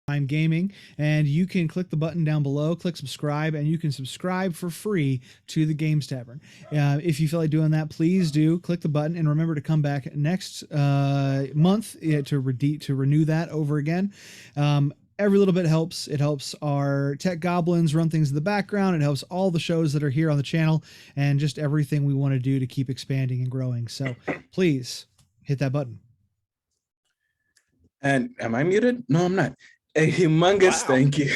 I'm Gaming, and you can click the button down below, click subscribe, and you can subscribe for free to the Games Tavern. If you feel like doing that, please do click the button, and remember to come back next month to renew that over again. Every little bit helps. It helps our tech goblins run things in the background. It helps all the shows that are here on the channel, and just everything we want to do to keep expanding and growing. So please hit that button. And am I muted? No, I'm not. A humongous thank you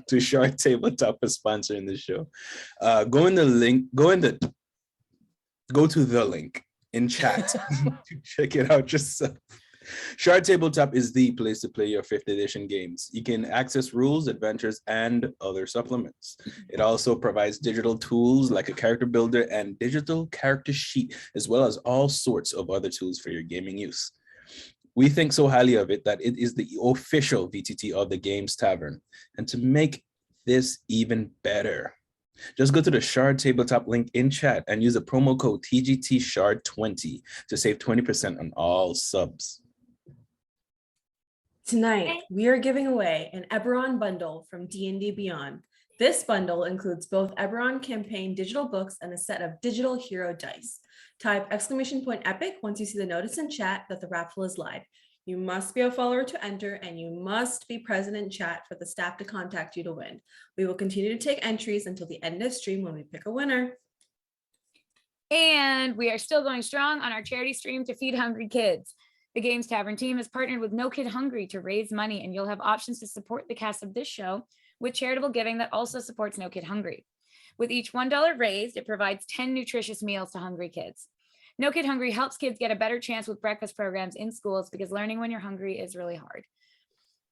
to Short Tabletop for sponsoring the show. Go to the link in chat to check it out yourself. Shard Tabletop is the place to play your 5th edition games. You can access rules, adventures, and other supplements. It also provides digital tools like a character builder and digital character sheet, as well as all sorts of other tools for your gaming use. We think so highly of it that it is the official VTT of the Games Tavern. And to make this even better, just go to the Shard Tabletop link in chat and use the promo code TGTShard20 to save 20% on all subs. Tonight, we are giving away an Eberron bundle from D&D Beyond. This bundle includes both Eberron campaign digital books and a set of digital hero dice. Type !epic once you see the notice in chat that the raffle is live. You must be a follower to enter, and you must be present in chat for the staff to contact you to win. We will continue to take entries until the end of stream when we pick a winner. And we are still going strong on our charity stream to feed hungry kids. The Games Tavern team has partnered with No Kid Hungry to raise money, and you'll have options to support the cast of this show with charitable giving that also supports No Kid Hungry. With each $1 raised, it provides 10 nutritious meals to hungry kids. No Kid Hungry helps kids get a better chance with breakfast programs in schools because learning when you're hungry is really hard.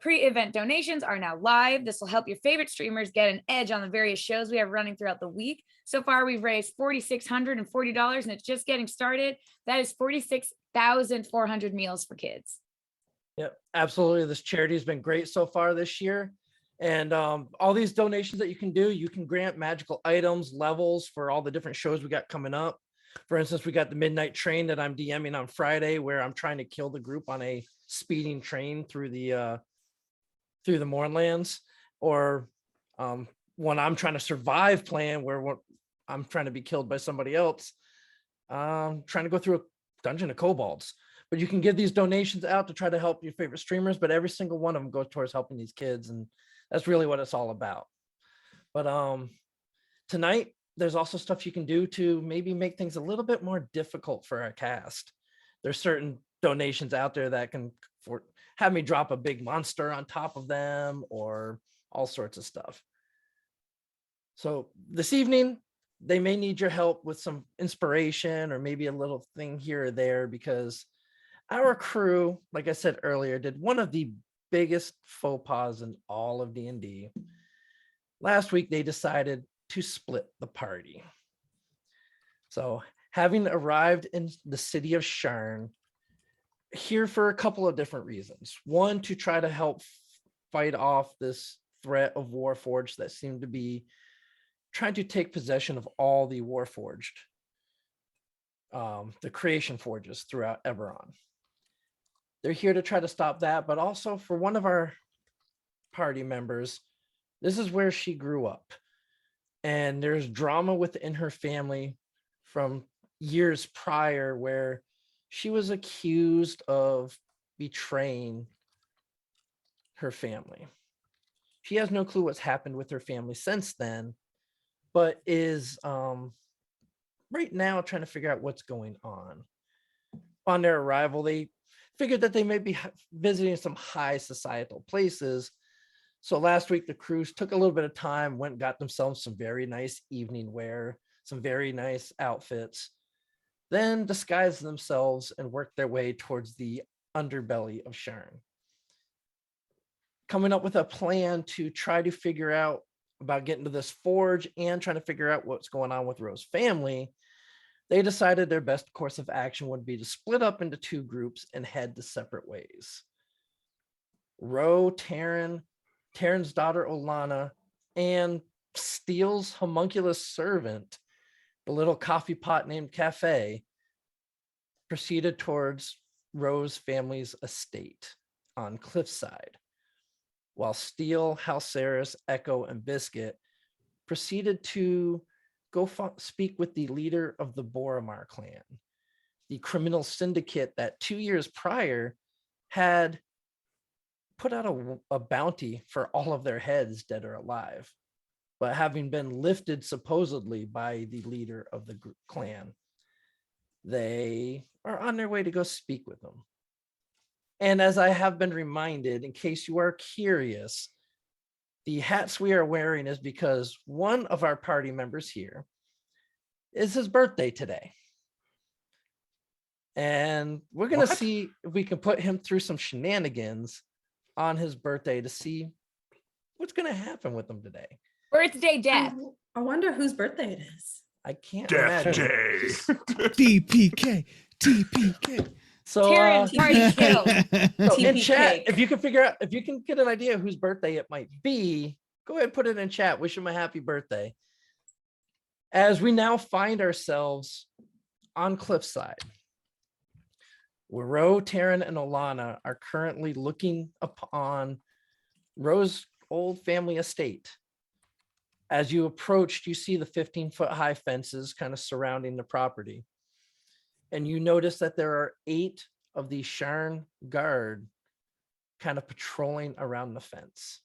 Pre-event donations are now live. This will help your favorite streamers get an edge on the various shows we have running throughout the week. So far, we've raised $4,640, and it's just getting started. That is 46,400 meals for kids. Yep, absolutely. This charity has been great so far this year. And all these donations that you can grant magical items, levels for all the different shows we got coming up. For instance, we got the Midnight Train that I'm DMing on Friday, where I'm trying to kill the group on a speeding train through the Mournlands, or when I'm trying to survive plan where I'm trying to be killed by somebody else, trying to go through a dungeon of kobolds. But you can give these donations out to try to help your favorite streamers, but every single one of them goes towards helping these kids, and that's really what it's all about. But tonight, there's also stuff you can do to maybe make things a little bit more difficult for our cast. There's certain donations out there that can have me drop a big monster on top of them or all sorts of stuff. So this evening, they may need your help with some inspiration or maybe a little thing here or there, because our crew, like I said earlier, did one of the biggest faux pas in all of D&D. Last week, they decided to split the party. So having arrived in the city of Sharn, here for a couple of different reasons. One, to try to help fight off this threat of Warforged that seemed to be trying to take possession of all the Warforged, the creation forges throughout Eberron. They're here to try to stop that, but also for one of our party members, this is where she grew up. And there's drama within her family from years prior where she was accused of betraying her family. She has no clue what's happened with her family since then, but is right now trying to figure out what's going on. On their arrival, they figured that they may be visiting some high societal places. So last week, the crews took a little bit of time, went and got themselves some very nice evening wear, some very nice outfits, then disguised themselves and worked their way towards the underbelly of Sharn. Coming up with a plan to try to figure out about getting to this forge and trying to figure out what's going on with Ro's family, they decided their best course of action would be to split up into two groups and head to separate ways. Ro, Taryn's daughter Olana, and Steele's homunculus servant, the little coffee pot named Cafe, proceeded towards Ro's family's estate on Cliffside, while Steel, Halceris, Echo, and Biscuit proceeded to go speak with the leader of the Boromar clan, the criminal syndicate that 2 years prior had put out a bounty for all of their heads, dead or alive, but having been lifted supposedly by the leader of the clan, they are on their way to go speak with them. And as I have been reminded, in case you are curious, the hats we are wearing is because one of our party members here is his birthday today. And we're going to see if we can put him through some shenanigans on his birthday to see what's going to happen with him today. Birthday death. I wonder whose birthday it is. I can't Death imagine. Day. DPK, TPK. So, Tyrion party kill. so in TP chat, cake. if you can figure out, if you can get an idea whose birthday it might be, go ahead and put it in chat. Wish him a happy birthday. As we now find ourselves on Cliffside, where Ro, Taryn, and Alana are currently looking upon Ro's old family estate. As you approached, you see the 15-foot high fences kind of surrounding the property. And you notice that there are 8 of the Sharn guard kind of patrolling around the fence.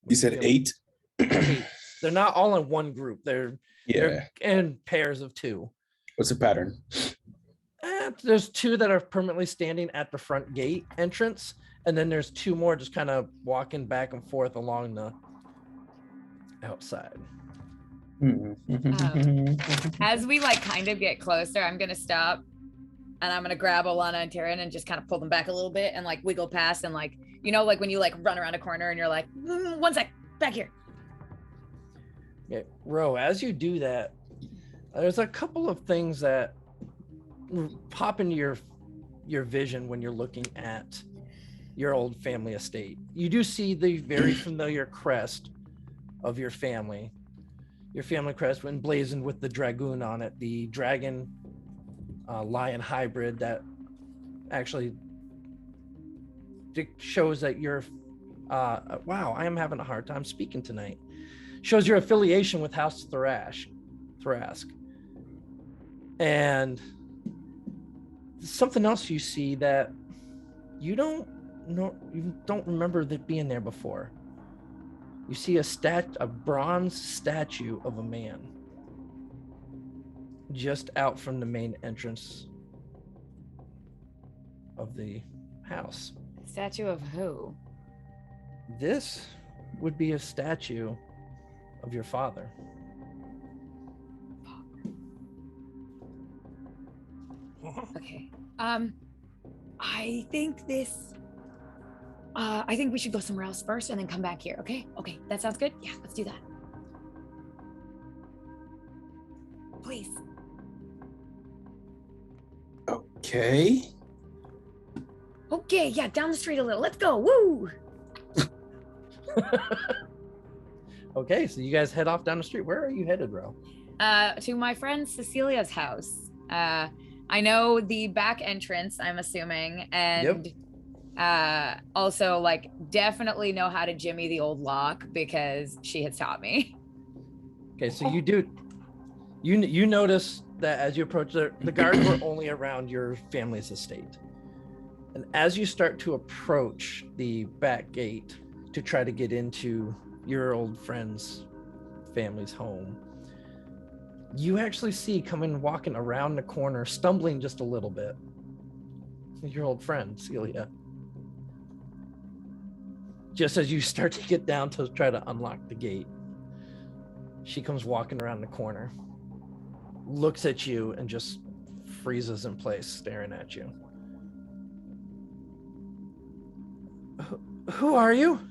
You said 8? 8. They're not all in one group. They're Yeah. in pairs of 2. What's the pattern? There's 2 that are permanently standing at the front gate entrance. And then there's 2 more just kind of walking back and forth along the outside. As we like kind of get closer, I'm gonna stop and I'm gonna grab Alana and Taryn and just kind of pull them back a little bit and like wiggle past and like, you know, like when you like run around a corner and you're like, one sec, back here. Yeah, Ro, as you do that, there's a couple of things that pop into your vision when you're looking at your old family estate. You do see the very familiar crest of your family crest emblazoned with the dragoon on it, the dragon lion hybrid that actually shows that you're wow, I am having a hard time speaking tonight. Shows your affiliation with House Thrask. And something else you see that you don't remember that being there before. You see a bronze statue of a man just out from the main entrance of the house. Statue of who? This would be a statue of your father. Okay. I think we should go somewhere else first and then come back here. Okay. That sounds good. Yeah, let's do that. Please. Okay. Okay. Yeah. Down the street a little. Let's go. Woo. Okay. So you guys head off down the street. Where are you headed, Ro? To my friend Cecilia's house. I know the back entrance, I'm assuming, and also like definitely know how to jimmy the old lock because she has taught me. Okay, so you notice that as you approach the guards were only around your family's estate. And as you start to approach the back gate to try to get into your old friend's family's home, you actually see coming walking around the corner, stumbling just a little bit, your old friend, Celia. Just as you start to get down to try to unlock the gate, she comes walking around the corner, looks at you, and just freezes in place, staring at you. Who are you?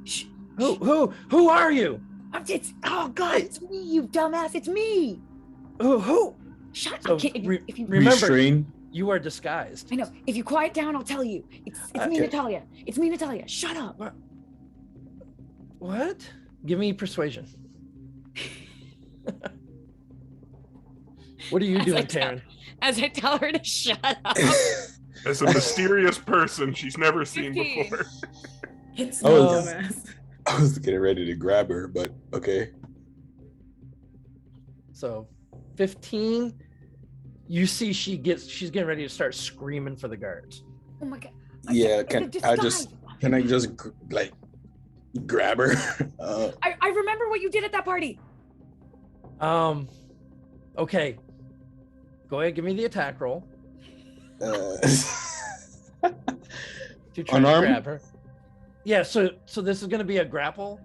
Shh. Who are you? Oh God, it's me, you dumbass. It's me. Who? Shut So up. If you remember, Restrain. you are disguised. I know. If you quiet down, I'll tell you. It's me, Okay. Natalia. It's me, Natalia. Shut up. What? Give me persuasion. What are you As doing, I tell- Taryn? As I tell her to shut up. as a mysterious person she's never seen 15. before. It's Oh, no it's- dumbass. I was getting ready to grab her, but okay. So 15, you see she's getting ready to start screaming for the guards. Oh my god. Yeah, It's a can I just disguise. can I just like grab her? I remember what you did at that party. Okay. Go ahead, give me the attack roll uh, to try Unarmed? to grab her. Yeah, so this is gonna be a grapple.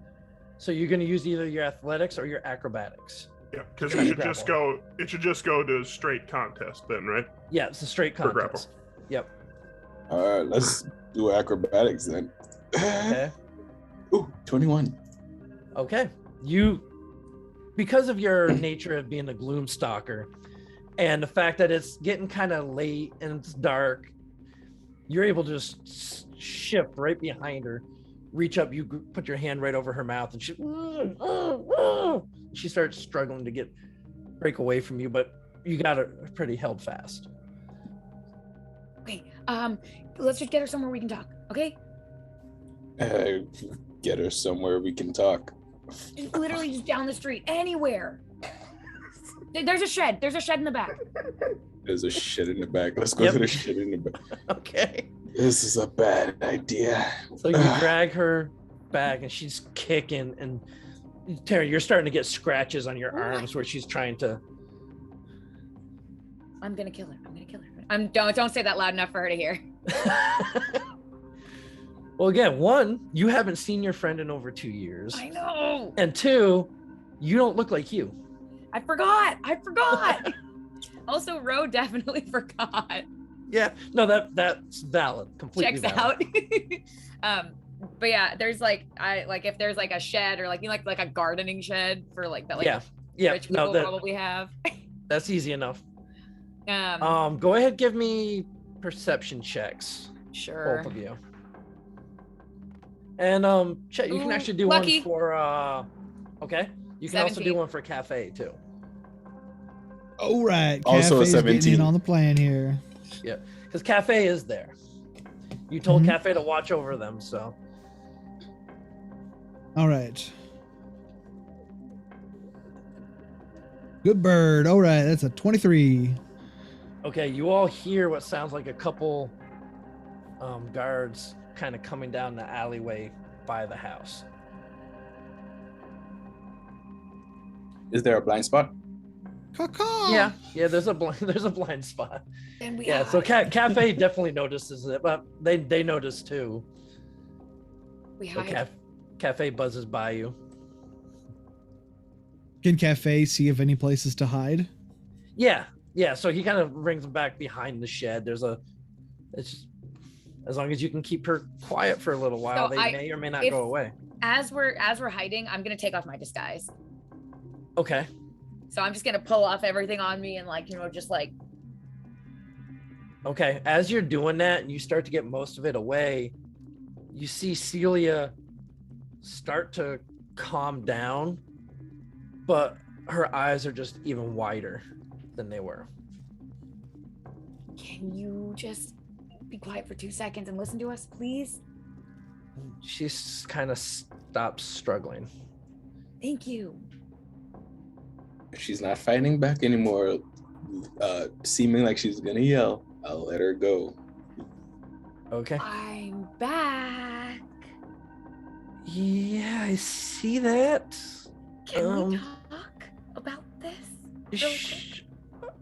So you're gonna use either your athletics or your acrobatics. Yeah, because Try it to should just go. It should just go to straight contest then, right? Yeah, it's a straight For grapple. contest. Yep. all right, let's do acrobatics then. Okay. Ooh, 21. Okay. You, because of your nature of being a gloom stalker and the fact that it's getting kind of late and it's dark, you're able to just shift right behind her, reach up, you put your hand right over her mouth, and she starts struggling to break away from you, but you got her pretty held fast. Okay. Let's just get her somewhere we can talk. Okay. Get her somewhere we can talk. Literally just down the street, anywhere. There's a shed. There's a shed in the back. There's a shit in the back. Let's go Yep. to the shit in the back. Okay. This is a bad idea. So you drag her back and she's kicking, and Terry, you're starting to get scratches on your arms where she's trying to. I'm gonna kill her. I'm gonna kill her. Don't say that loud enough for her to hear. Well, again, one, you haven't seen your friend in over 2 years. I know. And two, you don't look like you. I forgot. Also, Ro definitely forgot. Yeah, no, that's valid. Completely Checks valid. out. But yeah, there's like if there's like a shed or like like a gardening shed for like that, like Yeah, rich no, people probably have. that's easy enough. Um, Go ahead, give me perception checks, sure. both of you. And Chet, you can Ooh, actually do lucky. one for okay. You can also 17. do one for cafe too. All right. Also a Cafe's getting 17. in on the plan here. Yeah, because cafe is there. You told Mhm. cafe to watch over them, so All right. Good bird. All right. That's a 23. okay. You all hear what sounds like a couple guards kind of coming down the alleyway by the house. Is there a blind spot? Caw-caw. Yeah. There's a blind spot. And we Yeah. So hide. cafe definitely notices it, but they notice too. We So hide. cafe buzzes by you. Can Cafe see if any places to hide? Yeah. So he kind of brings them back behind the shed. It's just, as long as you can keep her quiet for a little while, So they may or may not if- go away. As we're hiding, I'm gonna take off my disguise. Okay. So I'm just gonna pull off everything on me and just like Okay. As you're doing that and you start to get most of it away, you see Celia start to calm down, but her eyes are just even wider than they were. Can you just be quiet for 2 seconds and listen to us, please? She's kind of stops struggling. Thank you. If she's not fighting back anymore, seeming like she's gonna yell, I'll let her go. Okay. I'm back. Yeah, I see that. Can we talk about this? Really quick?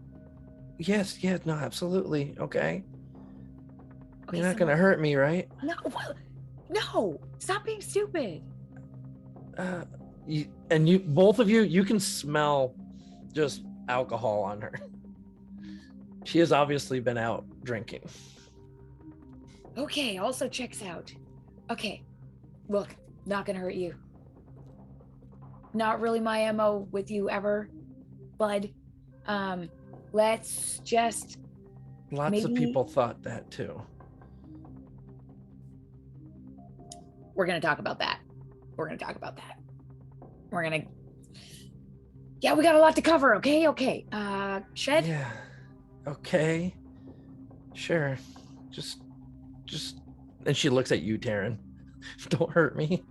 Yes, no, absolutely. Okay. Okay, You're not so- gonna hurt me, right? No, stop being stupid. You both of you can smell just alcohol on her. She has obviously been out drinking. Okay, also checks out. Okay, look, not gonna hurt you. Not really my MO with you ever, bud. Let's just Lots of Maybe- people thought that too. we're gonna talk about that. Yeah, we got a lot to cover. Okay. Shed. Yeah. Okay. Sure. Just, and she looks at you, Taryn. Don't hurt me.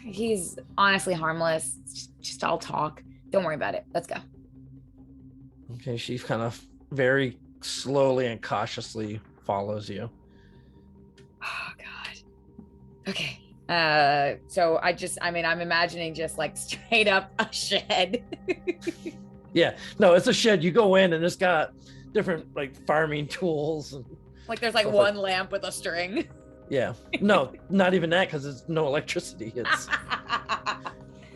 He's honestly harmless. Just all talk. Don't worry about it. Let's go. Okay, she kind of very slowly and cautiously follows you. Oh God. Okay. So I'm imagining just like straight up a shed. Yeah, no, it's a shed. You go in and it's got different like farming tools. And Like there's like stuff one lamp with a string. Yeah, no, not even that because there's no electricity. It's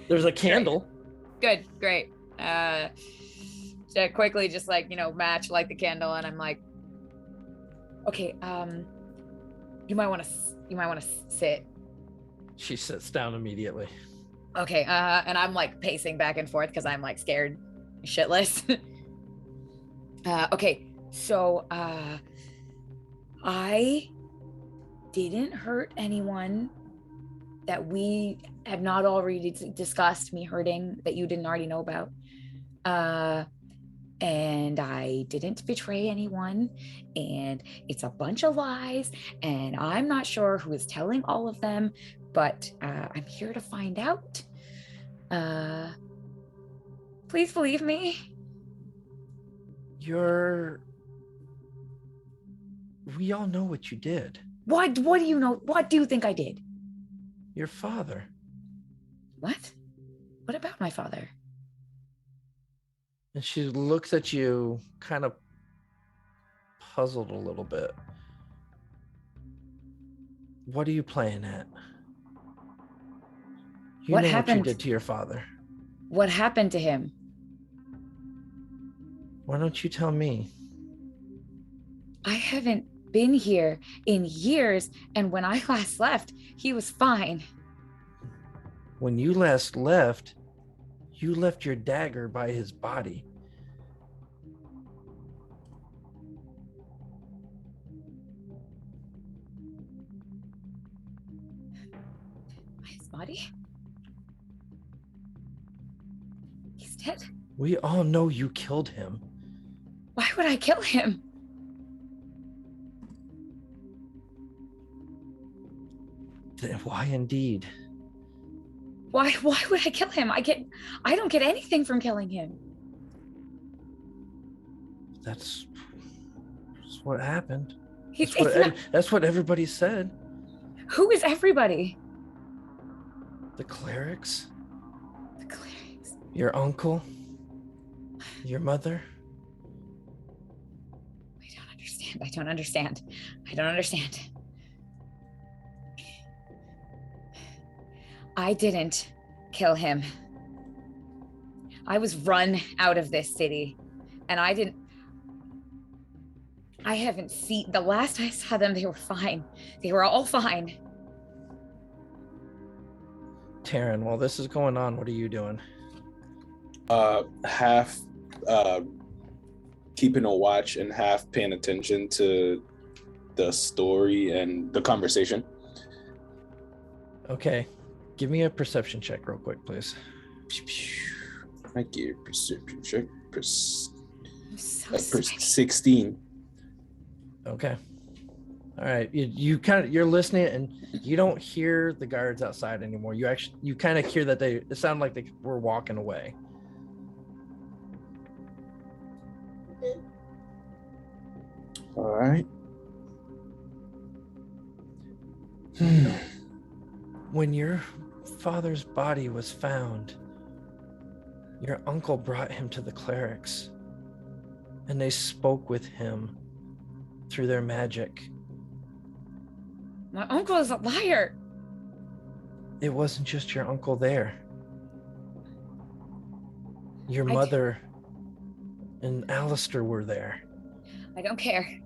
there's a candle. Good, great. So quickly just like, match like the candle, and I'm like, okay, you might want to sit. She sits down immediately. Okay, and I'm like pacing back and forth because I'm like scared shitless. Okay, so I didn't hurt anyone that we have not already discussed me hurting that you didn't already know about. And I didn't betray anyone, and it's a bunch of lies, and I'm not sure who is telling all of them, but I'm here to find out. Please believe me. We all know what you did. What do you know? What do you think I did? Your father. What? What about my father? And she looks at you kind of puzzled a little bit. What are you playing at? You What know happened? what you did to your father. What happened to him? Why don't you tell me? I haven't been here in years, and when I last left, he was fine. When you last left, you left your dagger by his body. By his body? He's dead? We all know you killed him. Why would I kill him? Why indeed? Why would I kill him? I don't get anything from killing him. That's what happened. It's That's what everybody said. Who is everybody? The clerics, The clerics. your uncle, your mother. I don't understand. I didn't kill him. I was run out of this city, and I haven't seen, the last I saw them, they were fine. They were all fine. Taryn, while this is going on, what are you doing? Half keeping a watch and half paying attention to the story and the conversation. Okay. Give me a perception check real quick, please. I get perception check. I'm so sweaty. 16. Okay. All right. You're listening and you don't hear the guards outside anymore. You kind of hear that it sounded like they were walking away. All right. When your father's body was found, your uncle brought him to the clerics, and they spoke with him through their magic. My uncle is a liar. It wasn't just your uncle there. Your mother and Alistair were there. I don't care.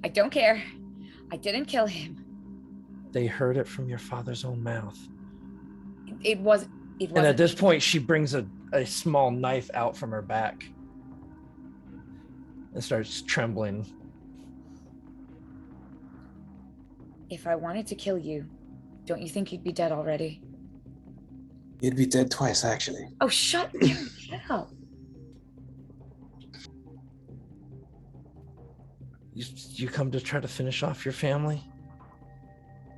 I didn't kill him. They heard it from your father's own mouth. It was. And at this point, she brings a small knife out from her back and starts trembling. If I wanted to kill you, don't you think you'd be dead already? You'd be dead twice, actually. Oh, shut up. you come to try to finish off your family?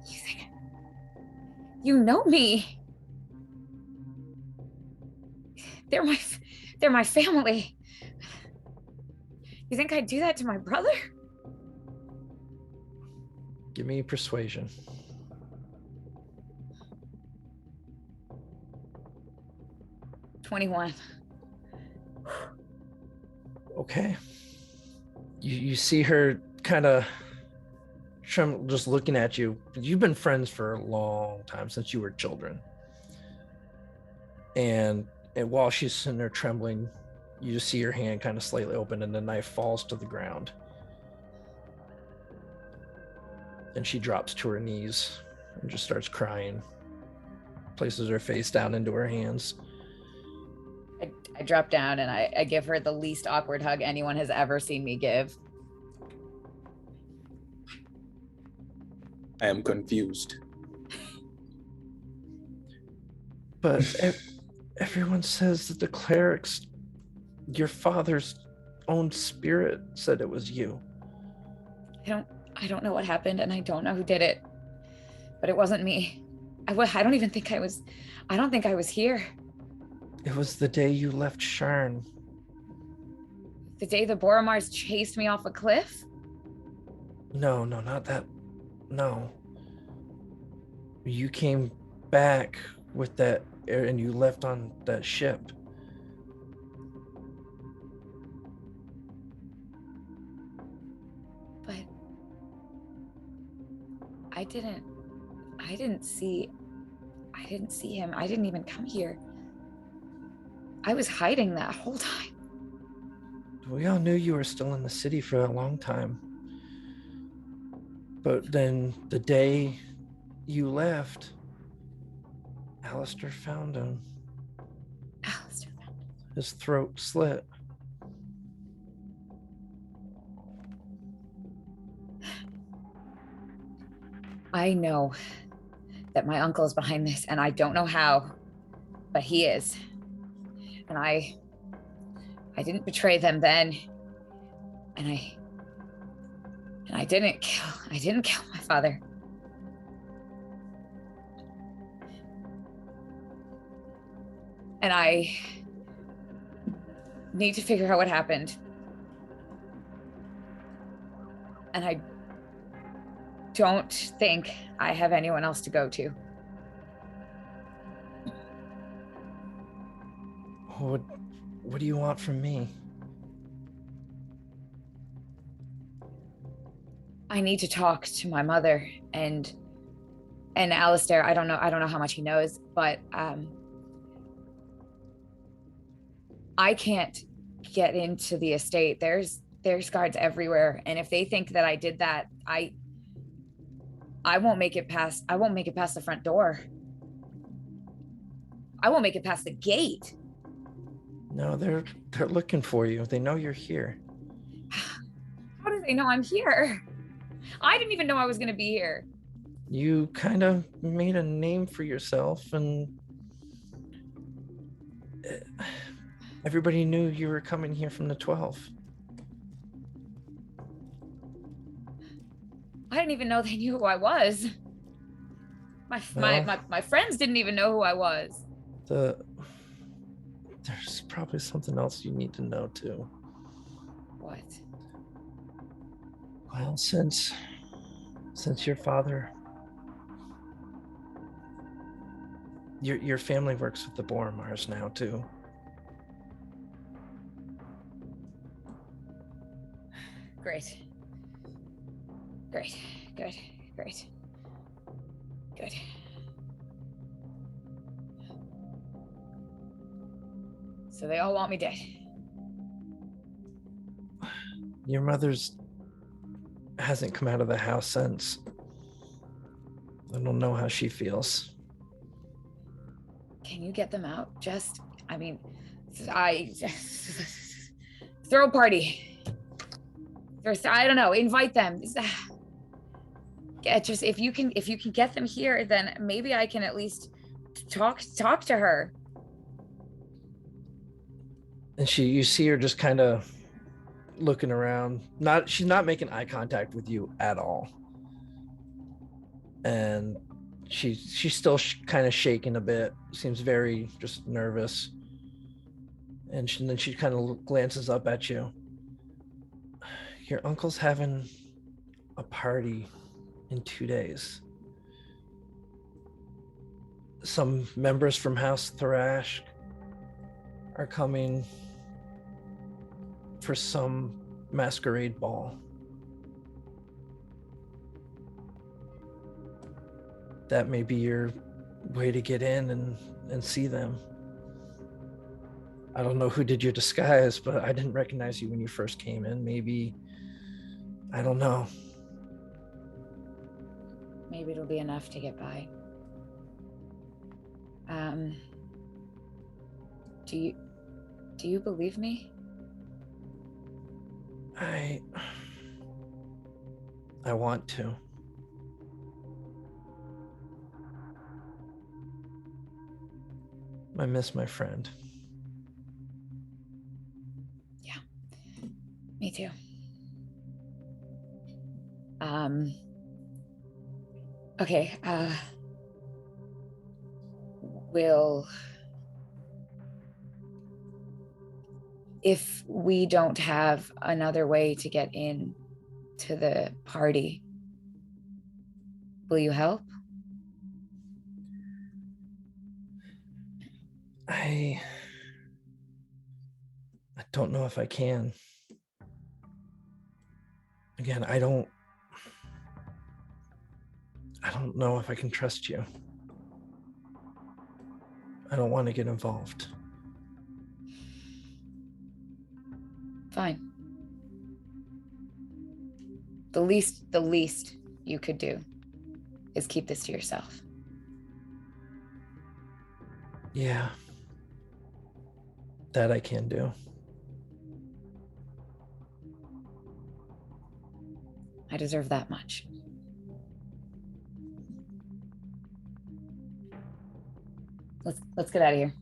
You think you know me? They're my family. You think I'd do that to my brother? Give me persuasion. $21. Okay. You see her kind of just looking at you. You've been friends for a long time, since you were children. And while she's sitting there trembling, you just see her hand kind of slightly open and the knife falls to the ground. And she drops to her knees and just starts crying. Places her face down into her hands. I drop down and I give her the least awkward hug anyone has ever seen me give. I am confused. But everyone says that the clerics, your father's own spirit, said it was you. I don't know what happened, and I don't know who did it, but it wasn't me. I don't think I was here. It was the day you left Sharn. The day the Boromars chased me off a cliff? No, not that. No. You came back with that, and you left on that ship. But I didn't see him. I didn't even come here. I was hiding that whole time. We all knew you were still in the city for a long time. But then the day you left, Alistair found him. Alistair found him. His throat slit. I know that my uncle is behind this, and I don't know how, but he is. And I didn't betray them then, and I didn't kill my father. And I need to figure out what happened. And I don't think I have anyone else to go to. What do you want from me? I need to talk to my mother and Alistair. I don't know how much he knows, but I can't get into the estate. There's guards everywhere, and if they think that I did that, I won't make it past the front door. I won't make it past the gate. No, they're looking for you. They know you're here. How do they know I'm here? I didn't even know I was going to be here. You kind of made a name for yourself, and everybody knew you were coming here from the 12. I didn't even know they knew who I was. My friends didn't even know who I was. There's probably something else you need to know too. What? Well, since your father, your family works with the Boromars now too. Great. Good. So they all want me dead. Your mother's hasn't come out of the house since. I don't know how she feels. Can you get them out? Throw a party. I don't know, invite them. Just if you can get them here, then maybe I can at least talk to her. And you see her just kind of looking around. She's not making eye contact with you at all. And she's still kind of shaking a bit, seems very just nervous. And then she kind of glances up at you. Your uncle's having a party in 2 days. Some members from House Thrash are coming for some masquerade ball. That may be your way to get in and see them. I don't know who did your disguise, but I didn't recognize you when you first came in. Maybe, I don't know. Maybe it'll be enough to get by. Do you believe me? I want to. I miss my friend. Yeah, me too. Okay, if we don't have another way to get in to the party, will you help? I don't know if I can. Again, I don't know if I can trust you. I don't want to get involved. Fine. The least you could do is keep this to yourself. Yeah. That I can do. I deserve that much. Let's get out of here.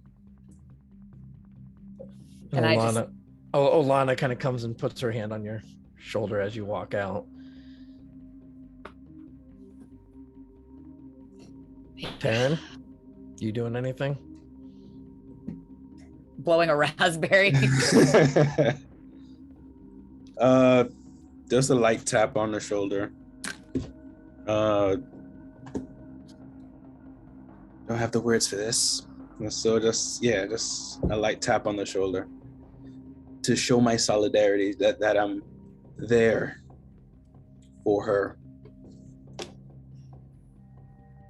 Can I just... Olana kind of comes and puts her hand on your shoulder as you walk out. Taryn, you doing anything? Blowing a raspberry. Just a light tap on the shoulder. Don't have the words for this. So just a light tap on the shoulder to show my solidarity that I'm there for her.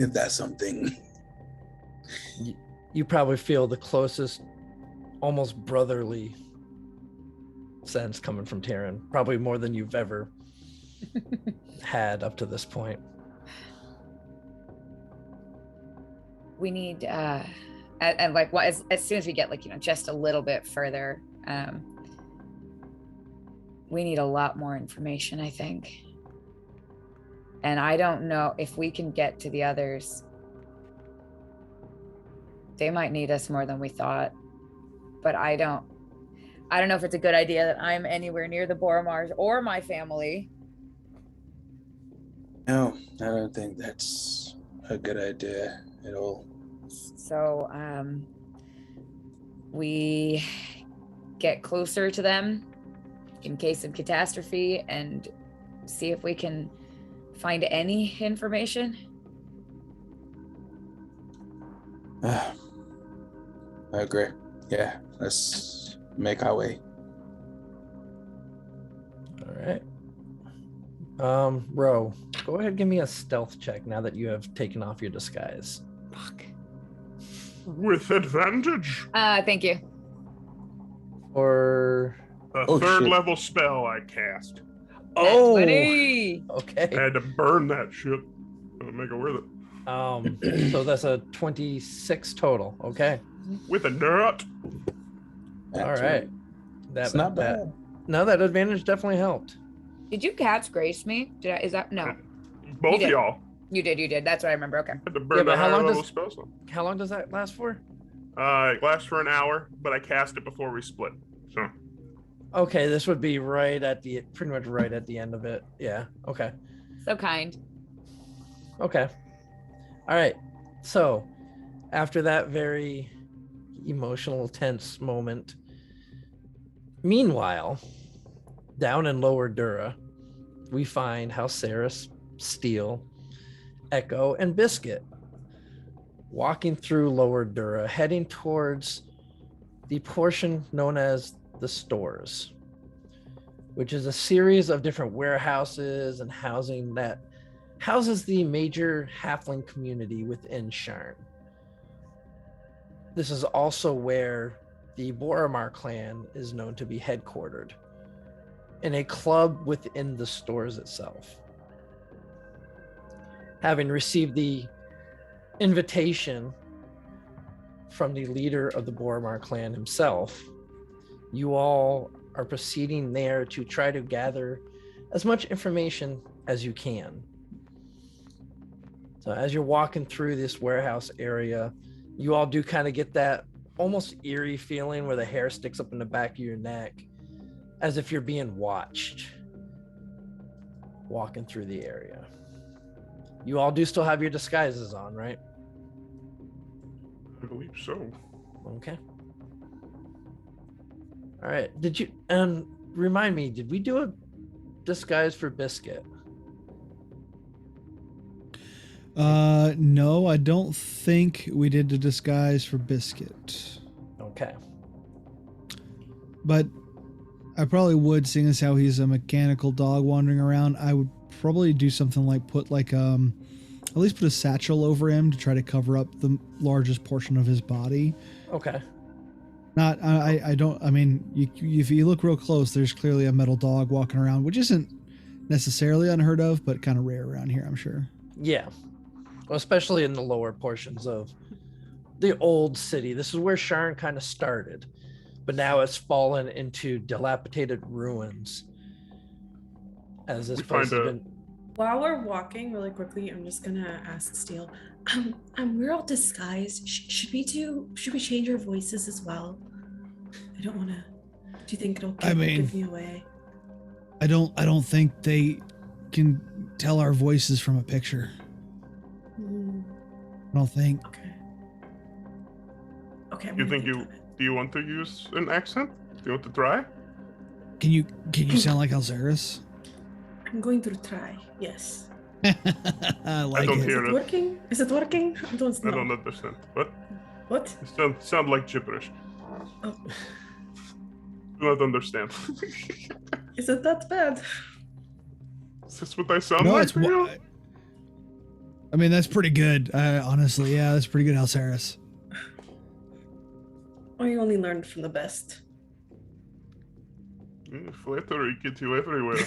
If that's something. You probably feel the closest, almost brotherly sense coming from Taryn, probably more than you've ever had up to this point. We need and like what as soon as we get just a little bit further, we need a lot more information, I think. And I don't know if we can get to the others. They might need us more than we thought, but I don't know if it's a good idea that I'm anywhere near the Boromars or my family. No, I don't think that's a good idea at all. So we get closer to them in case of catastrophe and see if we can find any information. I agree. Yeah, let's make our way. All right. Ro, go ahead and give me a stealth check now that you have taken off your disguise. Fuck. With advantage. Thank you. Or A Oh, third shit. level spell I cast. oh, Buddy. okay. I had to burn that shit. Make it worth it. So that's a 26 total. Okay. With a nut. All right. That's not that bad. no, that advantage definitely helped. Did you cat's grace me? Is that no? Both of did. y'all. You did. That's what I remember. Okay. Had to burn Yeah, but that how higher long level does- spell slot. How long does that last for? It lasts for an hour, but I cast it before we split. So Okay, this would be pretty much right at the end of it. Yeah. Okay. So kind. Okay. All right. So after that very emotional, tense moment, meanwhile, down in Lower Dura, we find Halceris, Steel, Echo, and Biscuit walking through Lower Dura, heading towards the portion known as the stores, which is a series of different warehouses and housing that houses the major halfling community within Sharn. This is also where the Boromar clan is known to be headquartered, in a club within the stores itself. Having received the invitation from the leader of the Boromar clan himself, you all are proceeding there to try to gather as much information as you can. So as you're walking through this warehouse area, you all do kind of get that almost eerie feeling where the hair sticks up in the back of your neck, as if you're being watched walking through the area. You all do still have your disguises on, right? I believe so. Okay. All right. Did you, and remind me, did we do a disguise for Biscuit? No, I don't think we did the disguise for Biscuit. Okay. But I probably would, seeing as how he's a mechanical dog wandering around. I would probably do something like put at least put a satchel over him to try to cover up the largest portion of his body. Okay. Not, I don't, I mean, if you look real close, there's clearly a metal dog walking around, which isn't necessarily unheard of, but kind of rare around here, I'm sure. Yeah. Well, especially in the lower portions of the old city. This is where Sharn kind of started, but now it's fallen into dilapidated ruins. As this place has been. While we're walking really quickly, I'm just gonna ask Steele. We're all disguised. Should we change our voices as well? I don't wanna. Do you think it'll give me away? I don't think they can tell our voices from a picture. I don't think. Okay. Do you want to use an accent? Do you want to try? Can you sound like Alzaris? I'm going to try. Yes. I like I don't it. hear it. Working? Is it working? I don't know. I don't understand. What? What? You sound like gibberish. Oh. Do not understand. Is it that bad? Is this what I sound No, like it's to you? I mean, that's pretty good. Honestly, yeah, that's pretty good, Alzaris. I only learned from the best. Flattery gets you everywhere.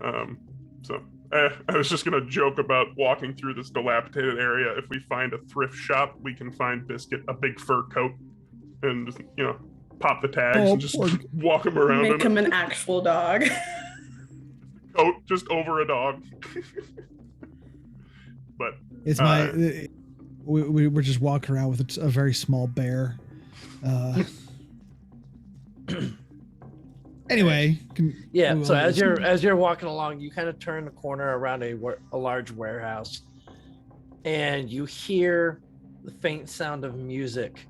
All right. So I was just gonna joke about walking through this dilapidated area. If we find a thrift shop, we can find Biscuit a big fur coat, and just, pop the tags and just walk him around. Make him an actual dog. Coat just over a dog. But it's we're just walking around with a very small bear. Anyway, so as you're walking along, you kind of turn the corner around a large warehouse, and you hear the faint sound of music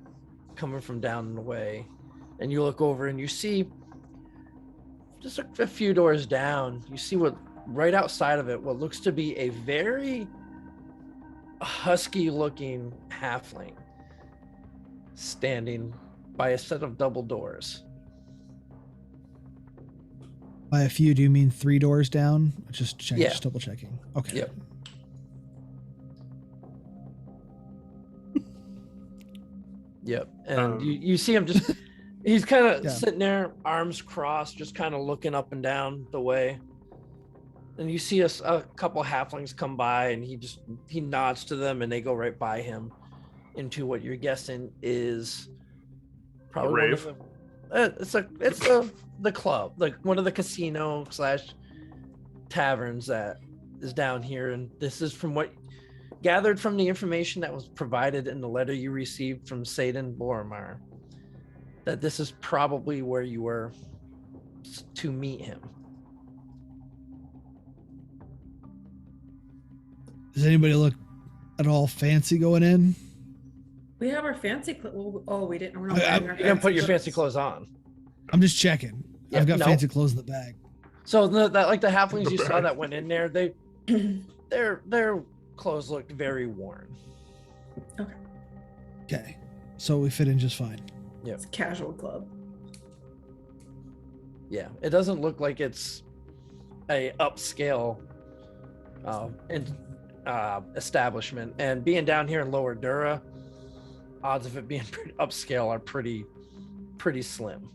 coming from down the way, and you look over and you see just a few doors down, you see what right outside of it, what looks to be a very husky looking halfling standing by a set of double doors. By a few, do you mean 3 doors down? Just double checking. Okay. Yep. Yep. And you see him just, he's kind of sitting there, arms crossed, just kind of looking up and down the way. And you see a couple halflings come by, and he nods to them, and they go right by him into what you're guessing is probably rave. It's the club, like one of the casino / taverns that is down here. And this is from what gathered from the information that was provided in the letter you received from Satan Boromar. that this is probably where you were to meet him. Does anybody look at all fancy going in? We have our fancy clothes. Oh, we didn't. We're not I- wearing our You can put your clothes. fancy clothes on. I'm just checking. Yeah, I've got no. fancy clothes in the bag. So that like the halflings you saw that went in there, their clothes looked very worn. Okay. So we fit in just fine. It's a casual club. Yeah, it doesn't look like it's a upscale establishment. And being down here in Lower Dura, odds of it being upscale are pretty slim.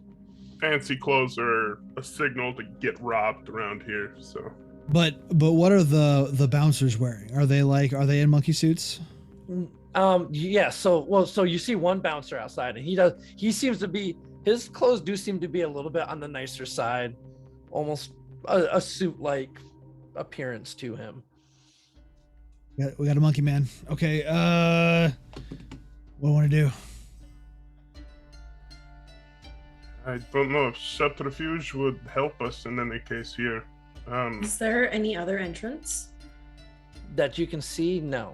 Fancy clothes are a signal to get robbed around here. So But what are the bouncers wearing? Are they in monkey suits? Yeah, so you see one bouncer outside, and his clothes do seem to be a little bit on the nicer side, almost a suit like appearance to him. We got a monkey man. Okay, what do I want to do? I don't know if subterfuge would help us in any case here. Is there any other entrance? That you can see, no.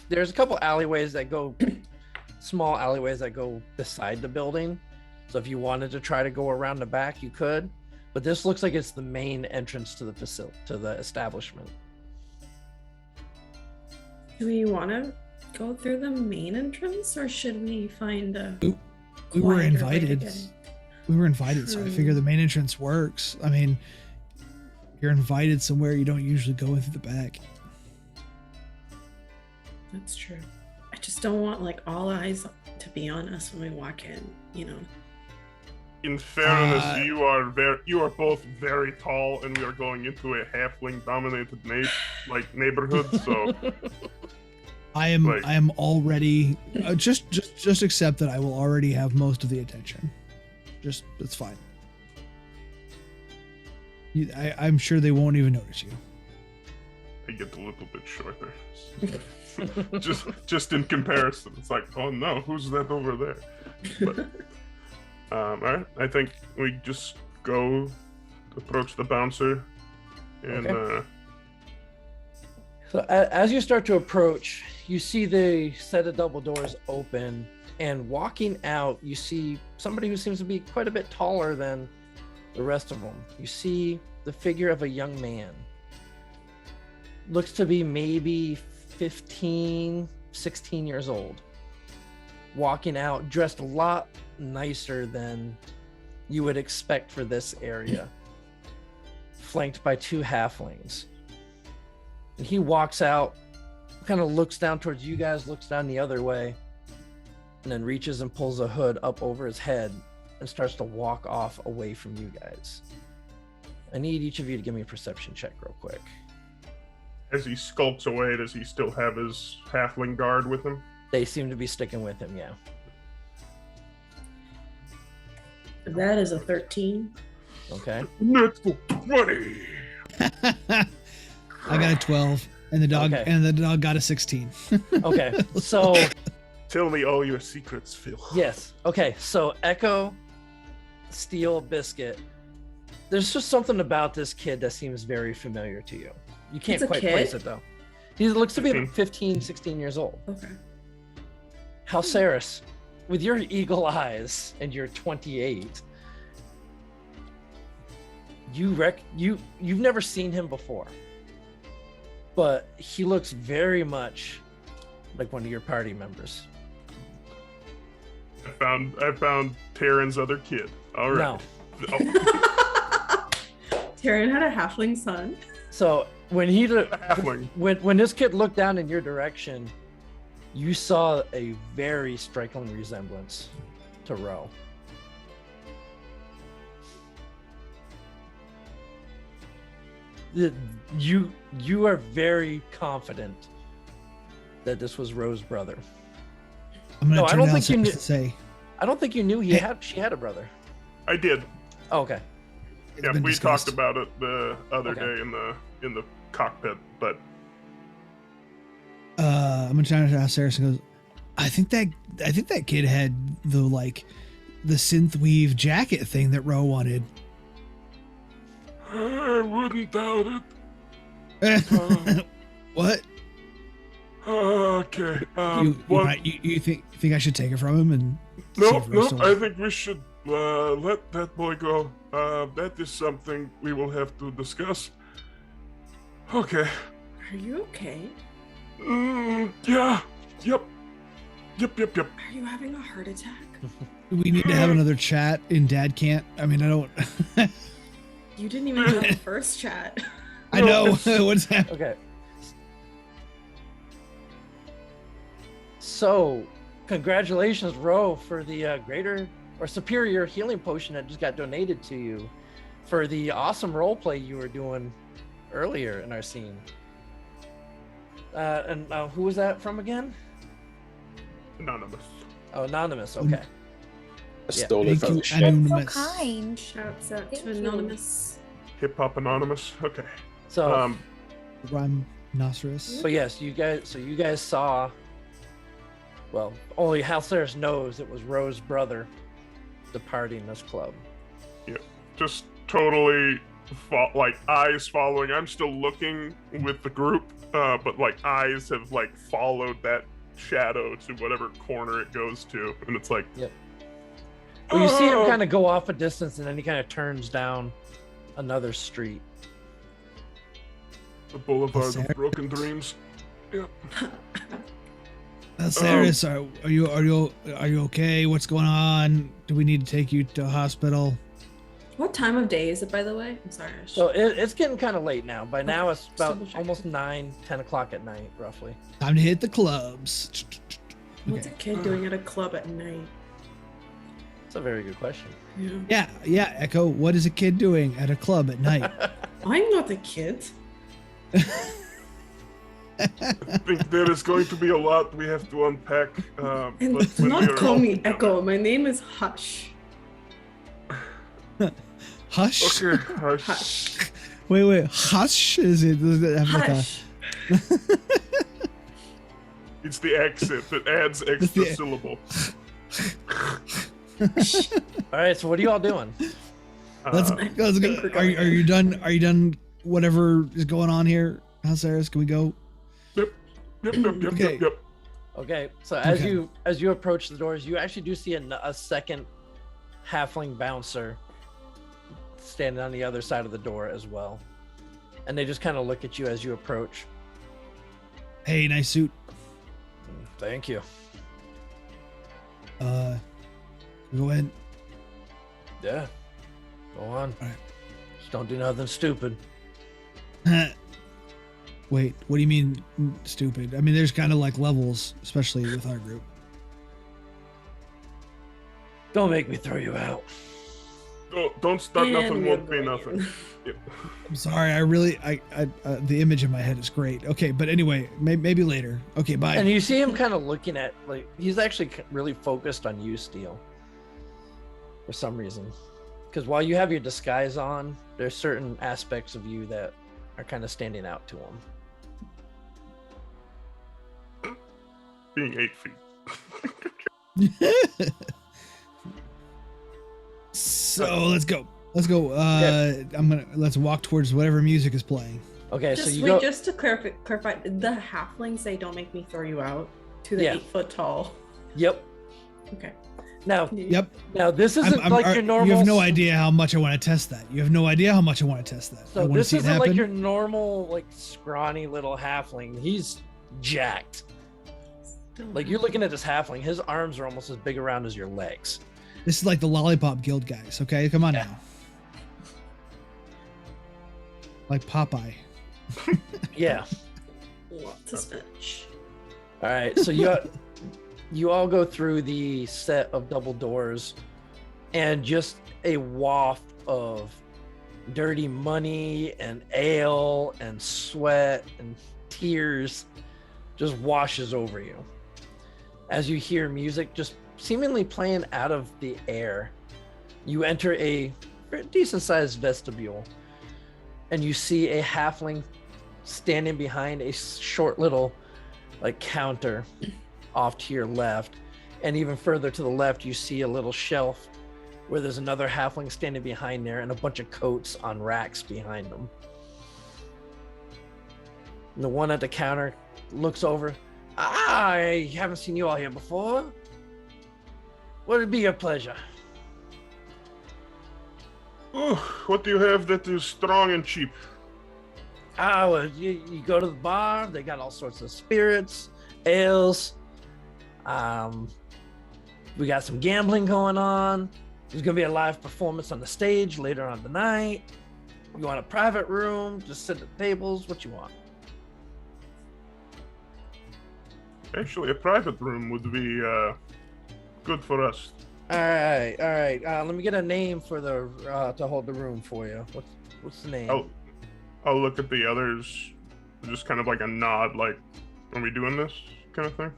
There's a couple alleyways that go, small alleyways that go beside the building. So if you wanted to try to go around the back, you could. But this looks like it's the main entrance to the establishment. Do we want to go through the main entrance, or should we find a? We were quieter way to invited. get in? We were invited, so I True. figure the main entrance works. I mean, you're invited somewhere, you don't usually go in through the back. That's true. I just don't want like all eyes to be on us when we walk in. You know. In fairness, Uh, you are both very tall, and we are going into a halfling-dominated neighborhood. So I am Like- I am already just accept that I will already have most of the attention. Just it's fine. I'm sure they won't even notice you. I get a little bit shorter. just in comparison, it's like, oh no, who's that over there? But, all right, I think we just go approach the bouncer, and Okay. So as you start to approach, you see the set of double doors open, and walking out, you see somebody who seems to be quite a bit taller than the rest of them. You see the figure of a young man. Looks to be maybe 15, 16 years old. Walking out, dressed a lot nicer than you would expect for this area. Flanked by two halflings. And he walks out, kind of looks down towards you guys, looks down the other way, and then reaches and pulls a hood up over his head and starts to walk off away from you guys. I need each of you to give me a perception check real quick. as he skulks away, does he still have his halfling guard with him? They seem to be sticking with him, yeah. That is a 13. Okay. Natural 20. I got a 12, and the dog Okay. got a 16. Okay. So Tell me all your secrets, Phil. yes. Okay. So Echo, Steel, Biscuit. There's just something about this kid that seems very familiar to you. You can't He's a quite kid? place it though. He looks to be about 15. 15, 16 years old. Okay. Halceris, with your eagle eyes and you're 28, you've never seen him before, but he looks very much like one of your party members. I found Taryn's other kid. All right. No. Oh, Tyrion had a halfling son. So when he halfling. when this kid looked down in your direction, you saw a very striking resemblance to Ro. You are very confident that this was Ro's brother. I'm gonna No, I turn don't down think you Sarah's knew- to say I don't think you knew Hey. she had a brother. I did. Oh, okay. it's Yeah, been we discussed. talked about it the other Okay. day in the cockpit, but I'm gonna try to ask Sarah and goes, I think that kid had the synth weave jacket thing that Ro wanted. I wouldn't doubt it. What? Okay. You think I should take it from him and see No, if Ro's no, still- I think we should let that boy go. That is something we will have to discuss. Okay. Are you okay? Yeah. Yep. Yep. Are you having a heart attack? we need to have another chat and Dad can't. I mean, I don't. You didn't even have the first chat. I know what's happening. Okay. So, congratulations, Ro, for the greater or superior healing potion that just got donated to you for the awesome role play you were doing earlier in our scene. And who was that from again? Anonymous. Oh, Anonymous. Okay. I stole it Thank from you, shit. Anonymous. So kind. Shouts out Thank to you. Anonymous. Hip Hop Anonymous. Okay. So, Rhinoceros. so yes, you guys saw. Well, only Halceres knows it was Ro's brother departing this club. Just totally like eyes following. I'm still looking with the group, but like eyes have like followed that shadow to whatever corner it goes to, and it's like, Yep. Well, you see him kind of go off a distance, and then he kind of turns down another street. the Boulevard Sarah? of Broken Dreams. Yep. Cyrus, are you okay? What's going on? Do we need to take you to hospital? What time of day is it, by the way? I'm sorry. So it's getting kind of late now. By now, it's about double check. almost 9, 10 o'clock at night, roughly. Time to hit the clubs. What's a kid doing at a club at night? That's a very good question. Yeah, Echo. What is a kid doing at a club at night? I'm not the kid. I think there is going to be a lot we have to unpack. And but do when we not are call all me together. Echo. My name is Hush. Hush. Okay. Hush. Wait. Hush. Is it? Does it have like a? Hush. It's the accent that adds extra the- syllable. All right, so what are you all doing? Let's Uh, go. think we're Are you going done? Are you done? Whatever is going on here, Cyrus, can we go? Yep. Okay. Okay, so Okay. as you approach the doors, you actually do see a second halfling bouncer standing on the other side of the door as well, and they just kind of look at you as you approach. Hey, nice suit. Thank you. Go in. Yeah. Go on. All right. Just don't do nothing stupid. Wait, what do you mean stupid? I mean, there's kind of like levels, especially with our group. Don't make me throw you out. Don't start And nothing, we won't be agree. nothing. Yep. I'm sorry. I really, the image in my head is great. Okay, but anyway, maybe later. Okay, bye. And you see him kind of looking at, like, he's actually really focused on you, Steel, for some reason. Because while you have your disguise on, there's certain aspects of you that are kind of standing out to him. Being 8 feet. So let's go. Let's go. Yeah. Let's walk towards whatever music is playing. Okay, Just so you wait, go. just to clarify, the halflings say don't make me throw you out to the Yeah. 8 foot tall. Yep. Okay. Now, Yep. this isn't I'm- like your normal. You have no idea how much I want to test that. You have no idea how much I want to test that. I So want to this see it isn't happen. like your normal, like, scrawny little halfling. He's jacked. Like, you're looking at this halfling. His arms are almost as big around as your legs. This is like the Lollipop Guild guys. Okay, come on Yeah. now. Like Popeye. Yeah. Lots of Spanish. All right, so you all go through the set of double doors, and just a waft of dirty money and ale and sweat and tears just washes over you as you hear music just seemingly playing out of the air. You enter a decent-sized vestibule, and you see a halfling standing behind a short little like counter off to your left, and even further to the left you see a little shelf where there's another halfling standing behind there and a bunch of coats on racks behind them. And the one at the counter looks over. I haven't seen you all here before. What would be your pleasure? Oh, what do you have that is strong and cheap? Well, you go to the bar. They got all sorts of spirits, ales. We got some gambling going on. There's gonna be a live performance on the stage later on tonight. You want a private room? Just sit at tables. What you want? Actually, a private room would be good for us. All right. Let me get a name for the to hold the room for you. What's the name? I'll look at the others, just kind of like a nod, like, are we doing this kind of thing?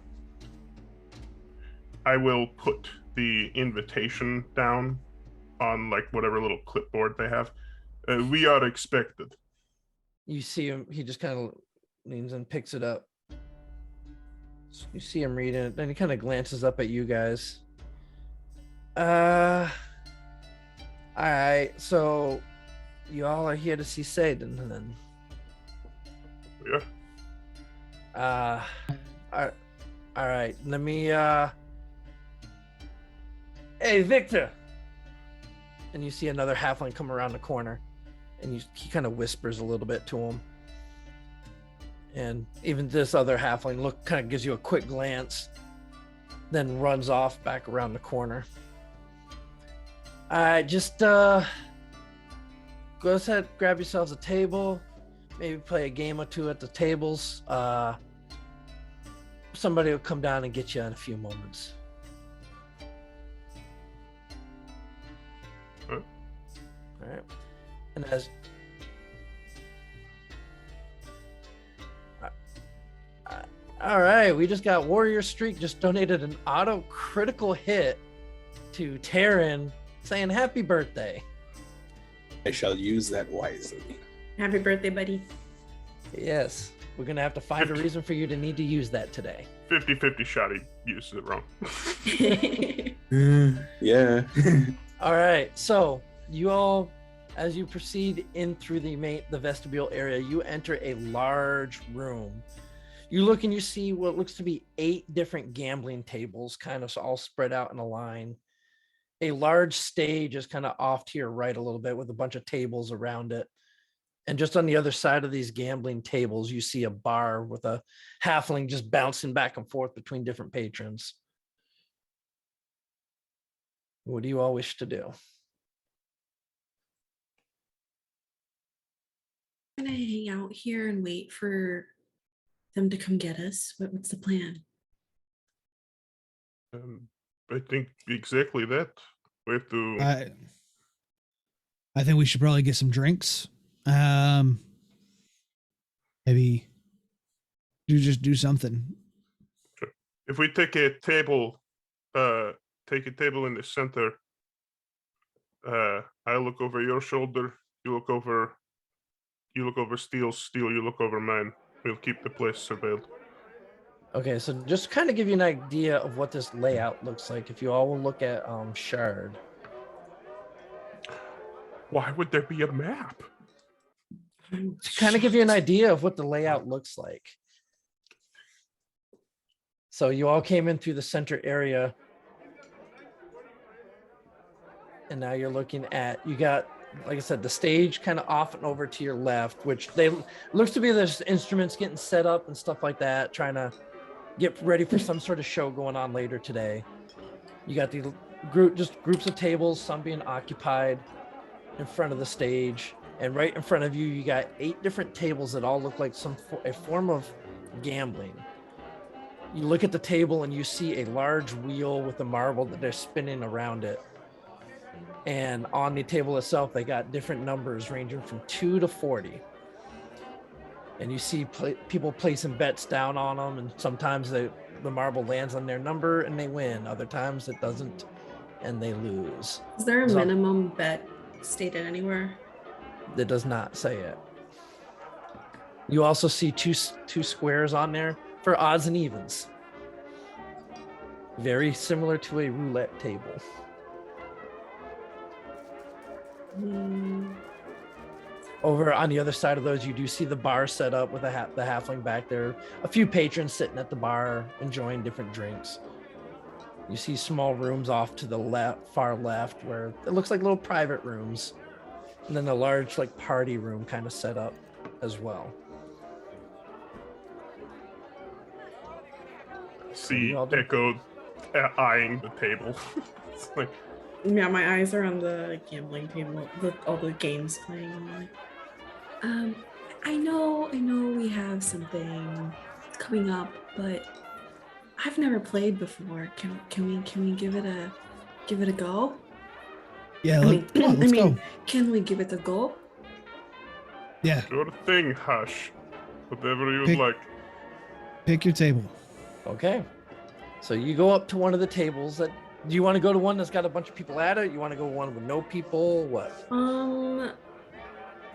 I will put the invitation down on like whatever little clipboard they have. We are expected. You see him. He just kind of leans and picks it up. You see him reading it, then he kind of glances up at you guys. All right, so you all are here to see Satan, then. Yeah. All right. Let me. Hey, Victor. And you see another halfling come around the corner, and he kind of whispers a little bit to him. And even this other halfling kind of gives you a quick glance, then runs off back around the corner. All right, just go ahead, grab yourselves a table, maybe play a game or two at the tables. Somebody will come down and get you in a few moments. Huh? All right, and as all right, we just got Warrior Streak just donated an auto critical hit to Tavern, saying happy birthday. I shall use that wisely. Happy birthday, buddy. Yes, we're gonna have to find a reason for you to need to use that today. 50-50 shot, he used it wrong. Yeah. All right, so you all, as you proceed in through the vestibule area, you enter a large room. You look and you see what looks to be 8 different gambling tables, kind of all spread out in a line. A large stage is kind of off to your right a little bit with a bunch of tables around it. And just on the other side of these gambling tables, you see a bar with a halfling just bouncing back and forth between different patrons. What do you all wish to do? I'm gonna hang out here and wait for them to come get us. What's the plan? I think exactly that. We have to. I think we should probably get some drinks. Maybe do something. If we take a table in the center, I look over your shoulder, you look over Steele's, Steele, you look over mine. We'll keep the place surveilled. Okay, so just kind of give you an idea of what this layout looks like. If you all will look at Shard. Why would there be a map? To kind of give you an idea of what the layout looks like. So you all came in through the center area. And now you're looking at, you got, like I said, the stage kind of off and over to your left, which looks to be there's instruments getting set up and stuff like that, trying to get ready for some sort of show going on later today. You got the groups of tables, some being occupied in front of the stage. And right in front of you, you got 8 different tables that all look like a form of gambling. You look at the table and you see a large wheel with a marble that they're spinning around it. And on the table itself, they got different numbers ranging from 2 to 40. And you see people placing bets down on them, and sometimes the marble lands on their number and they win. Other times it doesn't, and they lose. Is there a minimum bet stated anywhere? That does not say it. You also see two squares on there for odds and evens. Very similar to a roulette table. Hmm. Over on the other side of those, you do see the bar set up with the halfling back there. A few patrons sitting at the bar enjoying different drinks. You see small rooms off to the far left where it looks like little private rooms. And then a large like party room kind of set up as well. See y'all do? Echo eyeing the table. It's like, Yeah, my eyes are on the gambling table, all the games playing. I'm like, I know we have something coming up, but I've never played before. Can we give it a go? Yeah, I come on, let's go. Can we give it a go? Yeah, sure thing, Hush. Whatever you would Pick- like. pick your table. Okay. So you go up to one of the tables that do you want to go to one that's got a bunch of people at it? You want to go one with no people? What?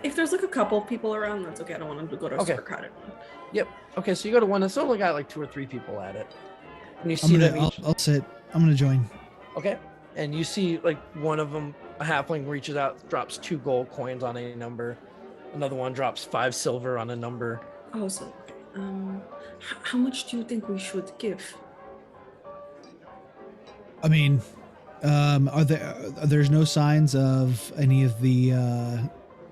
If there's like a couple of people around, that's okay. I don't want them to go to a Okay. super crowded one. Yep. Okay, so you go to one that's only got like 2 or 3 people at it. And you see them each. I'll sit. I'm gonna join. Okay. And you see like one of them, a halfling reaches out, drops 2 gold coins on a number. Another one drops 5 silver on a number. Oh, so how much do you think we should give? I mean, there's no signs of any of the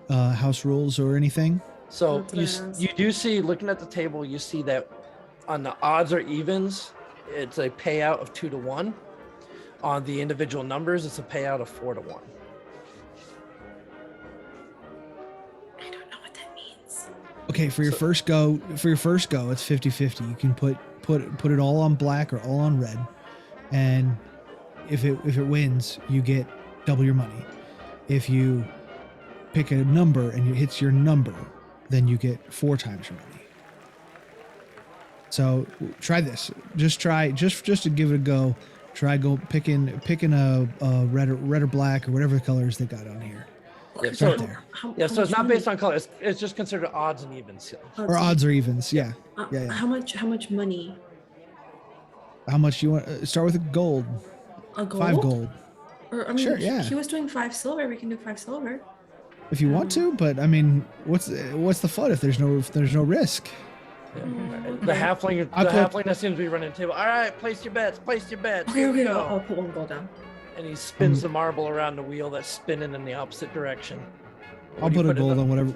house rules or anything? So That's what I asked. you do see, looking at the table, you see that on the odds or evens, it's a payout of 2 to 1. On the individual numbers, it's a payout of 4 to 1. I don't know what that means. Okay, for your first go, it's 50-50. You can put it all on black or all on red, and if it wins, you get double your money. If you pick a number and it hits your number, then you get 4 times your money. So try this. Just to give it a go. Try picking a red or black or whatever colors they got on here. Yeah, so- there. Yeah, so it's not based on color. It's just considered odds and evens. Or odds or evens. Yeah. Yeah. How much money? How much you want? Start with a gold. A gold? 5 gold. Or, I mean, Sure, yeah. He was doing 5 silver. We can do 5 silver. If you want to, but I mean, what's the fun if there's no risk? The halfling that seems to be running the table. All right, place your bets. Okay, Here we go. I'll put 1 gold down. And he spins the marble around the wheel that's spinning in the opposite direction. What I'll do you put a in gold the- on whatever.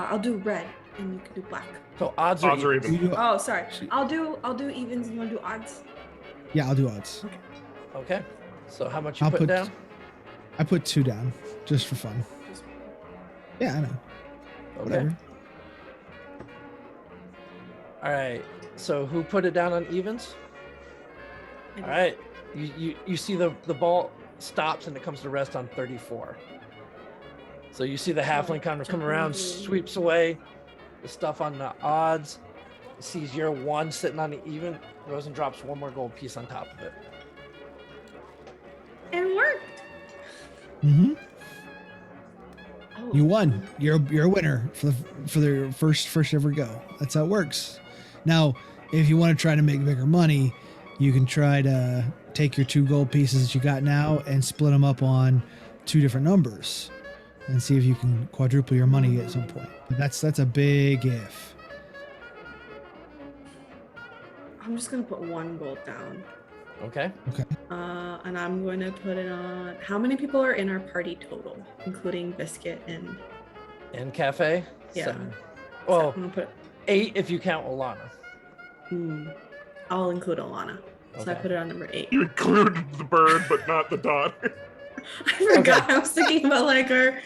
I'll do red and you can do black. So odds Odds are are even. even. You do- Oh, sorry. I'll do evens and you want to do odds? Yeah, I'll do odds. Okay. So how much you I'll put put down? I put 2 down just for fun. Yeah, I know. Okay. Whatever. All right. So who put it down on evens? I All did. right. You see the ball stops and it comes to rest on 34. So you see the halfling kind of come around, sweeps away the stuff on the odds, sees your 1 sitting on the even, goes and drops 1 more gold piece on top of it. It worked. Mm-hmm. Oh. You won. You're a winner for the first ever go. That's how it works. Now, if you want to try to make bigger money, you can try to take your 2 gold pieces that you got now and split them up on 2 different numbers, and see if you can quadruple your money at some point. But that's a big if. I'm just gonna put 1 gold down. Okay. And I'm going to put it on. How many people are in our party total, including Biscuit and? And cafe? Yeah. 7. I'm Well, gonna put. 8 if you count Alana. I'll include Alana. So I Okay. put it on number 8. You included the bird, but not the daughter. I forgot. I was thinking about like our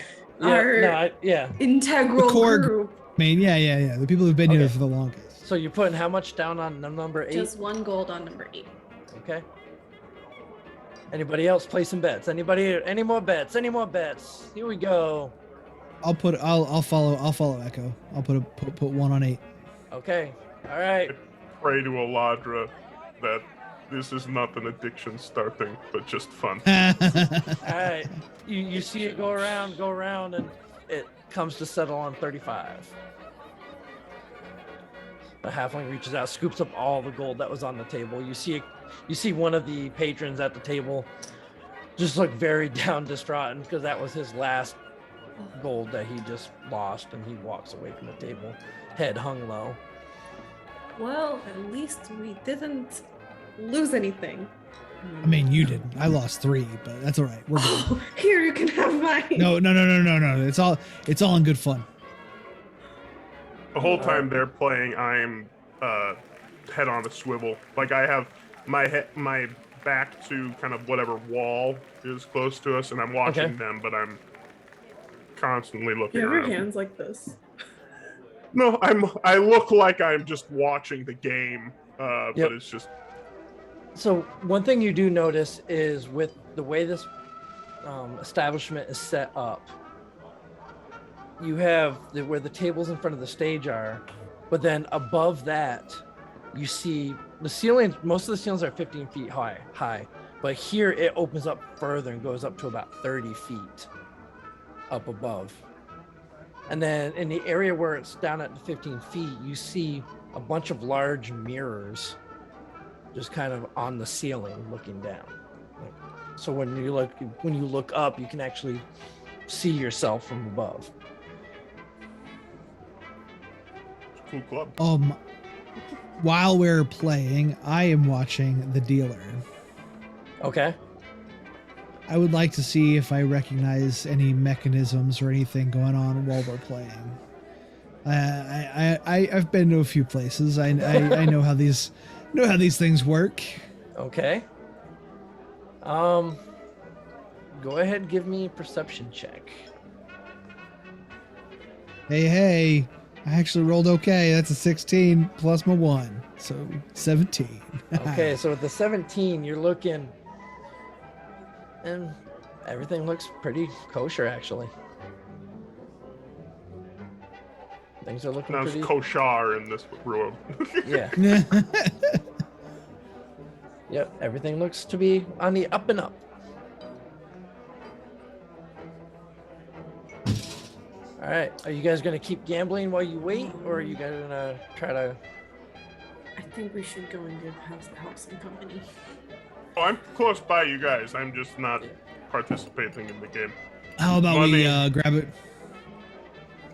Yeah. integral The core group. I mean, yeah. The people who've been here Okay. for the longest. So you're putting how much down on number 8? Just 1 gold on number 8. Okay. Anybody else placing bets? Any more bets? Here we go. I'll follow Echo. I'll put 1 on 8. Okay. All right. Pray to Aladra that this is not an addiction starting, but just fun. All right. You see it go around, and it comes to settle on 35. The halfling reaches out, scoops up all the gold that was on the table. You see one of the patrons at the table just look very down, distraught, because that was his last gold that he just lost, and he walks away from the table, head hung low. Well, at least we didn't lose anything. I mean, you didn't. I lost 3, but that's all right. We're good. Oh, here you can have mine. No. It's all in good fun. The whole time they're playing, I'm head on a swivel. Like I have my back to kind of whatever wall is close to us, and I'm watching them, but I'm constantly looking You have your around. hands like this. No, I look like I'm just watching the game, but it's just. So one thing you do notice is with the way this establishment is set up, you have where the tables in front of the stage are, but then above that, you see the ceiling. Most of the ceilings are 15 feet high, but here it opens up further and goes up to about 30 feet up above. And then in the area where it's down at the 15 feet, you see a bunch of large mirrors just kind of on the ceiling looking down. So when you look up, you can actually see yourself from above. Cool club. While we're playing, I am watching the dealer. Okay. I would like to see if I recognize any mechanisms or anything going on while we're playing. I've been to a few places. I know how these things work. Okay. Go ahead and give me a perception check. Hey, I actually rolled okay. That's a 16 plus my 1, so 17. Okay, so with the 17, you're looking, and everything looks pretty kosher, actually. Things are looking Now pretty. it's kosher in this world. Yeah. Yep, everything looks to be on the up and up. All right, are you guys gonna keep gambling while you wait, or are you guys gonna try to? I think we should go and give house and company. Oh, I'm close by you guys. I'm just not participating in the game. How about we Money. grab it?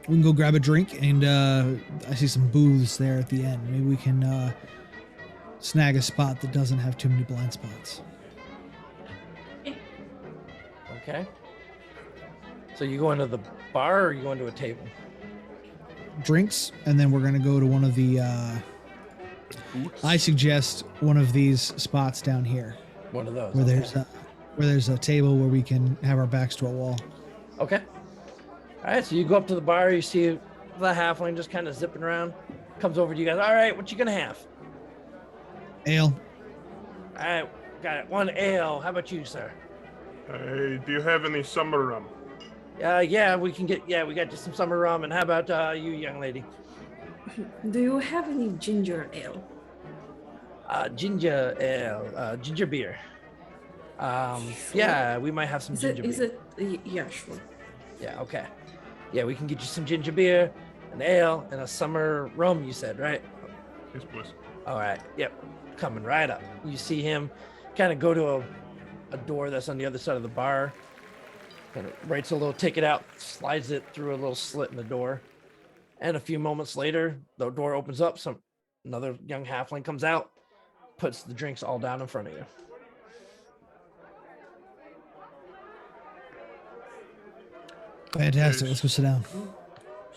We can go grab a drink, and I see some booths there at the end. Maybe we can snag a spot that doesn't have too many blind spots. Okay. So you go into the bar, or you go into a table? Drinks, and then we're gonna go to one of the. I suggest one of these spots down here, One of those. where Okay. there's a table where we can have our backs to a wall. Okay. All right, so you go up to the bar, you see the halfling just kind of zipping around, comes over to you guys. All right, what you gonna have? Ale. All right, got it. 1 ale. How about you, sir? Hey, do you have any summer rum? Yeah, we can get. Yeah, we got just some summer rum. And how about you, young lady? Do you have any ginger ale? Ginger ale, ginger beer. Yeah, we might have some ginger beer. Yeah, sure. Yeah, okay. Yeah, we can get you some ginger beer, an ale, and a summer rum. You said, right? Yes, please. All right. Yep. Coming right up. You see him kind of go to a door that's on the other side of the bar. Kind of writes a little ticket out, slides it through a little slit in the door. And a few moments later, the door opens up. Another young halfling comes out, puts the drinks all down in front of you. Fantastic. Let's go sit down.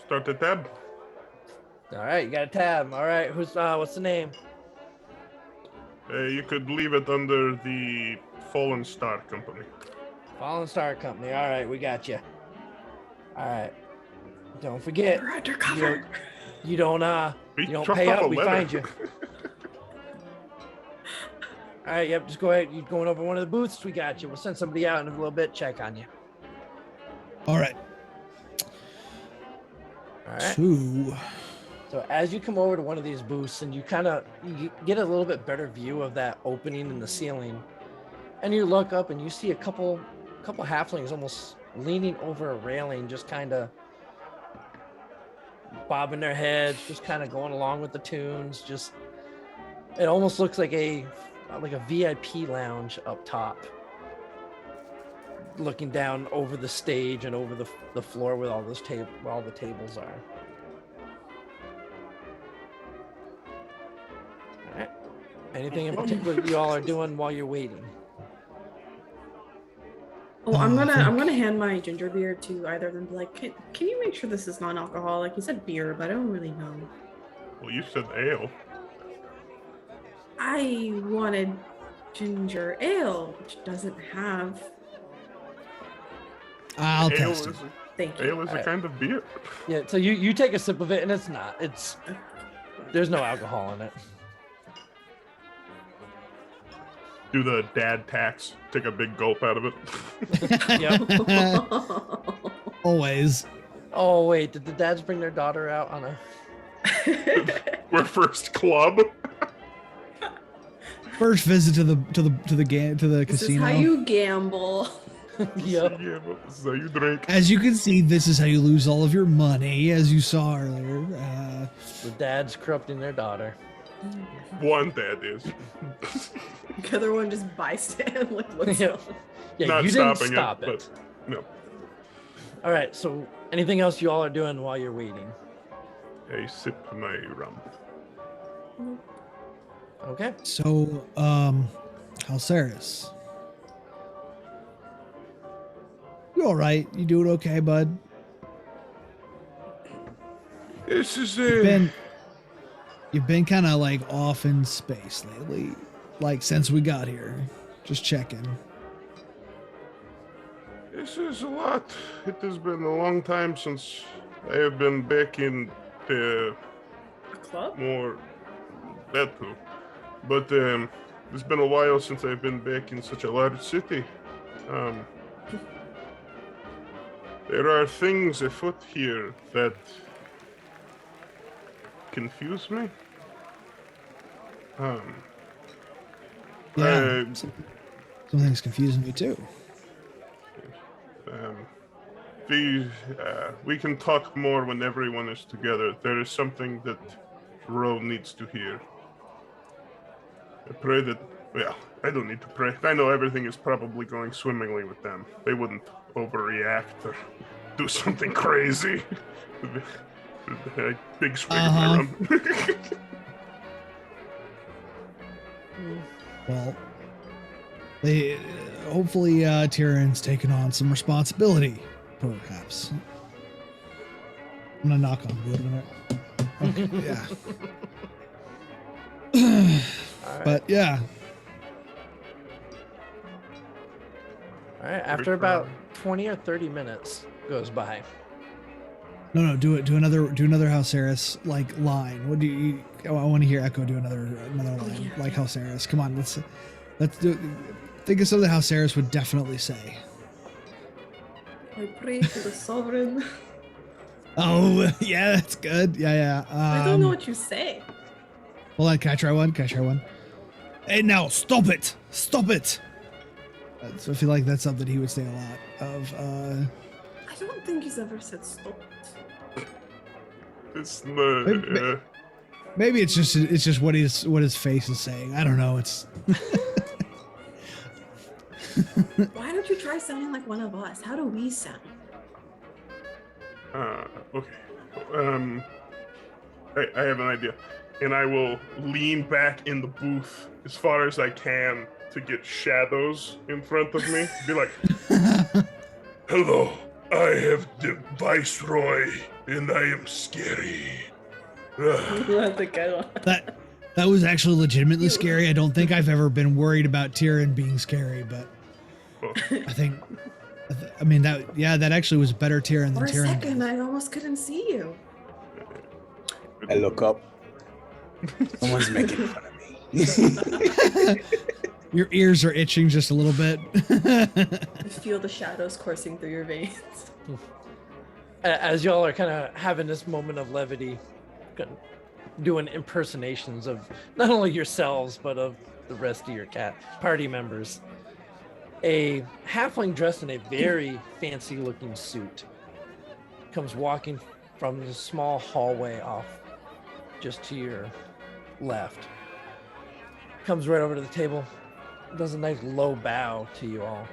Start the tab. All right, you got a tab. All right, what's the name? You could leave it under the Fallen Star Company. Fallen Star Company. All right, we got you. All right. Don't forget, We're undercover. you don't We you don't dropped pay off up, a we letter. find you. All right, yep, just go ahead. You're going over one of the booths. We got you. We'll send somebody out in a little bit, check on you. All right. All right. So as you come over to one of these booths and you get a little bit better view of that opening in the ceiling, and you look up and you see a couple halflings almost leaning over a railing, just kind of bobbing their heads, just kind of going along with the tunes. Just it almost looks like a VIP lounge up top. looking down over the stage and over the floor where all the tables are. All right. Anything in particular you all are doing while you're waiting? Oh, I'm I gonna hand my ginger beer to either of them. Be like, can you make sure this is non-alcoholic? You said beer, but I don't really know. Well, you said ale. I wanted ginger ale, which doesn't have. I'll Ale test is it. Thank you. ale is a Alright. kind of beer. Yeah, so you take a sip of it and it's not. There's no alcohol in it. Do the dad tax. Take a big gulp out of it. Yep. Always. Oh wait, did the dads bring their daughter out on a We're first club. First visit to the This is casino. how you gamble. Yep. Yeah, but this is how you drink. As you can see, this is how you lose all of your money, as you saw earlier. The dad's corrupting their daughter. One dad is. The other one just bystand, like what's Yeah. up? Yeah, Not you didn't stopping stop it, it. but no. All right, so anything else you all are doing while you're waiting? I sip my rum. Okay. So, Halceris. You all right? You doing okay, bud? This is You've been kind of like off in space lately, like since we got here. Just checking. This is a lot. It has been a long time since I have been back in the A club? more that too. But it's been a while since I've been back in such a large city. There are things afoot here that confuse me. Yeah. Some things confusing me too. We can talk more when everyone is together. There is something that Ro needs to hear. I pray that, well, I don't need to pray. I know everything is probably going swimmingly with them. They wouldn't overreact or do something crazy. Big swig of my rum. Well, they hopefully Tyrion's taken on some responsibility, perhaps. I'm gonna knock on wood a minute. Okay, yeah. But yeah, All right. After about 20 or 30 minutes goes by. no, do it. Do another Halceris like line. What do you? I want to hear Echo do another line yeah. like Halceris. Come on, let's do. Think of something Halceris would definitely say. I pray to the sovereign. Oh yeah, that's good. Yeah. I don't know what you say. Hold on, can I try one? Hey, now stop it! Stop it! So I feel like that's something he would say a lot of. I don't think he's ever said stop. It's the. Maybe it's just what his face is saying. I don't know. It's. Why don't you try sounding like one of us? How do we sound? Okay. I have an idea. And I will lean back in the booth as far as I can to get shadows in front of me. Be like, hello, I have the Viceroy, and I am scary. That's a good one. That was actually legitimately scary. I don't think I've ever been worried about Tyrion being scary, but Well, I mean that actually was better Tyrion For than a Tyrion. second, I almost couldn't see you. I look up. Someone's making fun of me. Your ears are itching just a little bit. I feel the shadows coursing through your veins. As y'all are kind of having this moment of levity, doing impersonations of not only yourselves, but of the rest of your party members. A halfling dressed in a very fancy looking suit comes walking from the small hallway off just to your left. Comes right over to the table, does a nice low bow to you all.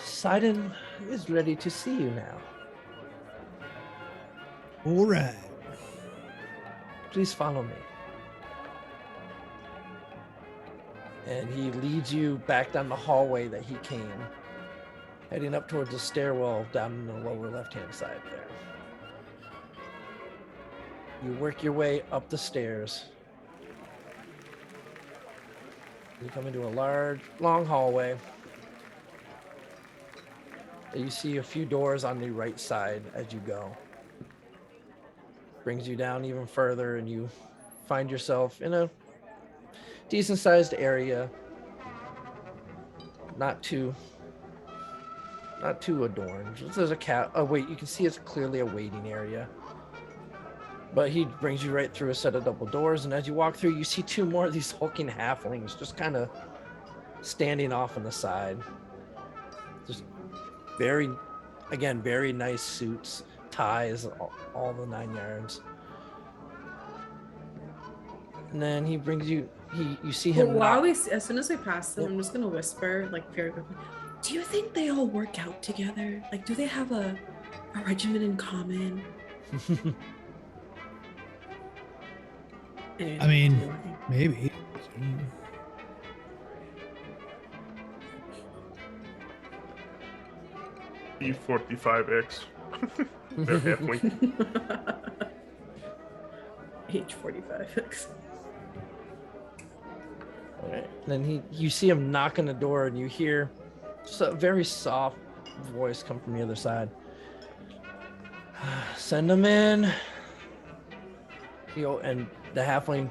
Sidon is ready to see you now. All right. Please follow me. And he leads you back down the hallway that he came, heading up towards the stairwell down in the lower left-hand side there. You work your way up the stairs. You come into a long hallway. You see a few doors on the right side as you go. Brings you down even further, and you find yourself in a decent sized area. Not too adorned. There's a cat. Oh wait, you can see it's clearly a waiting area. But he brings you right through a set of double doors, and as you walk through, you see two more of these hulking halflings just kind of standing off on the side. Just very nice suits, ties, all the 9 yards. And then he brings you. You see him. As soon as we pass them, Yep. I'm just gonna whisper, like, very quickly. Do you think they all work out together? Like, do they have a regimen in common? I mean, maybe. EP45X. They're halfling. H45. Alright. Then you see him knock on the door, and you hear just a very soft voice come from the other side. Send them in. And the halfling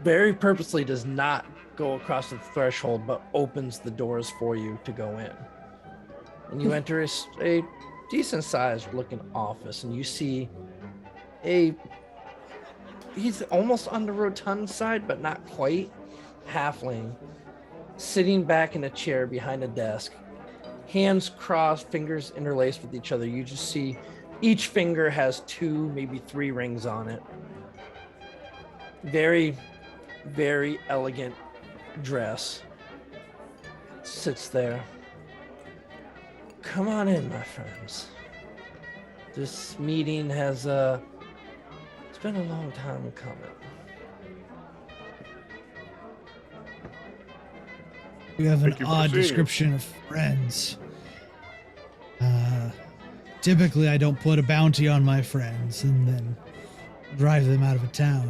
very purposely does not go across the threshold, but opens the doors for you to go in. And you enter a decent sized looking office, and you see he's almost on the rotund side, but not quite, halfling sitting back in a chair behind a desk, hands crossed, fingers interlaced with each other. You just see each finger has 2, maybe 3 rings on it. Very, very elegant dress. Sits there. Come on in, my friends. This meeting has it's been a long time coming. We have an Thank you for odd seeing us. description of friends. Typically, I don't put a bounty on my friends and then drive them out of a town.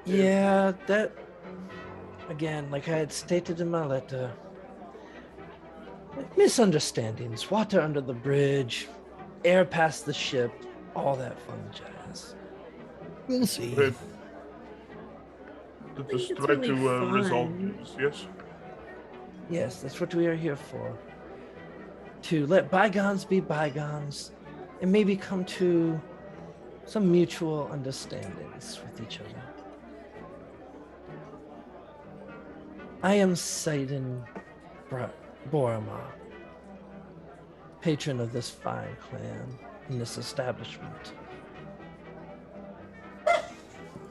Yeah, that, again, like I had stated in my letter, misunderstandings, water under the bridge, air past the ship, all that fun jazz. We'll see. But think just it's try really to resolve fun. this, yes? Yes, that's what we are here for. To let bygones be bygones and maybe come to some mutual understandings with each other. I am Sidon Boromar, patron of this fine clan and this establishment.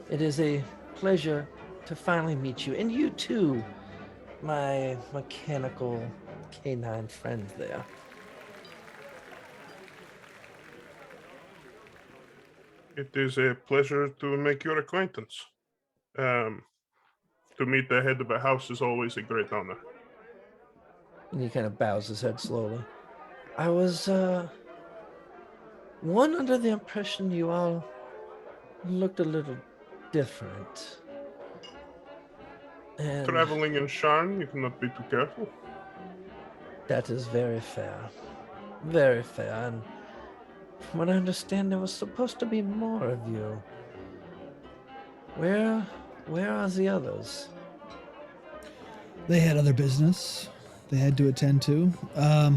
It is a pleasure to finally meet you, and you too, my mechanical canine friend there. It is a pleasure to make your acquaintance. To meet the head of a house is always a great honor. And he kind of bows his head slowly. I was one under the impression you all looked a little different. And Traveling in Sharn, you cannot be too careful. that is very fair. Very fair. And from what I understand, there was supposed to be more of you. Where are the others? They had other business they had to attend to, but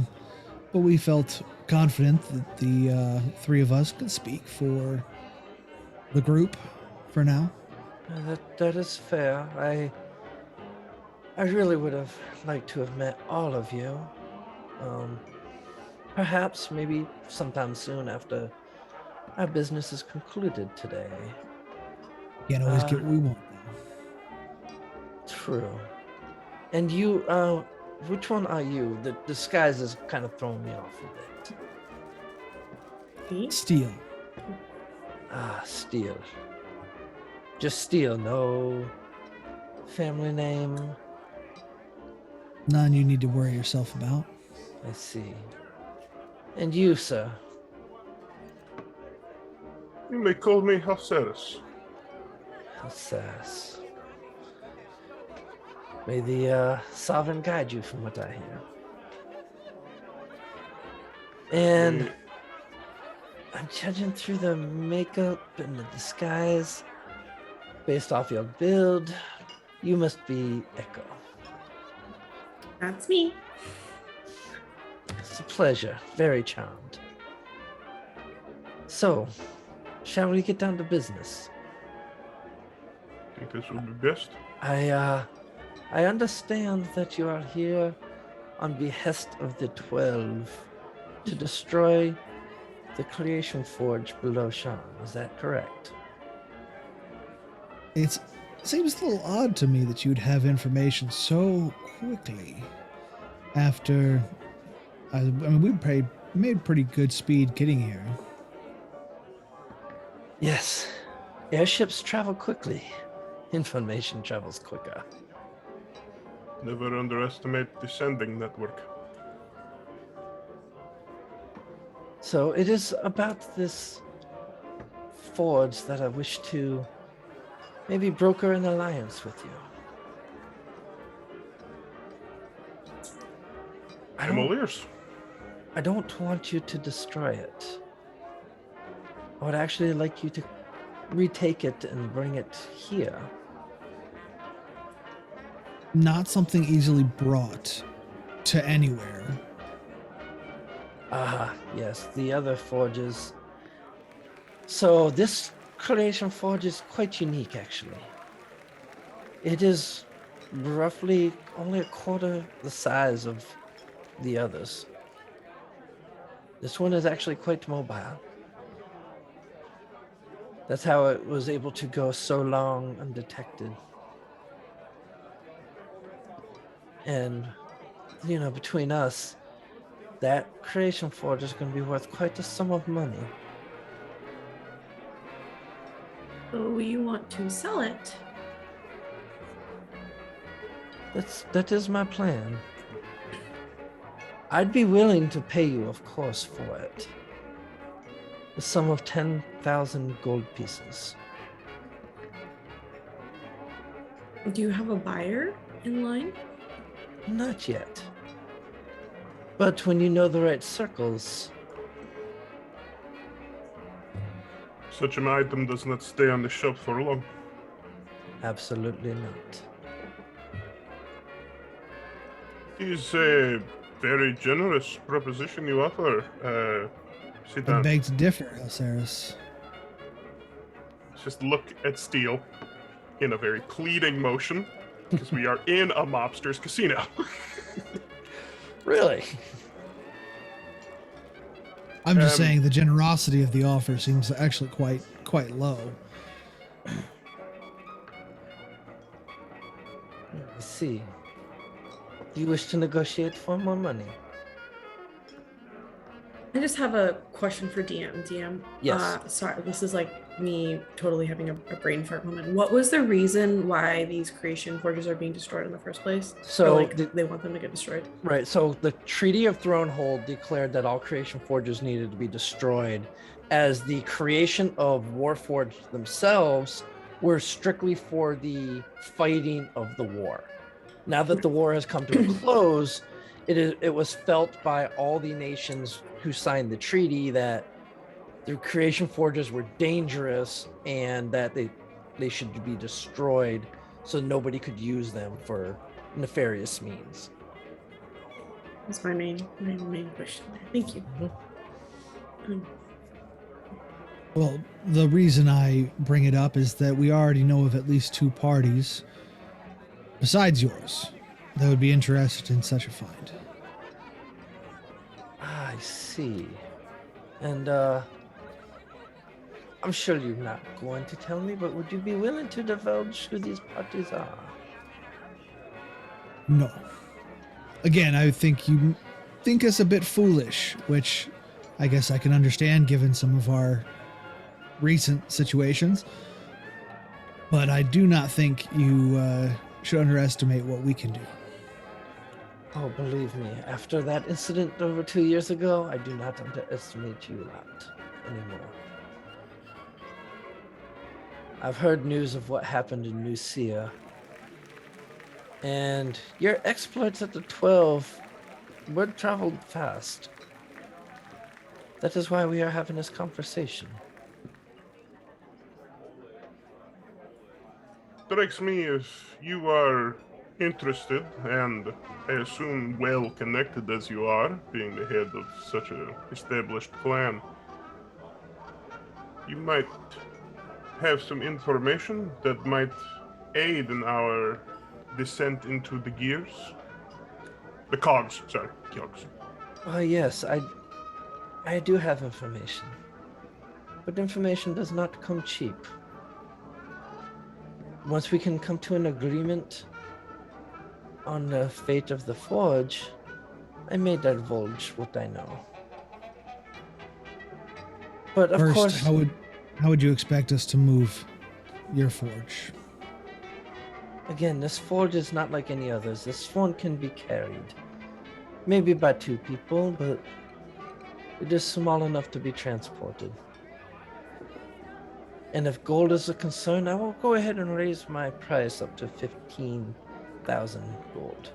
we felt confident that the 3 of us could speak for the group for now. That is fair. I really would have liked to have met all of you. Perhaps maybe sometime soon after our business is concluded today. Can't always get what we want. True. And you, which one are you? The disguise is kind of throwing me off a bit. Me? Steel. Ah, Steel. Just Steel, no family name. None you need to worry yourself about. I see. And you, sir? You may call me Hafsaris. Sass. May the Sovereign guide you from what I hear. And I'm judging through the makeup and the disguise. Based off your build, you must be Echo. That's me. It's a pleasure. Very charmed. So, shall we get down to business? Think this would be best? I understand that you are here on behest of the 12 to destroy the Creation Forge below Shan. Is that correct? It seems a little odd to me that you'd have information so quickly after. I mean, we made pretty good speed getting here. Yes. Airships travel quickly. Information travels quicker. Never underestimate the sending network. So it is about this forge that I wish to maybe broker an alliance with you. I'm all ears. I don't want you to destroy it. I would actually like you to retake it and bring it here. Not something easily brought to anywhere. Ah, yes, the other forges. So this Creation Forge is quite unique, actually. It is roughly only a quarter the size of the others. This one is actually quite mobile. That's how it was able to go so long undetected. And, you know, between us, that Creation Forge is going to be worth quite a sum of money. So you want to sell it? That is my plan. I'd be willing to pay you, of course, for it. The sum of 10,000 gold pieces. Do you have a buyer in line? Not yet. But when you know the right circles, Such an item does not stay on the shelf for long. absolutely not. It is a very generous proposition you offer. Sit I down. beg to differ, Osiris. Just look at Steel in a very pleading motion, because we are in a mobster's casino. Really? I'm just Um, saying the generosity of the offer seems actually quite low. I see. Do you wish to negotiate for more money? I just have a question for DM. DM. Yes. Sorry, this is like me totally having a brain fart moment. What was the reason why these creation forges are being destroyed in the first place? So Or, like they want them to get destroyed. Right, so the Treaty of Thronehold declared that all Creation Forges needed to be destroyed, as the creation of Warforged themselves were strictly for the fighting of the war. Now that the war has come to a close, it was felt by all the nations who signed the treaty that the Creation Forges were dangerous and that they should be destroyed so nobody could use them for nefarious means. That's my main question there. Thank you. Well, the reason I bring it up is that we already know of at least two parties, besides yours, that would be interested in such a find. I see. And I'm sure you're not going to tell me, but would you be willing to divulge who these parties are? No. again, I think you think us a bit foolish, which I guess I can understand given some of our recent situations. But I do not think you should underestimate what we can do. Oh, believe me, after that incident over 2 years ago, I do not underestimate you lot anymore. I've heard news of what happened in Nicaea, and your exploits at the 12 word traveled fast. That is why we are having this conversation. Strikes me if you are interested, and I assume well connected as you are, being the head of such a established clan, you might have some information that might aid in our descent into the gears. The cogs, sorry, cogs. Oh yes, I do have information. But information does not come cheap. Once we can come to an agreement on the fate of the forge, I may divulge what I know. But of First, course, how would you expect us to move your forge? again, this forge is not like any others. This one can be carried. Maybe by 2 people, but it is small enough to be transported. And if gold is a concern, I will go ahead and raise my price up to 15,000 gold.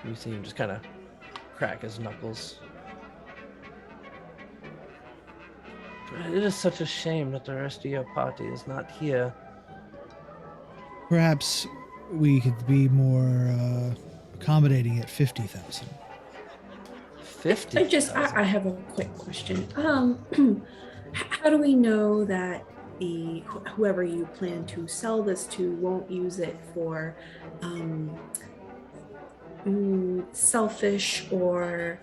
You see him just kind of crack his knuckles. But it is such a shame that the rest of your party is not here. Perhaps we could be more accommodating at 50,000. 50. I have a quick question. How do we know that whoever you plan to sell this to won't use it for selfish or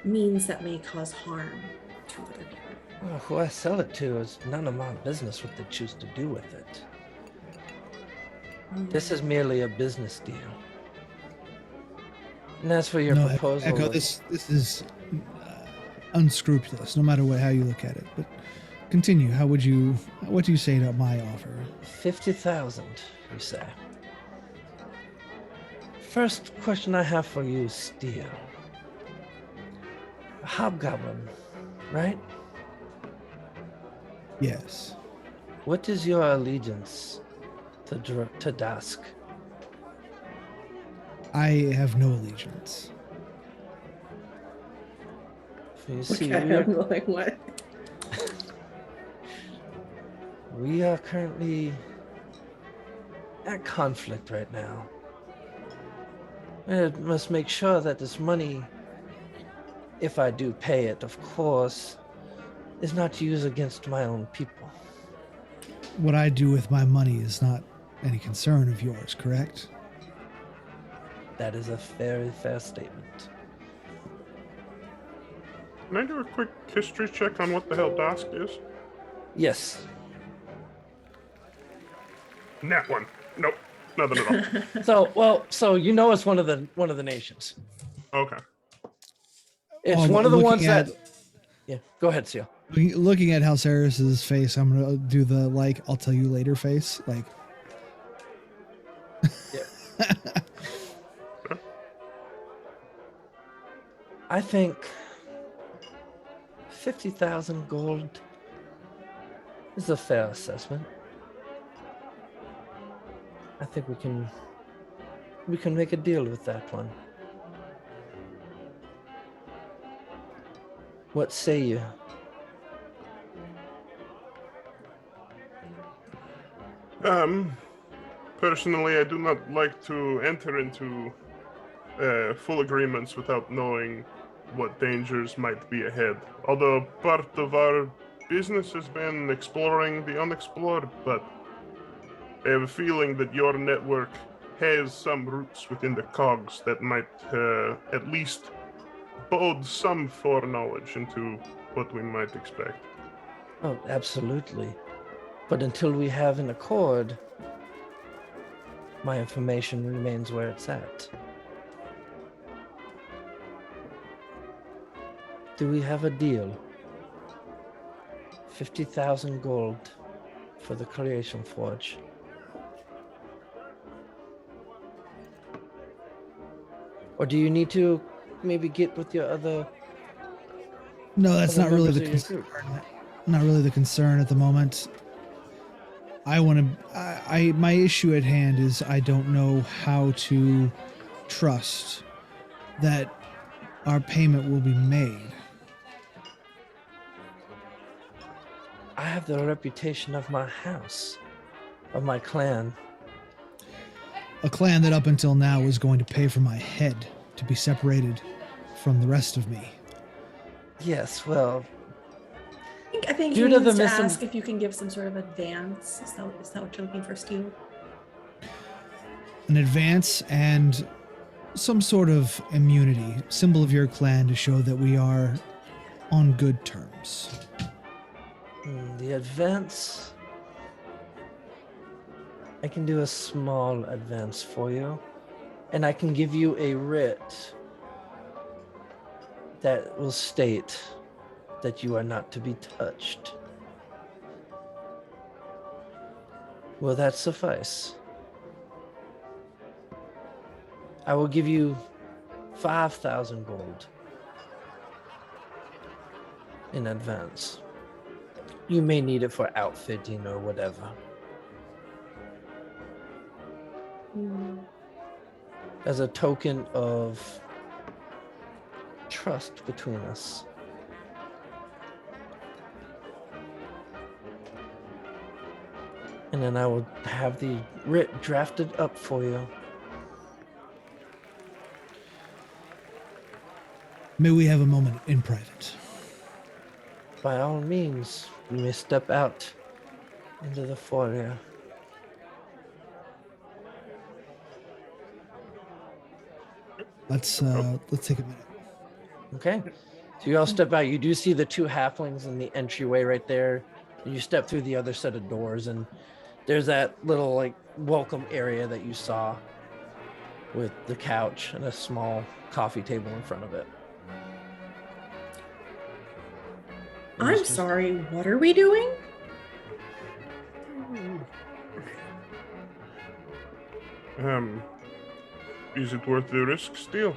means that may cause harm to other people? Well, who I sell it to is none of my business what they choose to do with it. This is merely a business deal. And as for your proposal, Echo, this is unscrupulous, no matter how you look at it. But continue. What do you say to my offer? 50,000, you say. First question I have for you, Steel. A hobgoblin, right? Yes. What is your allegiance to Dusk? I have no allegiance. You see, I'm like, what? we are currently at conflict right now. I must make sure that this money, if I do pay it, of course, is not used against my own people. What I do with my money is not any concern of yours, correct? That is a very fair statement. Can I do a quick history check on what the hell Dusk is? Yes. Nat one. Nope. Nothing at all. So you know it's one of the nations. Okay. It's Oh, one of the ones looking that. Yeah. Go ahead, Seal. Looking at Halceris's face, I'm gonna do the I'll tell you later face. I think 50,000 gold is a fair assessment. I think we can make a deal with that one. What say you? Personally, I do not like to enter into full agreements without knowing what dangers might be ahead. Although part of our business has been exploring the unexplored, but I have a feeling that your network has some roots within the cogs that might at least bode some foreknowledge into what we might expect. Oh, absolutely. But until we have an accord, my information remains where it's at. Do we have a deal? 50,000 gold for the Creation Forge. Or do you need to maybe get with your other No, that's other not really members the of your concern. group? Not really the concern at the moment. I want to. My issue at hand is I don't know how to trust that our payment will be made. I have the reputation of my house, of my clan. A clan that up until now was going to pay for my head to be separated from the rest of me. Yes, well, I think Due he to the needs to misun- ask if you can give some sort of advance. Is that what you're looking for, Steel? An advance and some sort of immunity, symbol of your clan to show that we are on good terms. the advance. I can do a small advance for you, and I can give you a writ that will state that you are not to be touched. Will that suffice? I will give you 5,000 gold in advance. You may need it for outfitting or whatever. As a token of trust between us. And then I will have the writ drafted up for you. May we have a moment in private? By all means, you may step out into the foyer. Let's take a minute. Okay. So you all step out. You do see the two halflings in the entryway right there. And you step through the other set of doors, and there's that little like welcome area that you saw with the couch and a small coffee table in front of it. I'm sorry, what are we doing? Is it worth the risk still?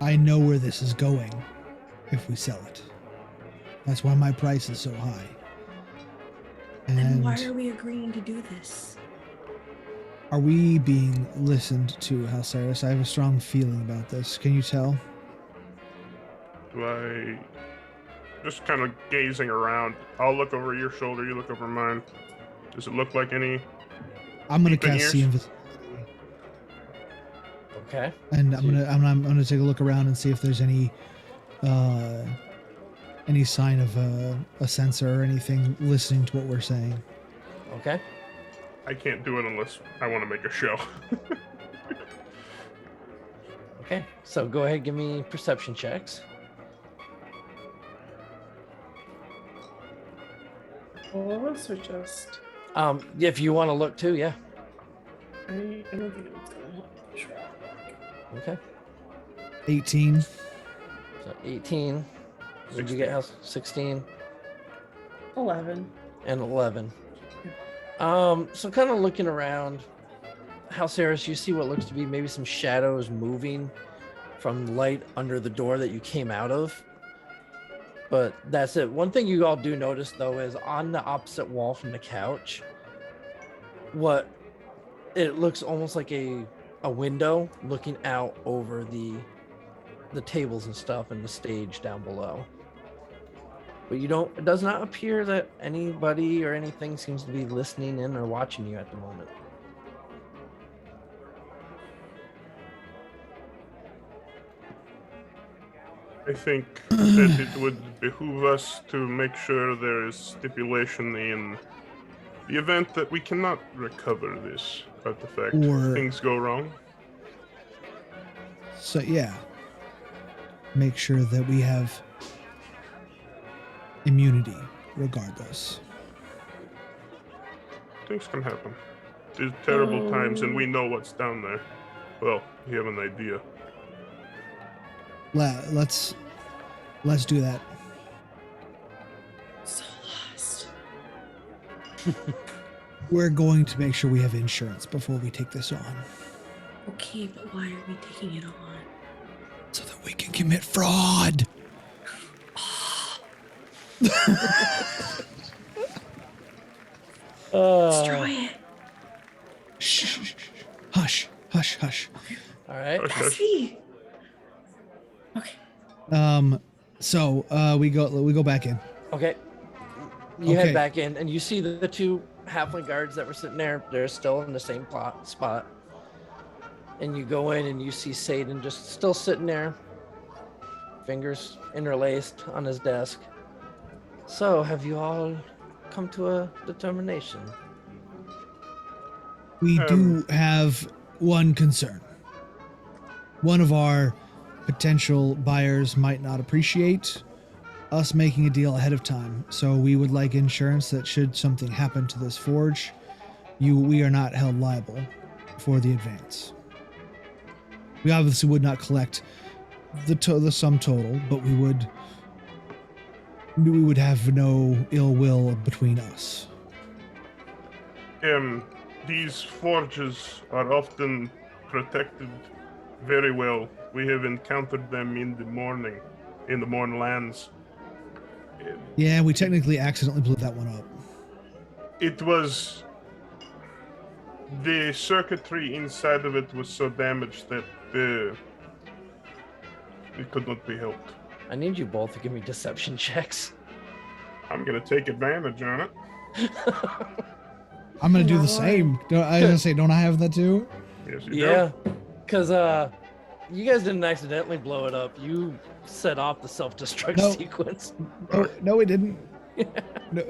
I know where this is going if we sell it. That's why my price is so high. And why And are we agreeing to do this? are we being listened to, Halceris? I have a strong feeling about this. Can you tell? Do I just kind of gazing around? I'll look over your shoulder, you look over mine. Does it look like any? I'm gonna Peeping cast see ears? invisibility, Okay. and I'm gonna take a look around and see if there's any sign of a sensor or anything listening to what we're saying. Okay. I can't do it unless I want to make a show. Okay. So go ahead, give me perception checks. All of us or just? If you want to look too, yeah. I don't think it's gonna help. Sure. Okay. 18. So 18. What did you get, House? 16 11. and 11. So kind of looking around, Halceris, you see what looks to be maybe some shadows moving from light under the door that you came out of. But that's it. One thing you all do notice though is on the opposite wall from the couch, what it looks almost like a window looking out over the tables and stuff and the stage down below. But it does not appear that anybody or anything seems to be listening in or watching you at the moment. I think that it would behoove us to make sure there is stipulation in the event that we cannot recover this artifact. Or- Things go wrong. So yeah, make sure that we have immunity regardless. Things can happen. There's terrible times, and we know what's down there. Well, we have an idea. Let's do that. So lost. We're going to make sure we have insurance before we take this on, Okay, but why are we taking it on? so that we can commit fraud. Destroy it. Shh. Hush. All right. Okay. Bestie. Okay. So we go back in. Okay. You Okay. head back in, and you see the two halfling guards that were sitting there. They're still in the same spot. And you go in, and you see Satan just still sitting there, fingers interlaced on his desk. So, have you all come to a determination? We do have one concern. One of our potential buyers might not appreciate us making a deal ahead of time, so we would like insurance that should something happen to this forge, we are not held liable for the advance. We obviously would not collect the sum total, but we would have no ill will between us. These forges are often protected very well. We have encountered them in the Mournlands. Yeah, we technically accidentally blew that one up. It was the circuitry inside of it was so damaged that it could not be helped. I need you both to give me deception checks. I'm gonna take advantage on it. I'm gonna do the same. Don't I have that too? Yes, you Yeah, because you guys didn't accidentally blow it up. You set off the self-destruct No. sequence. No, we didn't. No,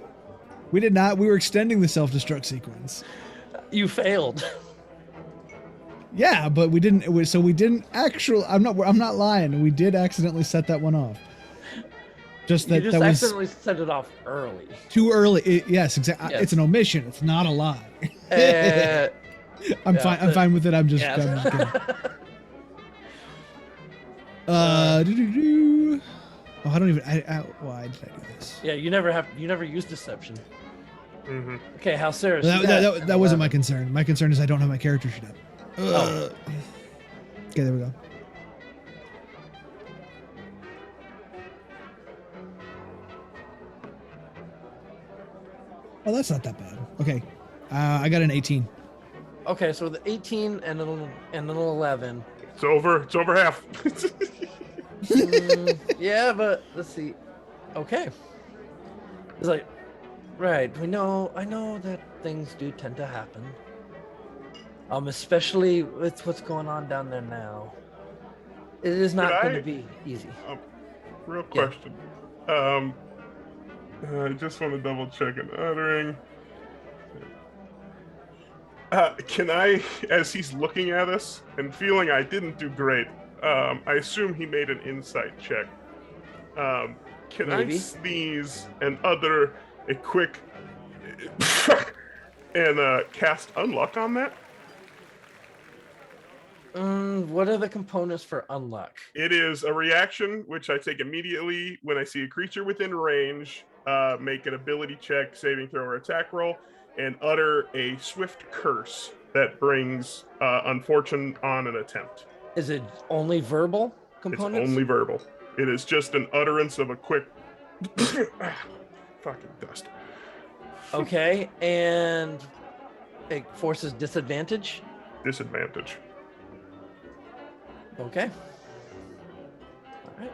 we did not. We were extending the self-destruct sequence. You failed. Yeah, but we didn't. So we didn't actually. I'm not lying. We did accidentally set that one off. Just You that just that was accidentally set it off early. too early. Yes, exactly. Yes. It's an omission. It's not a lie. Uh, I'm yeah, fine. I'm but- fine with it. I'm just yeah. kidding. Doo-doo-doo. Oh, I don't even. Why did I do this? Yeah, you never used deception. Mm-hmm. Okay, how serious? That wasn't my concern. My concern is I don't have my character sheet up. Okay, there we go. Oh, that's not that bad. Okay, I got an 18. Okay, so the 18 and an 11. It's over. It's over half. Yeah, but let's see. Okay. It's like, right. I know that things do tend to happen. Especially with what's going on down there now. It is not Could going I- to be easy. Real Yeah. question. I just want to double check an uttering. Can I, as he's looking at us and feeling I didn't do great, I assume he made an insight check. Can Maybe. I sneeze and utter a quick and cast unlock on that? What are the components for unlock? It is a reaction which I take immediately when I see a creature within range, make an ability check, saving throw, or attack roll, and utter a swift curse that brings unfortune on an attempt. Is it only verbal components? It's only verbal. It is just an utterance of a quick fucking dust. Okay, and it forces disadvantage. Disadvantage. Okay. All right.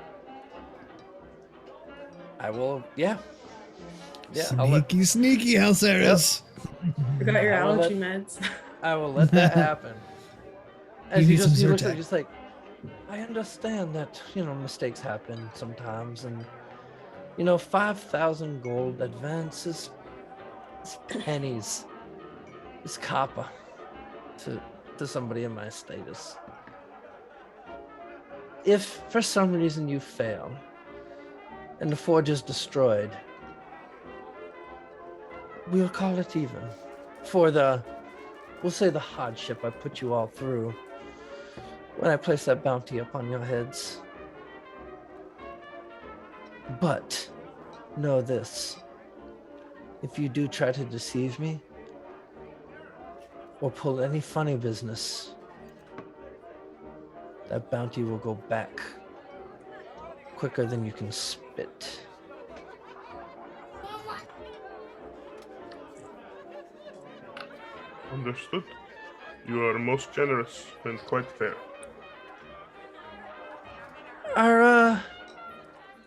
I will. Yeah. Yeah. Sneaky, Halceres. Forgot your I will allergy let- meds. I will let that happen. As You he need some just he looks Zyrtec. like just like, I understand that mistakes happen sometimes, and 5,000 gold advance is pennies. It's copper to somebody in my status. If for some reason you fail and the forge is destroyed, we'll call it even for the, we'll say the hardship I put you all through when I placed that bounty upon your heads. But know this, if you do try to deceive me or pull any funny business, that bounty will go back quicker than you can spit. Understood. You are most generous and quite fair.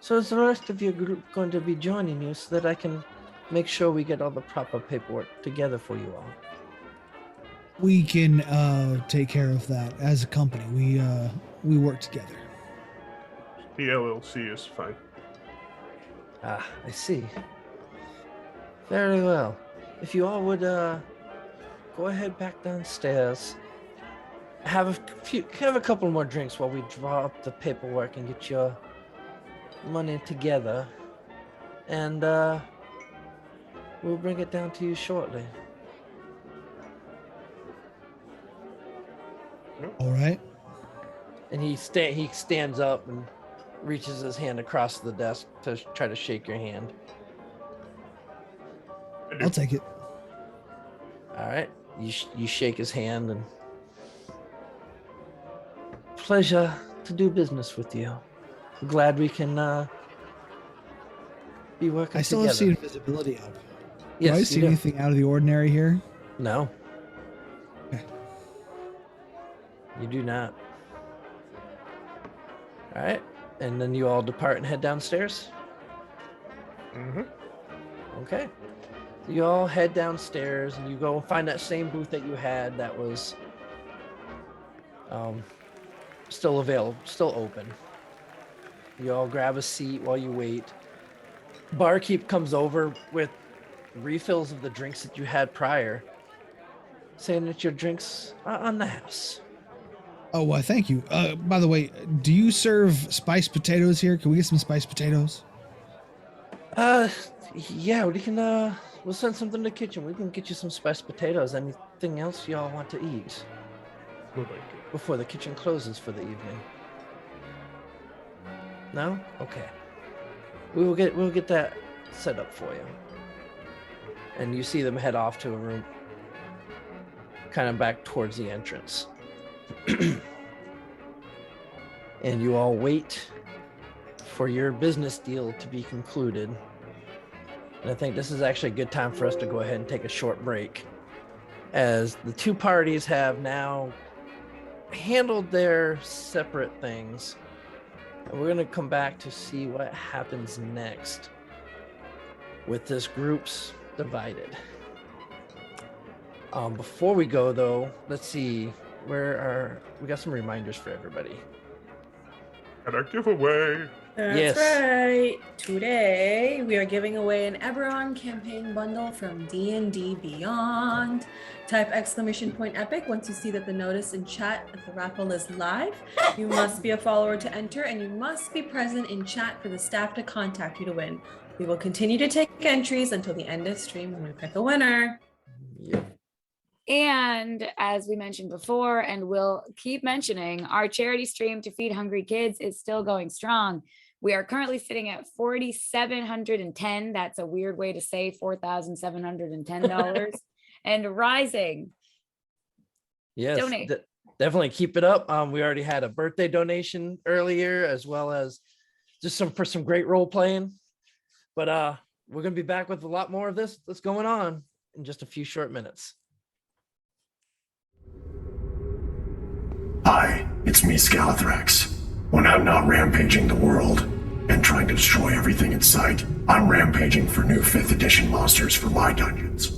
So is the rest of your group going to be joining you so that I can make sure we get all the proper paperwork together for you all? We can take care of that as a company. We work together. The LLC is fine. Ah, I see. Very well. If you all would go ahead back downstairs, have a couple more drinks while we draw up the paperwork and get your money together, and we'll bring it down to you shortly. All right. And he stands up and reaches his hand across the desk to try to shake your hand. I'll take it. All right, you shake his hand, and pleasure to do business with you. Glad we can be working I still together. have seen invisibility up. Yes, do I you see do. anything out of the ordinary here? No. Okay. You do not. All right, and then you all depart and head downstairs. Mm-hmm. Okay. So you all head downstairs and you go find that same booth that you had that was still available, still open. You all grab a seat while you wait. Barkeep comes over with refills of the drinks that you had prior, saying that your drinks are on the house. Oh, well, thank you. By the way, do you serve spiced potatoes here? Can we get some spiced potatoes? Yeah, we can, we'll send something to the kitchen. We can get you some spiced potatoes. Anything else y'all want to eat No, thank you. before the kitchen closes for the evening? No? Okay. We'll get that set up for you. And you see them head off to a room kind of back towards the entrance. And you all wait for your business deal to be concluded. And I think this is actually a good time for us to go ahead and take a short break, as the two parties have now handled their separate things. And we're going to come back to see what happens next with this group's divided. Before we go, though, let's see. We got some reminders for everybody. Got our giveaway. That's Yes. right. Today we are giving away an Eberron campaign bundle from D&D Beyond. Type !epic once you see that the notice in chat that the raffle is live. You must be a follower to enter, and you must be present in chat for the staff to contact you to win. We will continue to take entries until the end of stream when we pick a winner. Yep. And as we mentioned before, and we'll keep mentioning, our charity stream to feed hungry kids is still going strong. We are currently sitting at $4,710. That's a weird way to say $4,710 and rising. Yes, Donate. definitely keep it up. We already had a birthday donation earlier, as well as just for some great role playing. But we're gonna be back with a lot more of this that's going on in just a few short minutes. Hi, it's me, Scalathrax. When I'm not rampaging the world and trying to destroy everything in sight, I'm rampaging for new 5th edition monsters for my dungeons.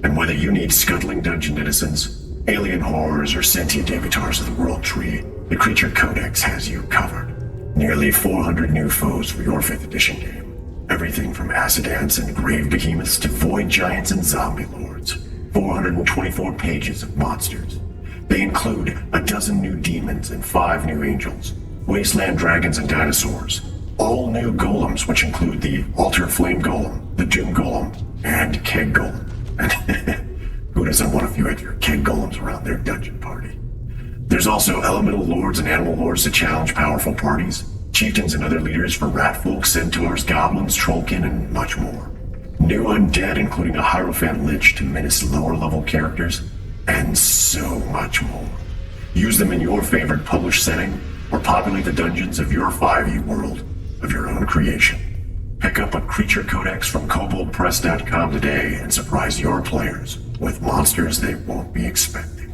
And whether you need scuttling dungeon denizens, alien horrors, or sentient avatars of the World Tree, the Creature Codex has you covered. Nearly 400 new foes for your 5th edition game. Everything from acid ants and grave behemoths to void giants and zombie lords. 424 pages of monsters. They include a dozen new demons and 5 new angels, wasteland dragons and dinosaurs, all new golems which include the Altar Flame Golem, the Doom Golem, and Keg Golem. And who doesn't want a few extra kid golems around their dungeon party? There's also elemental lords and animal lords to challenge powerful parties, chieftains and other leaders for ratfolk, centaurs, goblins, trollkin, and much more. New undead, including a Hierophant Lich to menace lower-level characters, and so much more. Use them in your favorite published setting, or populate the dungeons of your 5e world of your own creation. Pick up a Creature Codex from KoboldPress.com today and surprise your players with monsters they won't be expecting.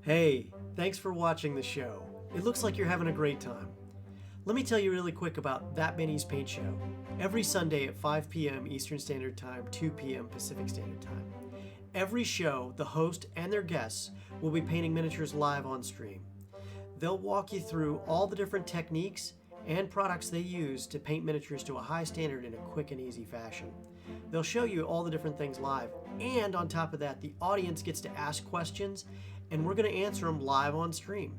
Hey, thanks for watching the show. It looks like you're having a great time. Let me tell you really quick about That Many's Paint Show. Every Sunday at 5 p.m. Eastern Standard Time, 2 p.m. Pacific Standard Time. Every show, the host and their guests will be painting miniatures live on stream. They'll walk you through all the different techniques and products they use to paint miniatures to a high standard in a quick and easy fashion. They'll show you all the different things live, and on top of that, the audience gets to ask questions, and we're going to answer them live on stream.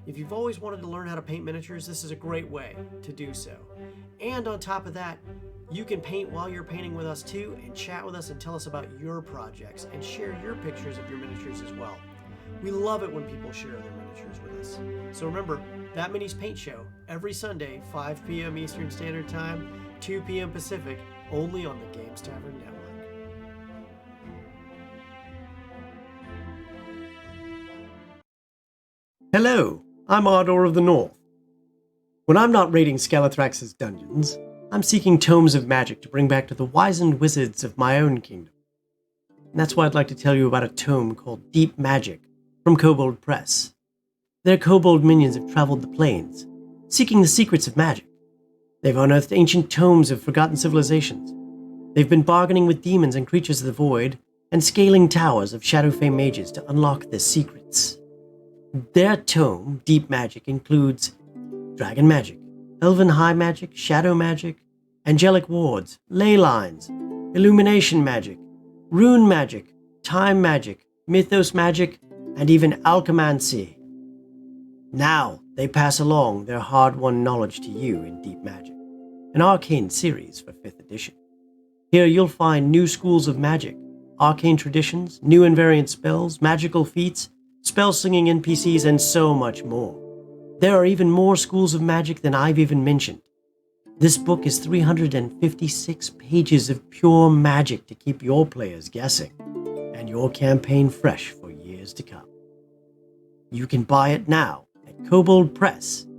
If you've always wanted to learn how to paint miniatures, this is a great way to do so. And on top of that, you can paint while you're painting with us too, and chat with us and tell us about your projects and share your pictures of your miniatures as well. We love it when people share their miniatures with us. So remember, That Many's Paint Show, every Sunday, 5 p.m. Eastern Standard Time, 2 p.m. Pacific, only on the Games Tavern Network. Hello, I'm Ardor of the North. When I'm not raiding Scalathrax's dungeons, I'm seeking tomes of magic to bring back to the wizened wizards of my own kingdom. And that's why I'd like to tell you about a tome called Deep Magic from Kobold Press. Their kobold minions have traveled the plains, seeking the secrets of magic. They've unearthed ancient tomes of forgotten civilizations. They've been bargaining with demons and creatures of the void, and scaling towers of Shadowfame mages to unlock their secrets. Their tome, Deep Magic, includes dragon magic, elven high magic, shadow magic, angelic wards, ley lines, illumination magic, rune magic, time magic, mythos magic, and even alchemancy. Now they pass along their hard-won knowledge to you in Deep Magic, an arcane series for 5th edition. Here you'll find new schools of magic, arcane traditions, new and variant spells, magical feats, spell-slinging NPCs, and so much more. There are even more schools of magic than I've even mentioned. This book is 356 pages of pure magic to keep your players guessing, and your campaign fresh for years to come. You can buy it now at koboldpress.com.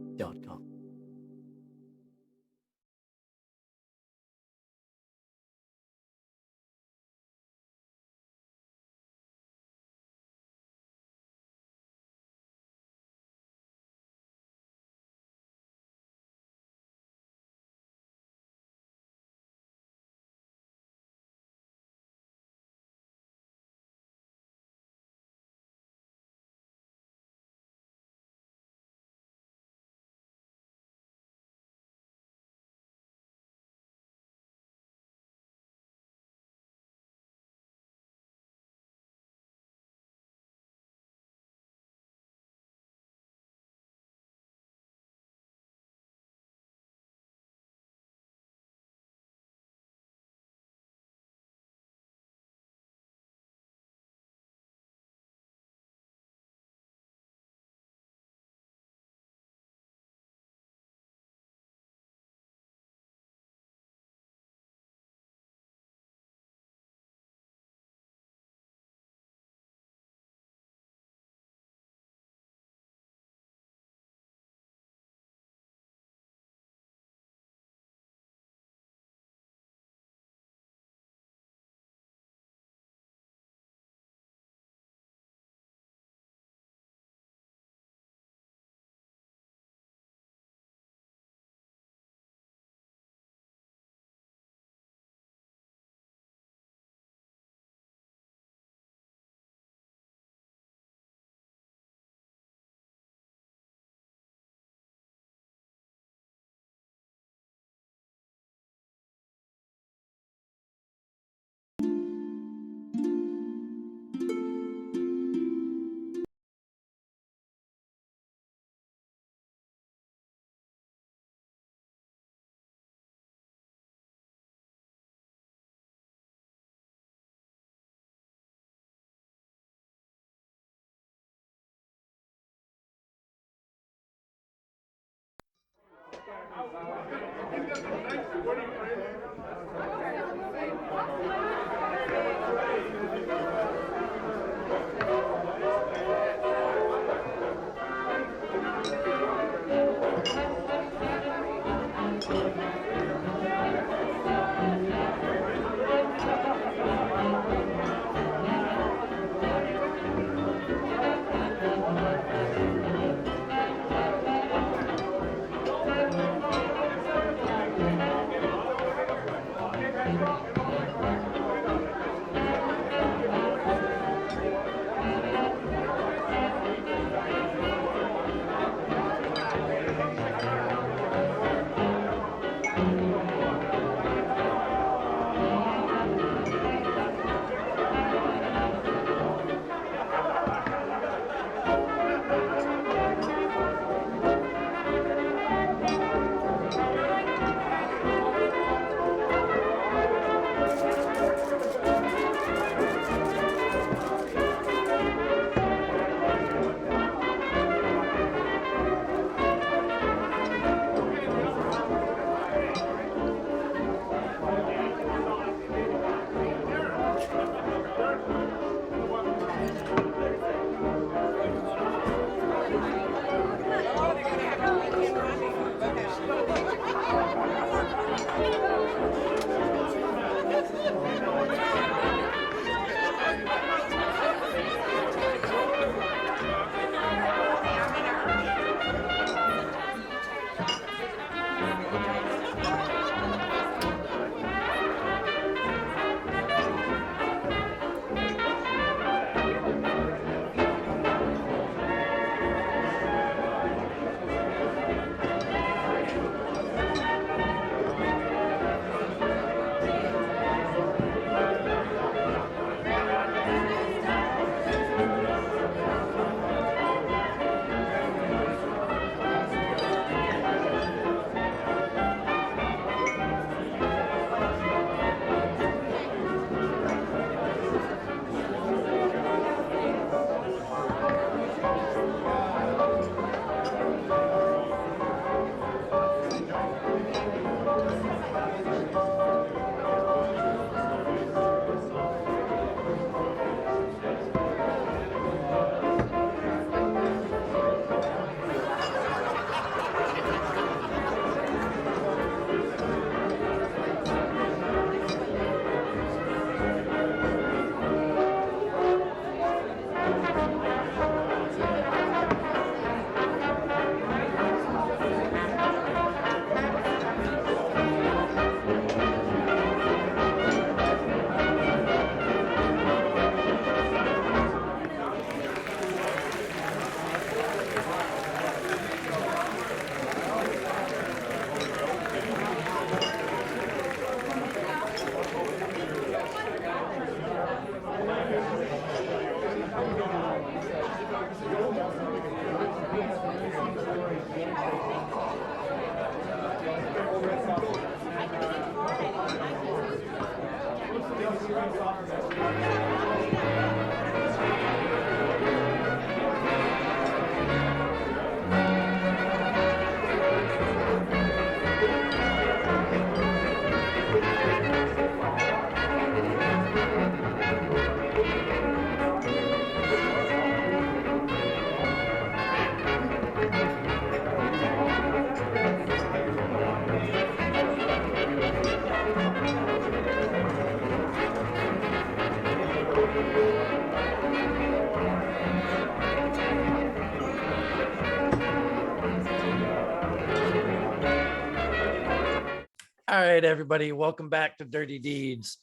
All right, everybody, welcome back to Dirty Deeds.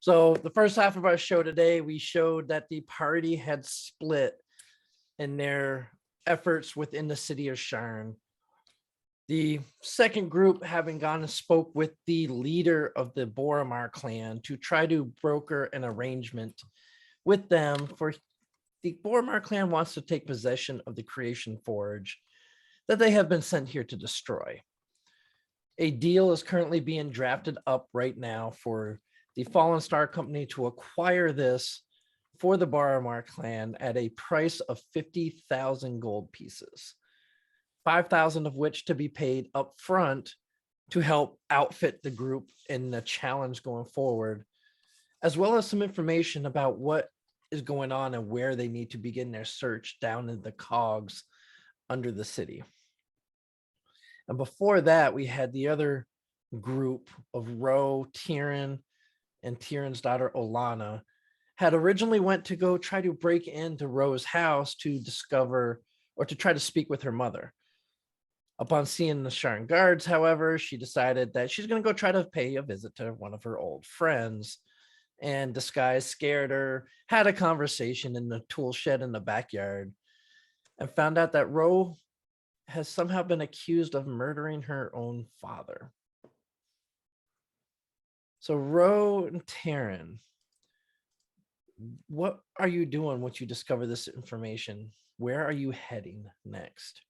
So the first half of our show today, we showed that the party had split in their efforts within the city of Sharn. The second group, having gone and spoke with the leader of the Boromar clan to try to broker an arrangement with them, for the Boromar clan wants to take possession of the Creation Forge that they have been sent here to destroy. A deal is currently being drafted up right now for the Fallen Star Company to acquire this for the Boromar clan at a price of 50,000 gold pieces, 5,000 of which to be paid up front to help outfit the group in the challenge going forward, as well as some information about what is going on and where they need to begin their search down in the cogs under the city. And before that, we had the other group of Ro, Tyrion, and Tyrion's daughter Olanna had originally went to go try to break into Ro's house to discover or to try to speak with her mother. Upon seeing the Sharn guards, however, she decided that she's going to go try to pay a visit to one of her old friends. And disguise scared her, had a conversation in the tool shed in the backyard, and found out that Ro has somehow been accused of murdering her own father. So Ro and Taryn, what are you doing once you discover this information? Where are you heading next?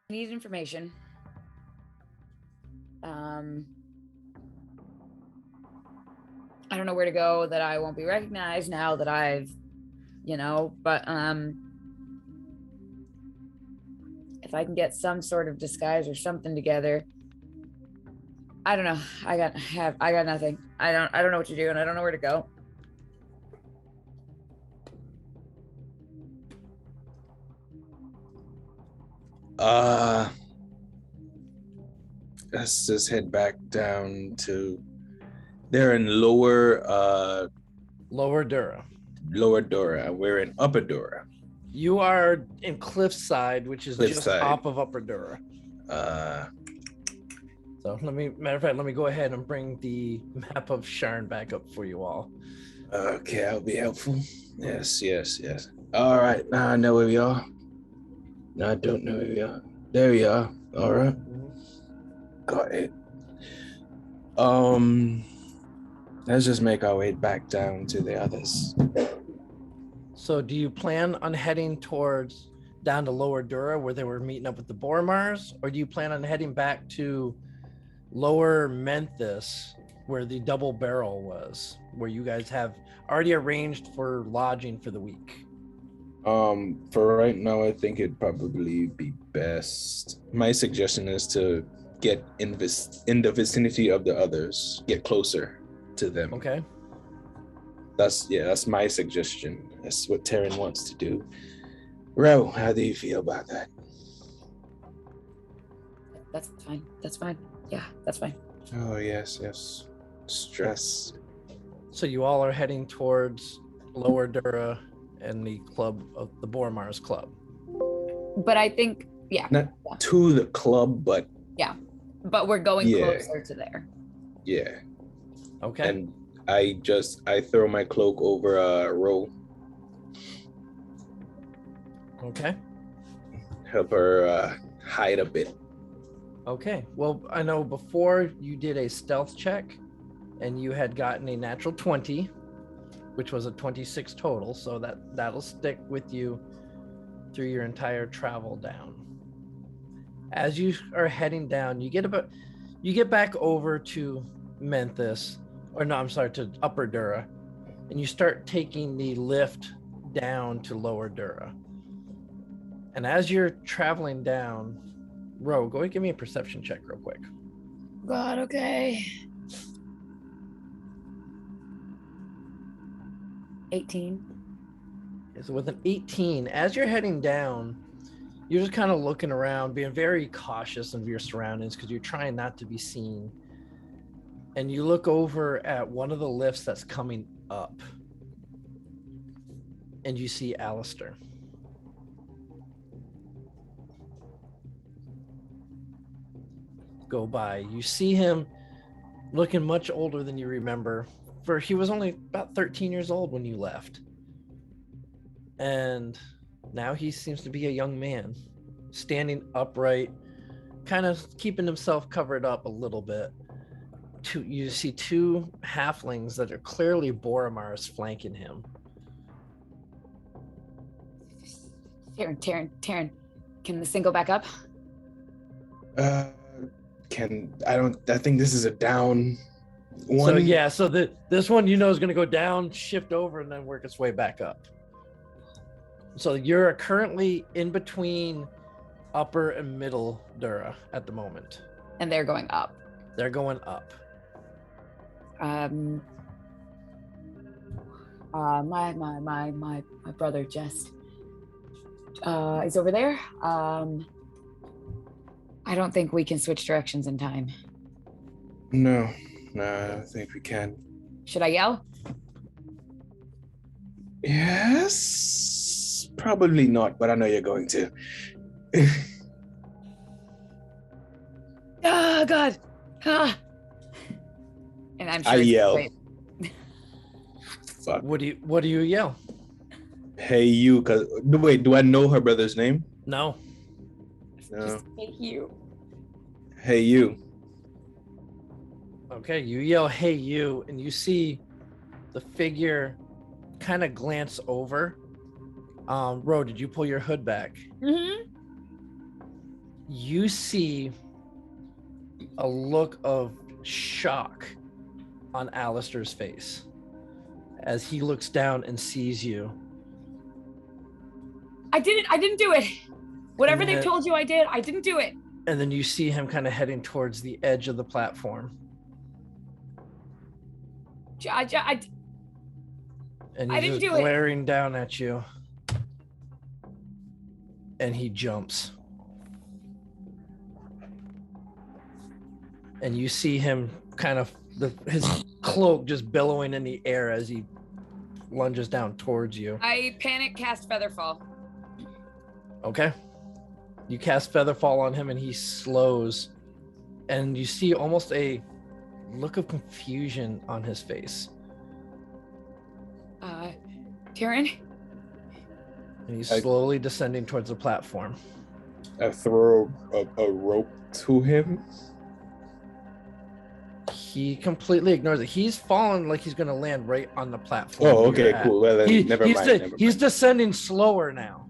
I need information. I don't know where to go that I won't be recognized now that I've, but if I can get some sort of disguise or something together, I don't know. I got nothing. I don't know what to do, and I don't know where to go. Let's just head back down to. They're in Lower Dura. Lower Dura. We're in Upper Dura. You are in Cliffside, which is just off of Upper Dura. So let me go ahead and bring the map of Sharn back up for you all. Okay, I'll be helpful. Yes. All right, now I know where we are. No, I don't know where we are. There we are. All right. Got it. Let's just make our way back down to the others. So do you plan on heading towards down to Lower Dura where they were meeting up with the Boromars, or do you plan on heading back to Lower Menthis where the double barrel was, where you guys have already arranged for lodging for the week? For right now, I think it'd probably be best. My suggestion is to get in the vicinity of the others, get closer to them. Okay. That's my suggestion. That's what Taryn wants to do. Ro, how do you feel about that? That's fine. Yeah, that's fine. Oh, yes. Stress. So you all are heading towards Lower Dura and the club of the Boromars Club. But I think, Not to the club, but but we're going closer to there. Yeah. Okay. And I throw my cloak over Ro. Okay. Help her hide a bit. Okay. Well, I know before you did a stealth check and you had gotten a natural 20, which was a 26 total, so that'll stick with you through your entire travel down. As you are heading down, you get back over to Memphis, or no, I'm sorry, to Upper Dura, and you start taking the lift down to Lower Dura. And as you're traveling down, Ro, go ahead and give me a perception check real quick. God, okay. 18. So with an 18, as you're heading down, you're just kind of looking around, being very cautious of your surroundings because you're trying not to be seen. And you look over at one of the lifts that's coming up, and you see Alistair. Go by. You see him looking much older than you remember. For he was only about 13 years old when you left. And now he seems to be a young man, standing upright, kind of keeping himself covered up a little bit. You see two halflings that are clearly Boromars flanking him. Taryn, can this thing go back up? I think this is a down one. So yeah, so this one is going to go down, shift over, and then work its way back up. So you're currently in between Upper and Middle Dura at the moment. And they're going up. They're going up. My brother just is over there. I don't think we can switch directions in time. No, I don't think we can. Should I yell? Yes, probably not, but I know you're going to. Oh God. Ah. And I'm sure I it's yell. great. Fuck. What do you yell? Hey, you, wait, do I know her brother's name? No. No. Just thank you. Hey, you. Okay, you yell, hey, you, and you see the figure kind of glance over. Ro, did you pull your hood back? Mm-hmm. You see a look of shock on Alistair's face as he looks down and sees you. I didn't do it. Whatever And they then- told you I did, I didn't do it. And then you see him kind of heading towards the edge of the platform. And I he's didn't just do it. glaring down at you. And he jumps. And you see him kind of, his cloak just billowing in the air as he lunges down towards you. I panic cast Featherfall. Okay. You cast Featherfall on him and he slows. And you see almost a look of confusion on his face. Taryn? And he's slowly descending towards the platform. I throw a rope to him. He completely ignores it. He's fallen like he's going to land right on the platform. Oh, you're okay, at. cool. Well, then, never mind. He's descending slower now.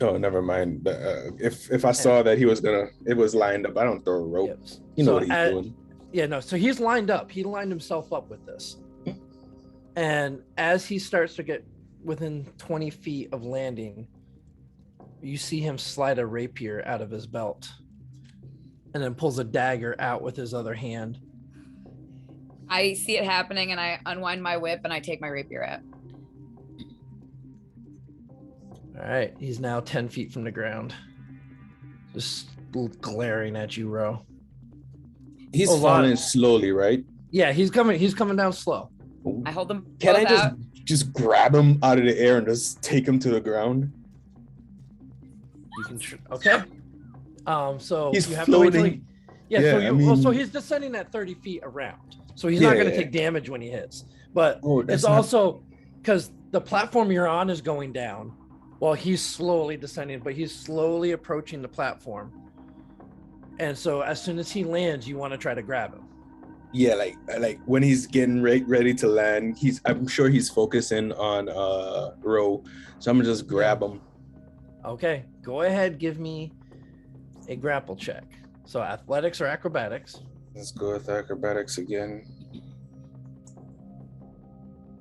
Oh, never mind. If I saw that it was lined up, I don't throw a rope. Yep. You know So what he's doing. Yeah, no. So he's lined up. He lined himself up with this. And as he starts to get within 20 feet of landing, you see him slide a rapier out of his belt and then pulls a dagger out with his other hand. I see it happening and I unwind my whip and I take my rapier out. All right. He's now 10 feet from the ground. Just glaring at you, Ro. He's a lot. falling slowly, right? Yeah, he's coming down slow. I hold them Can I both out. just grab him out of the air and just take him to the ground? You can okay. So He's you have to wait till floating. so he's descending at 30 feet around. So he's not going to take damage when he hits. But it's also because the platform you're on is going down while he's slowly descending, but he's slowly approaching the platform. And so as soon as he lands, you want to try to grab him. Yeah, like when he's getting ready to land, I'm sure he's focusing on Ro, so I'm gonna just grab him. Okay, go ahead, give me a grapple check. So athletics or acrobatics. Let's go with acrobatics again.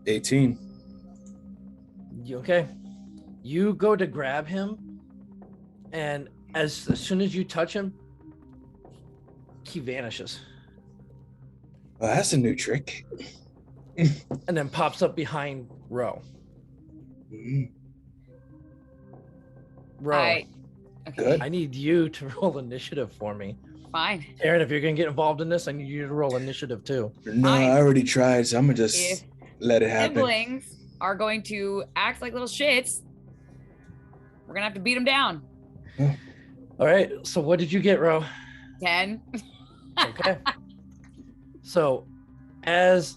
18. Okay. You go to grab him, and as soon as you touch him, he vanishes Well, that's a new trick. and then pops up behind Ro. Mhm. Ro, Okay. Good. I need you to roll initiative for me. Fine. Aaron, if you're gonna get involved in this, I need you to roll initiative too. No, Fine. I already tried, so I'm gonna just If let it happen. siblings are going to act like little shits, we're gonna have to beat them down. All right. So what did you get, Ro? 10. Okay. So as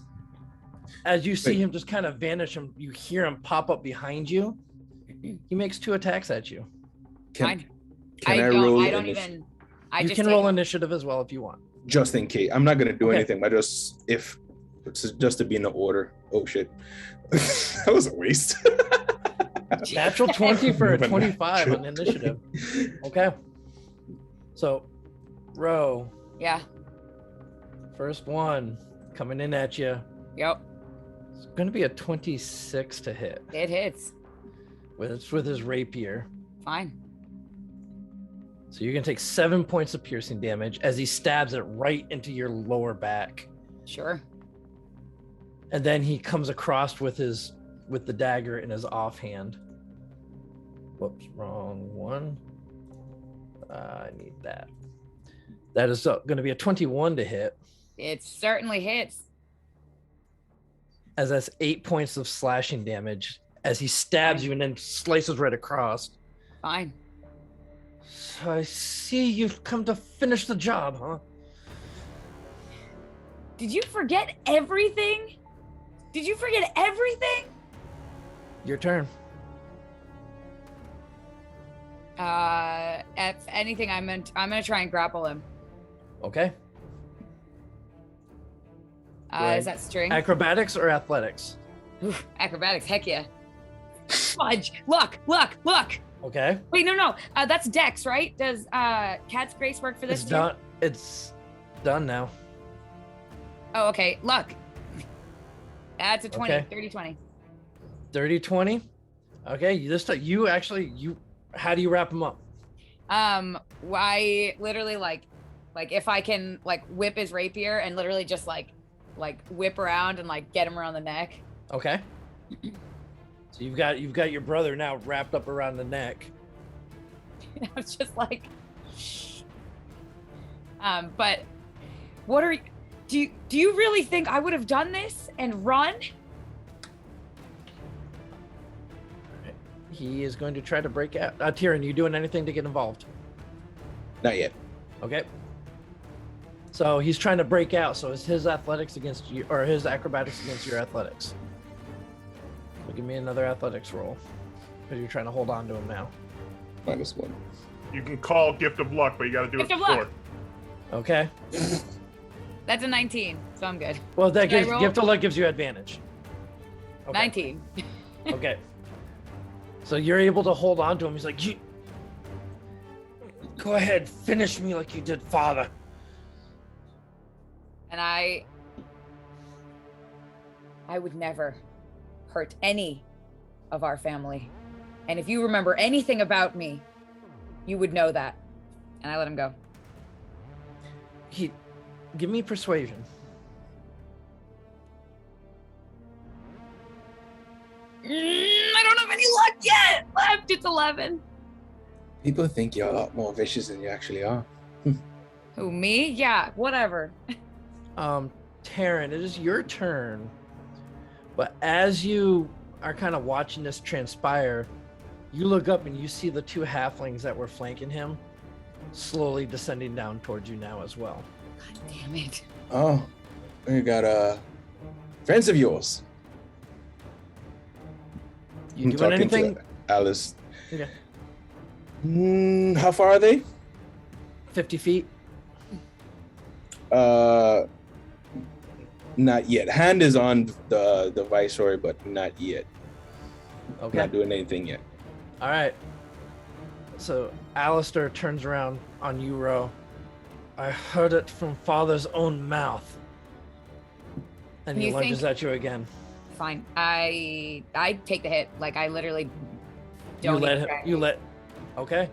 you see Wait. him just kind of vanish, and you hear him pop up behind you, he makes 2 attacks at you. Fine. Can I roll I don't initi- even. I You just can take roll them. initiative as well if you want. just in case? I'm not gonna do Okay. anything, but just if it's just to be in the order. Oh shit. That was a waste. Natural 20 for a Moving 25 on natural initiative. Okay. So, Ro, Yeah. first one coming in at you. Yep. It's going to be a 26 to hit It hits. with his rapier. Fine. So you're going to take 7 points of piercing damage as he stabs it right into your lower back. Sure. And then he comes across with the dagger in his offhand. Whoops, wrong one. I need that. That is going to be a 21 to hit, It certainly hits. as that's 8 points of slashing damage as he stabs you and then slices right across. Fine. So I see you've come to finish the job, huh? Did you forget everything? Did you forget everything? Your turn. If anything, I'm gonna try and grapple him. Okay. Is Right. that string? Acrobatics or athletics? Oof, acrobatics, heck yeah. Fudge. Look. Okay. Wait, no. That's Dex, right? Does Cat's Grace work for this It's too? done. It's done now. Oh, okay. Luck. That's a 20. Okay. 30, 20. 30, 20. Okay. You how do you wrap him up? I literally like if I can like whip his rapier and literally just like whip around and like get him around the neck. Okay. So you've got your brother now wrapped up around the neck. I was just like, but what are do you really think I would have done this and run? He is going to try to break out. Tyrion, you doing anything to get involved? Not yet. Okay. So he's trying to break out. So it's his athletics against you, or his acrobatics against your athletics. So give me another athletics roll, because you're trying to hold on to him now. -1. You can call Gift of Luck, but you got to do Gift it of Luck. before. Okay. That's a 19, so I'm good. Well, that Did I gives roll? gift of luck gives you advantage. Okay. 19. Okay. So you're able to hold on to him. He's like, go ahead, finish me like you did, father. And I would never hurt any of our family. And if you remember anything about me, you would know that. And I let him go. Give me persuasion. I don't have any luck yet. Left. It's 11. People think you're a lot more vicious than you actually are. Who, me? Yeah, whatever. Taryn, it is your turn. But as you are kind of watching this transpire, you look up and you see the 2 halflings that were flanking him slowly descending down towards you now as well. God damn it. Oh, we got friends of yours. You I'm doing talking to anything? Alice. Okay. How far are they? 50 feet. Not yet. Hand is on the viceroy, but not yet. Okay. Not doing anything yet. All right. So Alistair turns around on you, Ro, I heard it from father's own mouth. And he You lunges think- at you again. Fine. I take the hit. Like I literally don't even try. Okay.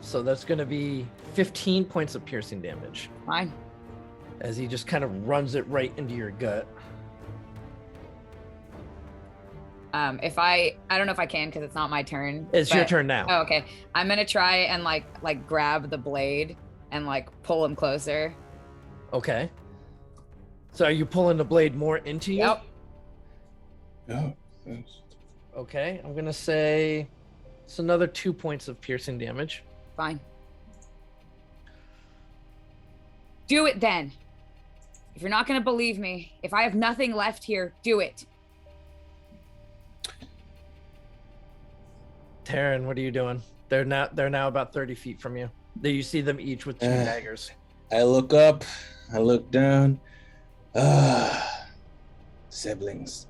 So that's gonna be 15 points of piercing damage Fine. as he just kind of runs it right into your gut. If I don't know if I can because it's not my turn. It's your but- turn now. Oh, okay. I'm gonna try and like grab the blade and like pull him closer. Okay. So are you pulling the blade more into you? Yep. Oh, yes. Okay. I'm gonna say it's another 2 points of piercing damage. Fine. Do it then. If you're not gonna believe me, if I have nothing left here, do it. Taryn, what are you doing? They're now about 30 feet from you. There you see them each with 2 daggers. I look up, I look down. Siblings.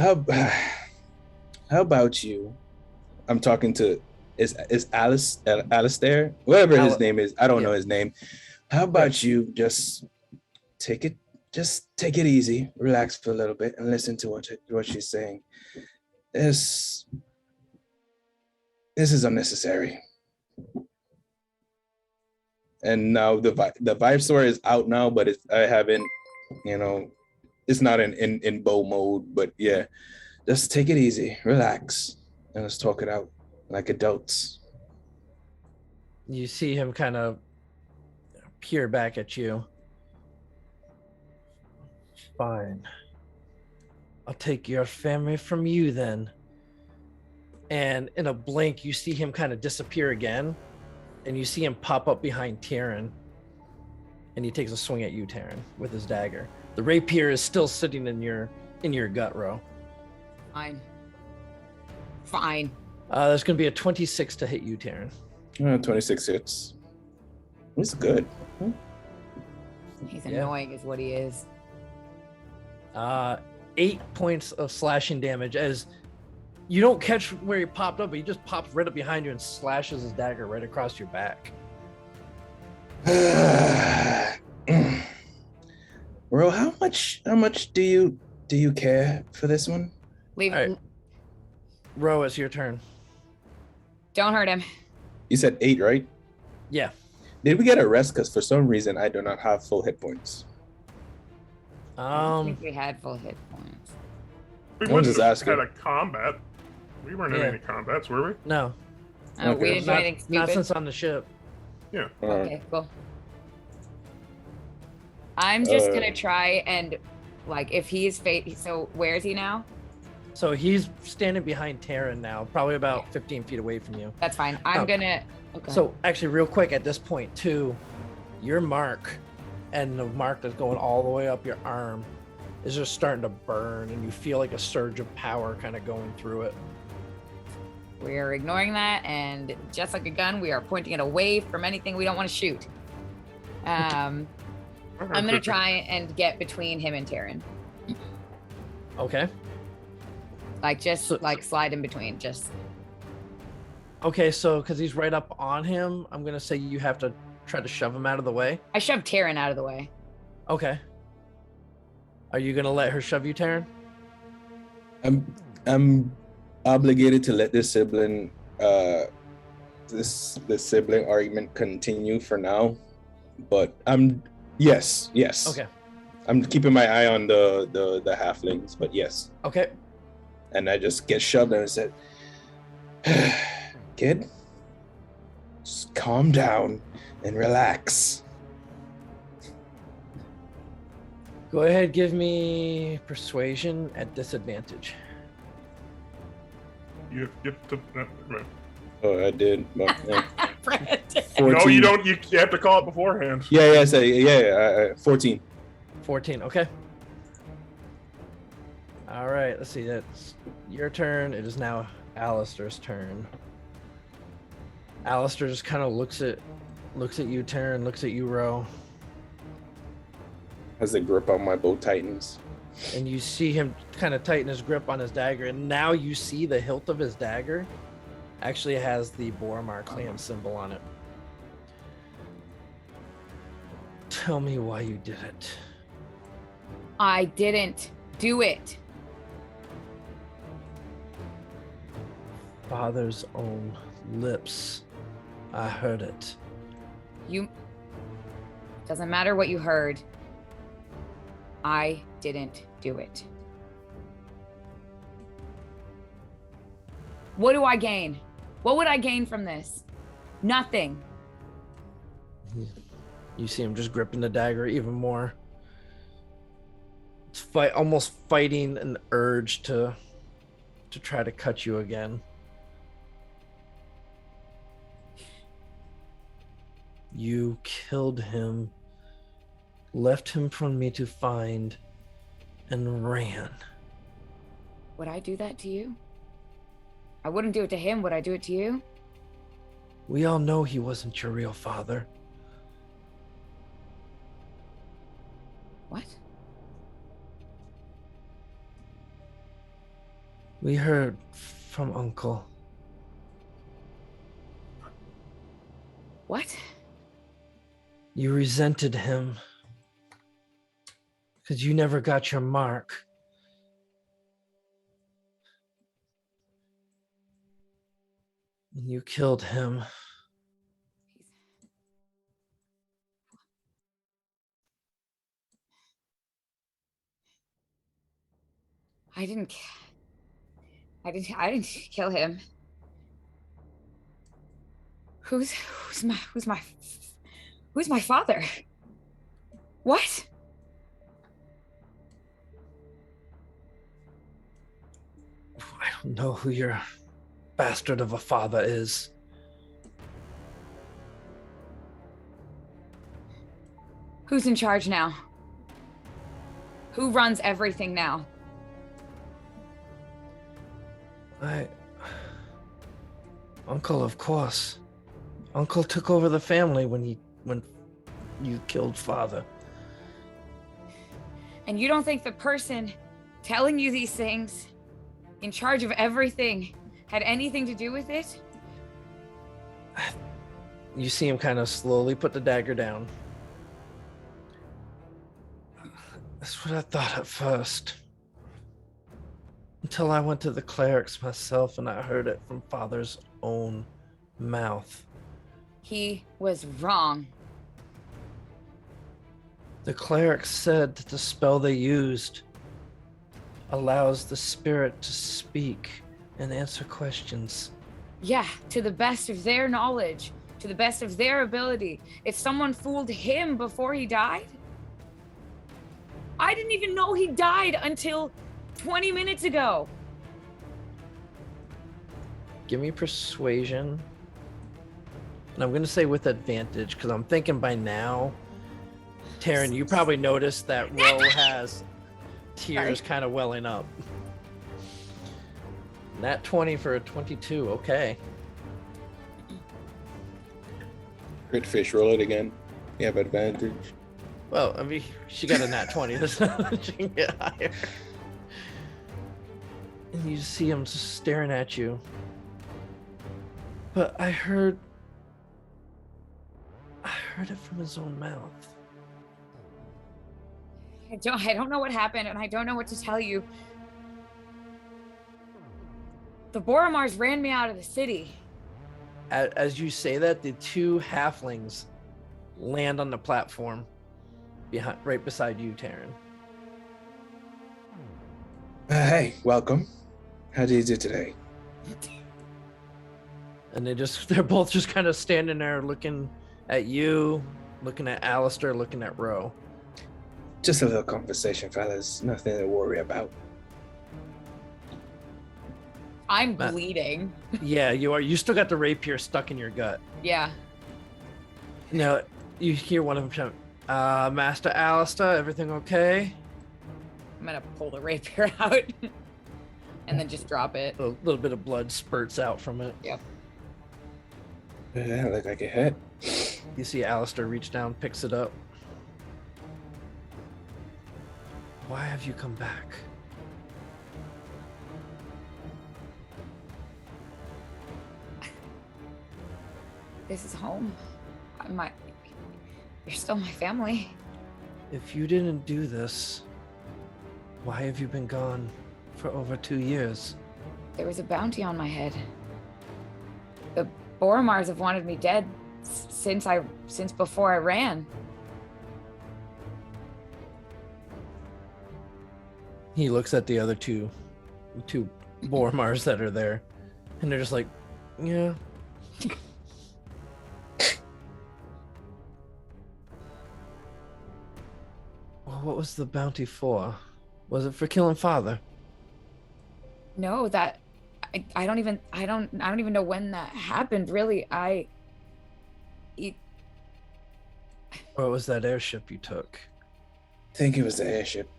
How about you? I'm talking to is Alistair? Whatever his name is. I don't know his name. How about you just take it easy, relax for a little bit, and listen to what she's saying. This is unnecessary. And now the vibe story is out now, but I haven't, it's not in bow mode. But yeah, just take it easy, relax, and let's talk it out like adults. You see him kind of peer back at you. Fine. I'll take your family from you then. And in a blink, you see him kind of disappear again. And you see him pop up behind Taryn. And he takes a swing at you, Taryn, with his dagger. The rapier is still sitting in your gut row. Fine. There's going to be a 26 to hit you, Taryn. 26 hits. It's good. He's annoying is what he is. 8 points of slashing damage as you don't catch where he popped up, but he just pops right up behind you and slashes his dagger right across your back. Bro, how much do you care for this one? Leave. All right. Ro, it's your turn. Don't hurt him. You said 8, right? Yeah. Did we get a rest? Because for some reason I do not have full hit points. I think we had full hit points. We I'm must just have asking. had a combat. We weren't in any combats, were we? No. Oh, Okay. we didn't do anything Not stupid. since on the ship. Yeah. Okay, cool. I'm just Uh, gonna try and, like, if he's so where is he now? So he's standing behind Taryn now, probably about 15 feet away from you. That's fine. I'm Oh. gonna. Okay. So actually, real quick, at this point too, your mark and the mark that's going all the way up your arm is just starting to burn, and you feel like a surge of power kind of going through it. we're ignoring that, and just like a gun, we are pointing it away from anything we don't want to shoot. I'm gonna try and get between him and Taryn, Okay. like just So- like slide in between. Just Okay, so because he's right up on him, I'm gonna say you have to try to shove him out of the way. I shoved Taryn out of the way. Okay. Are you gonna let her shove you, Taryn? I'm obligated to let this sibling this sibling argument continue for now, but yes. Okay. I'm keeping my eye on the halflings, but yes. Okay. And I just get shoved and I said, kid, just calm down and relax. Go ahead, give me persuasion at disadvantage. You have to. No, Oh, I did. But, yeah. Brandon. 14. you don't. You have to call it beforehand. Yeah. 14. 14. Okay. All right. Let's see. That's your turn. It is now Alistair's turn. Alistair just kind of looks at you, Taryn, looks at you, Ro, As the grip on my bow tightens. and you see him kind of tighten his grip on his dagger, and now you see the hilt of his dagger Actually has the Boromar clan symbol on it. Tell me why you did it. I didn't do it. Father's own lips. I heard it. You. Doesn't matter what you heard. I didn't do it. What do I gain? What would I gain from this? Nothing. You see him just gripping the dagger even more. It's almost fighting an urge to try to cut you again. You killed him, left him for me to find, and ran. Would I do that to you? I wouldn't do it to him. Would I do it to you? We all know he wasn't your real father. What? We heard from Uncle. What? You resented him because you never got your mark. And you killed him. I didn't kill him. Who's my father? What? I don't know who your bastard of a father is. Who's in charge now? Who runs everything now? Uncle, of course. Uncle took over the family when you killed father. And you don't think the person telling you these things, in charge of everything, had anything to do with it? You see him kind of slowly put the dagger down. That's what I thought at first. Until I went to the clerics myself and I heard it from father's own mouth. He was wrong. The clerics said that the spell they used allows the spirit to speak and answer questions. Yeah, to the best of their knowledge, to the best of their ability. If someone fooled him before he died, I didn't even know he died until 20 minutes ago. Give me persuasion. And I'm going to say with advantage, because I'm thinking by now, Taryn, you probably noticed that Ro has tears kind of welling up. Nat 20 for a 22. Okay. Crit fish, roll it again. You have advantage. Well, I mean, she got a nat 20. That's not she can get higher. And you see him just staring at you. But I heard it from his own mouth. I don't know what happened, and I don't know what to tell you. The Boromars ran me out of the city. As you say that, the two halflings land on the platform right beside you, Taryn. Hey, welcome. How do you do today? And they're both just kind of standing there looking at you, looking at Alistair, looking at Ro. Just a little conversation, fellas. Nothing to worry about. I'm bleeding. Yeah, you are. You still got the rapier stuck in your gut. Yeah. Now, you hear one of them shout, Master Alistair, everything okay? I'm gonna pull the rapier out and then just drop it. A little bit of blood spurts out from it. Yep. Yeah, look like it hit. You see Alistair reach down, picks it up. Why have you come back? This is home. You're still my family. If you didn't do this, why have you been gone for over 2 years? There was a bounty on my head. The Boromars have wanted me dead since before I ran. He looks at the other two Boromars that are there, and they're just like, yeah. Well, what was the bounty for? Was it for killing father? No, that I don't even know when that happened. Really, Or was that airship you took? I think it was the airship.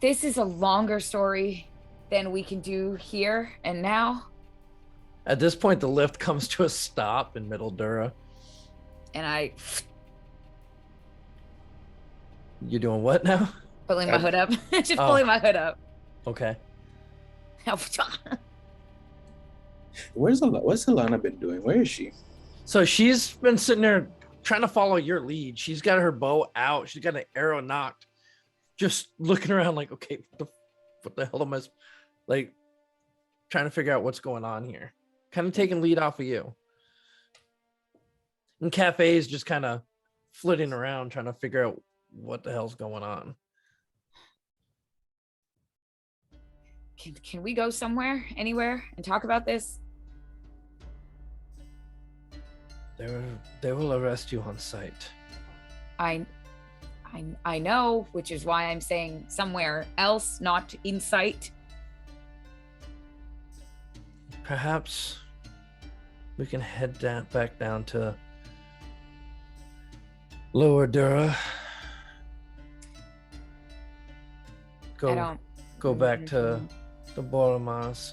This is a longer story than we can do here and now. At this point, the lift comes to a stop in Middle Dura. And You're doing what now? pulling my hood up. Just pulling my hood up. Okay. What's Alana been doing? Where is she? So she's been sitting there trying to follow your lead. She's got her bow out. She's got an arrow knocked. Just looking around like, okay, what the hell am I, like, trying to figure out what's going on here. Kind of taking lead off of you. And Cafe is just kind of flitting around trying to figure out what the hell's going on. Can we go somewhere, anywhere, and talk about this? They will arrest you on sight. I know, which is why I'm saying somewhere else, not in sight. Perhaps we can head back down to Lower Dura. Go back to the Boromars.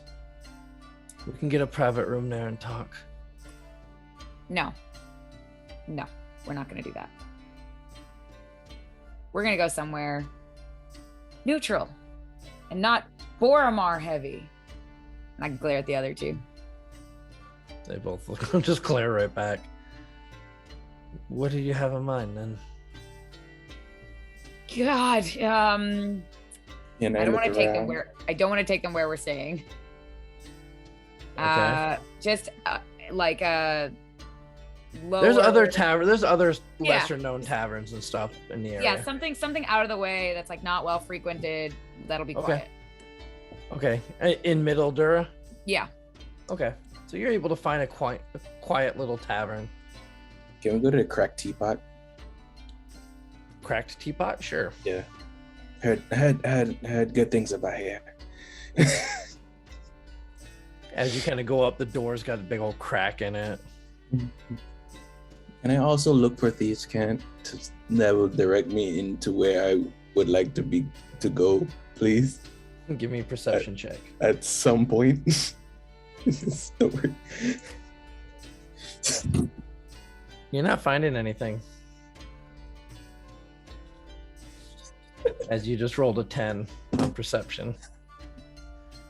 We can get a private room there and talk. No, we're not going to do that. We're going to go somewhere neutral and not Boromar heavy. And I glare at the other two. They both look, just glare right back. What do you have in mind then? God, And I don't want to take them around. where I don't want to take them where we're staying. Okay. Just like lower. There's other Yeah. lesser known taverns and stuff in the area. Yeah, something out of the way that's like not well frequented. That'll be quiet. Okay. In Middle Dura? Yeah. Okay. So you're able to find a quiet little tavern. Can we go to the Cracked Teapot? Cracked teapot? Sure. Yeah. Heard good things about here. As you kind of go up, the door's got a big old crack in it. Can I also look for thieves' cant that will direct me into where I would like to go, please? Give me a perception check. At some point. You're not finding anything. As you just rolled a 10 on perception.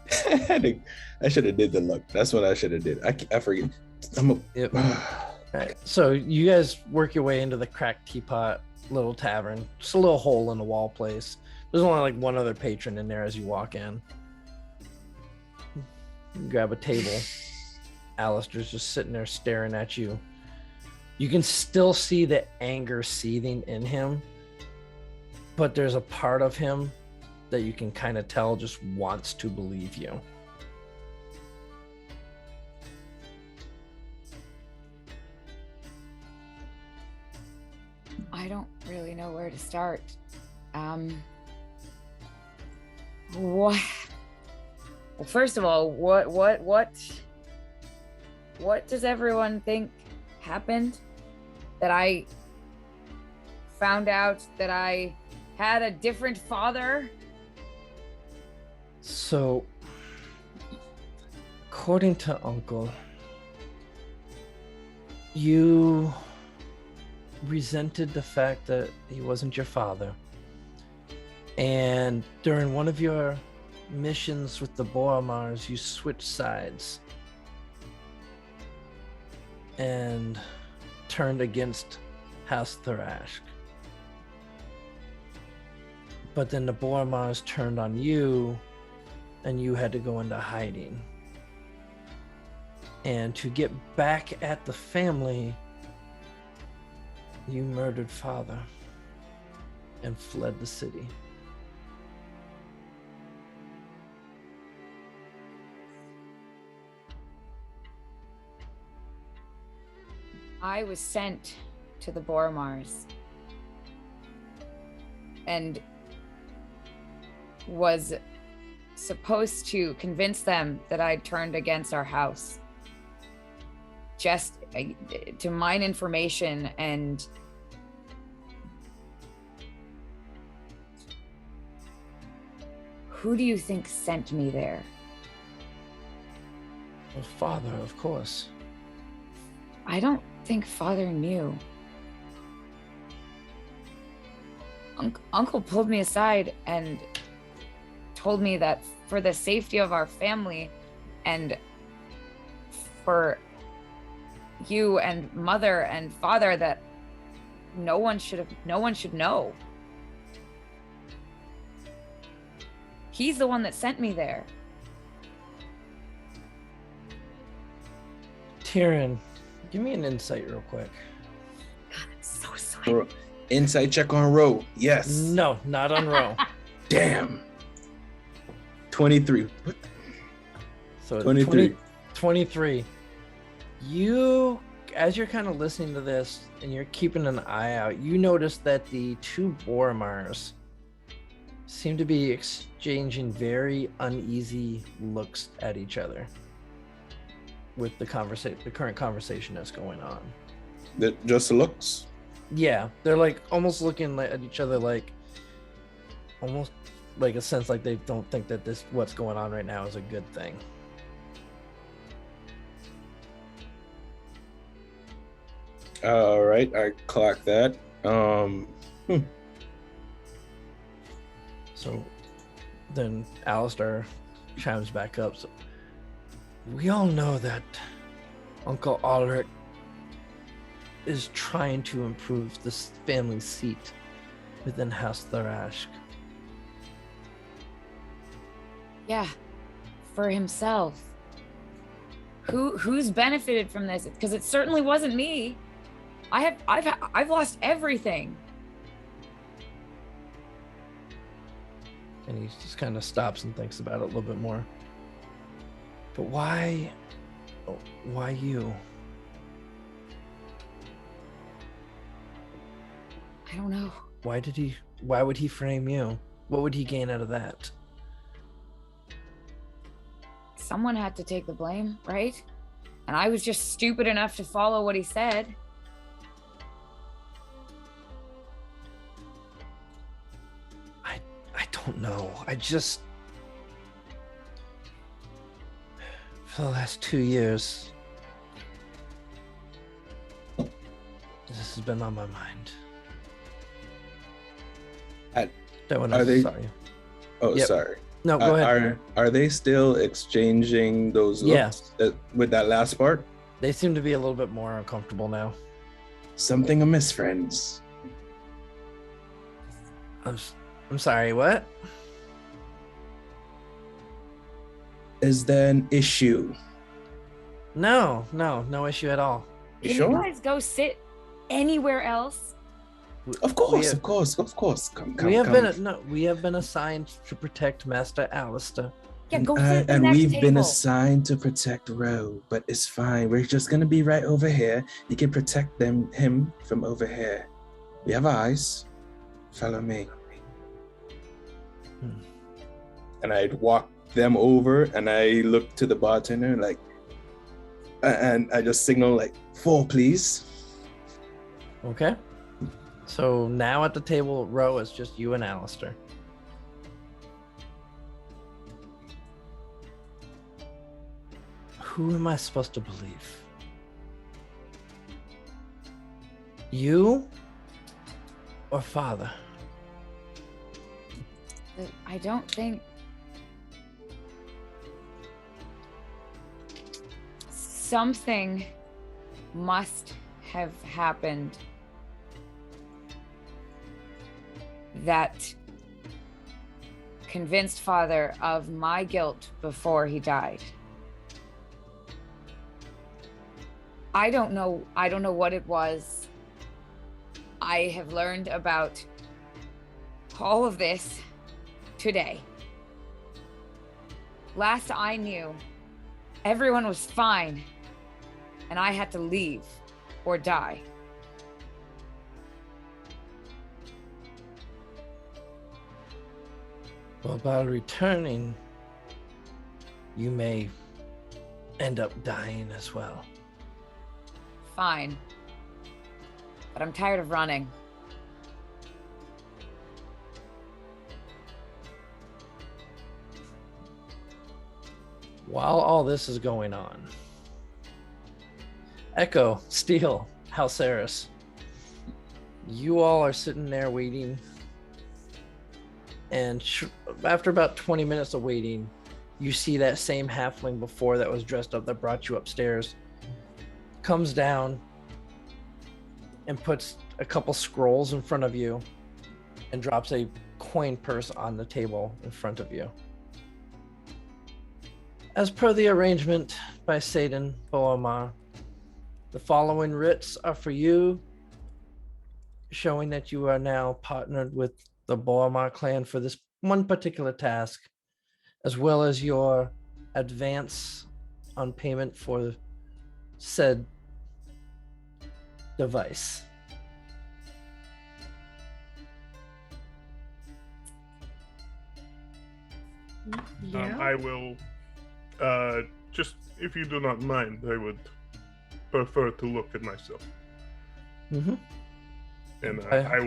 I should have did the luck. That's what I should have did. I forget. Yep. Alright, so you guys work your way into the Cracked Teapot little tavern. Just a little hole in the wall place. There's only like one other patron in there as you walk in. You grab a table. Alistair's just sitting there staring at you. You can still see the anger seething in him, but there's a part of him that you can kind of tell just wants to believe you. I don't really know where to start. What? Well, first of all, what does everyone think happened? That I found out that I had a different father? So, according to Uncle, you resented the fact that he wasn't your father. And during one of your missions with the Boromars, you switched sides. And turned against House Thrash. But then the Boromars turned on you, and you had to go into hiding. And to get back at the family, you murdered father and fled the city. I was sent to the Boromars and was supposed to convince them that I'd turned against our house. Just to mine information and who do you think sent me there? Well, father, of course. I don't think father knew. Uncle pulled me aside and told me that for the safety of our family and for you and mother and father, that no one should know. He's the one that sent me there. Tyrion, give me an insight real quick. God, I'm so sorry. Insight check on Ro. Yes. No, not on row. Damn. 23. What? So 23. 23. You, as you're kind of listening to this and you're keeping an eye out, you notice that the two Boromars seem to be exchanging very uneasy looks at each other with the current conversation that's going on. That just looks. Yeah, they're like almost looking at each other like almost like a sense like they don't think that this what's going on right now is a good thing. All right, I clock that. So then Alistair chimes back up. So we all know that Uncle Ulrich is trying to improve this family seat within House Thrash. Yeah, for himself. Who's benefited from this? Because it certainly wasn't me. I've lost everything. And he just kind of stops and thinks about it a little bit more. But why you? I don't know. Why would he frame you? What would he gain out of that? Someone had to take the blame, right? And I was just stupid enough to follow what he said. I don't know. For the last 2 years, this has been on my mind. Sorry. Oh, Yep. sorry. No, go ahead. Are they still exchanging those looks with that last part? They seem to be a little bit more uncomfortable now. Something amiss, friends. I'm sorry, what? Is there an issue? No issue at all. You Can sure? you guys go sit anywhere else? Of course. Come. We have been assigned to protect Master Alistair. Yeah, go sit at the And next we've been table. assigned to protect Ro, but it's fine. We're just gonna be right over here. You can protect him from over here. We have eyes. Follow me. And I'd walk them over, and I look to the bartender, like, and I just signal like 4, please. Okay. So now at the table, Ro, is just you and Alistair. Who am I supposed to believe? You or father? I don't think something must have happened that convinced Father of my guilt before he died. I don't know what it was. I have learned about all of this today. Last I knew, everyone was fine, and I had to leave or die. Well, by returning, you may end up dying as well. Fine. But I'm tired of running. While all this is going on, Echo, Steel, Halceris, you all are sitting there waiting. And after about 20 minutes of waiting, you see that same halfling before that was dressed up that brought you upstairs comes down and puts a couple scrolls in front of you and drops a coin purse on the table in front of you. As per the arrangement by Satan Boamar, the following writs are for you, showing that you are now partnered with the Boamar clan for this one particular task, as well as your advance on payment for said device. Yeah. I will, just if you do not mind, I would prefer to look at myself. Mm-hmm. And I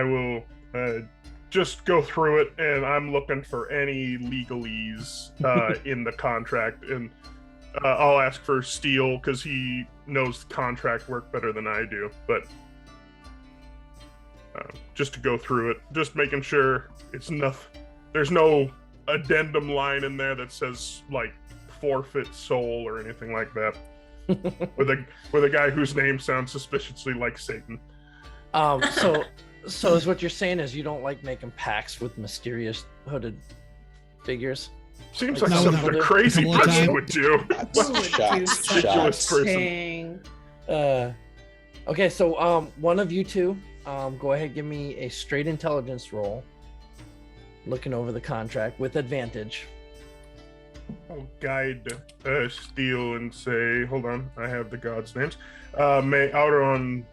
will just go through it, and I'm looking for any legalese in the contract, and I'll ask for Steele because he knows contract work better than I do. But just to go through it, just making sure it's enough. There's no addendum line in there that says like forfeit soul or anything like that. with a guy whose name sounds suspiciously like Satan. So is what you're saying is you don't like making pacts with mysterious hooded figures? Seems Like like no, something no, a crazy no, no, person no. would do. Who would do such a Ridiculous person. thing? Okay, so one of you two, go ahead, give me a straight intelligence roll. Looking over the contract with advantage. I'll guide Steele and say, hold on, I have the gods' names. May Outeron's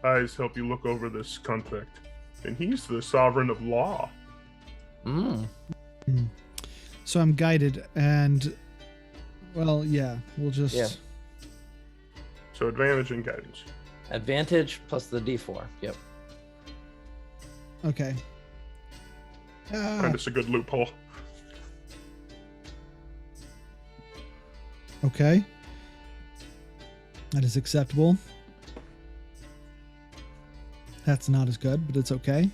eyes help you look over this contract. And he's the sovereign of law. So I'm guided, and well, yeah, we'll just. Yeah. So advantage and guidance. Advantage plus the D4. Yep. Okay. Find us a good loophole. Okay. That is acceptable. That's not as good, but it's okay.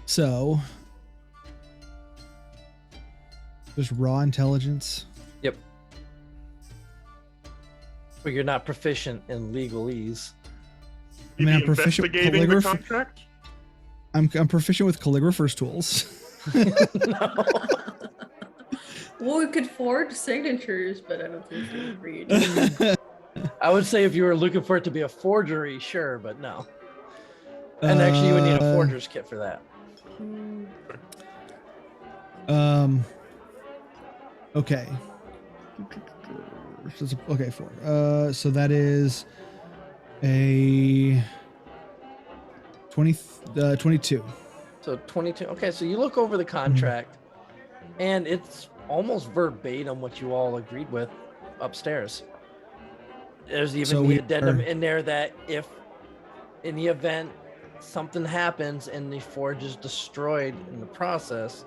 So, just raw intelligence. Yep. But you're not proficient in legalese. I mean, You I'm proficient with investigating the calligraphy. contract? I'm proficient with calligrapher's tools. No. Well, we could forge signatures, but I don't think we would read. I would say if you were looking for it to be a forgery, sure, but no. And actually, you would need a forger's kit for that. Okay. Okay, 4. So that is a 22. So 22. Okay, so you look over the contract, and it's almost verbatim what you all agreed with upstairs. There's even So the we addendum are- in there that if in the event something happens and the forge is destroyed in the process,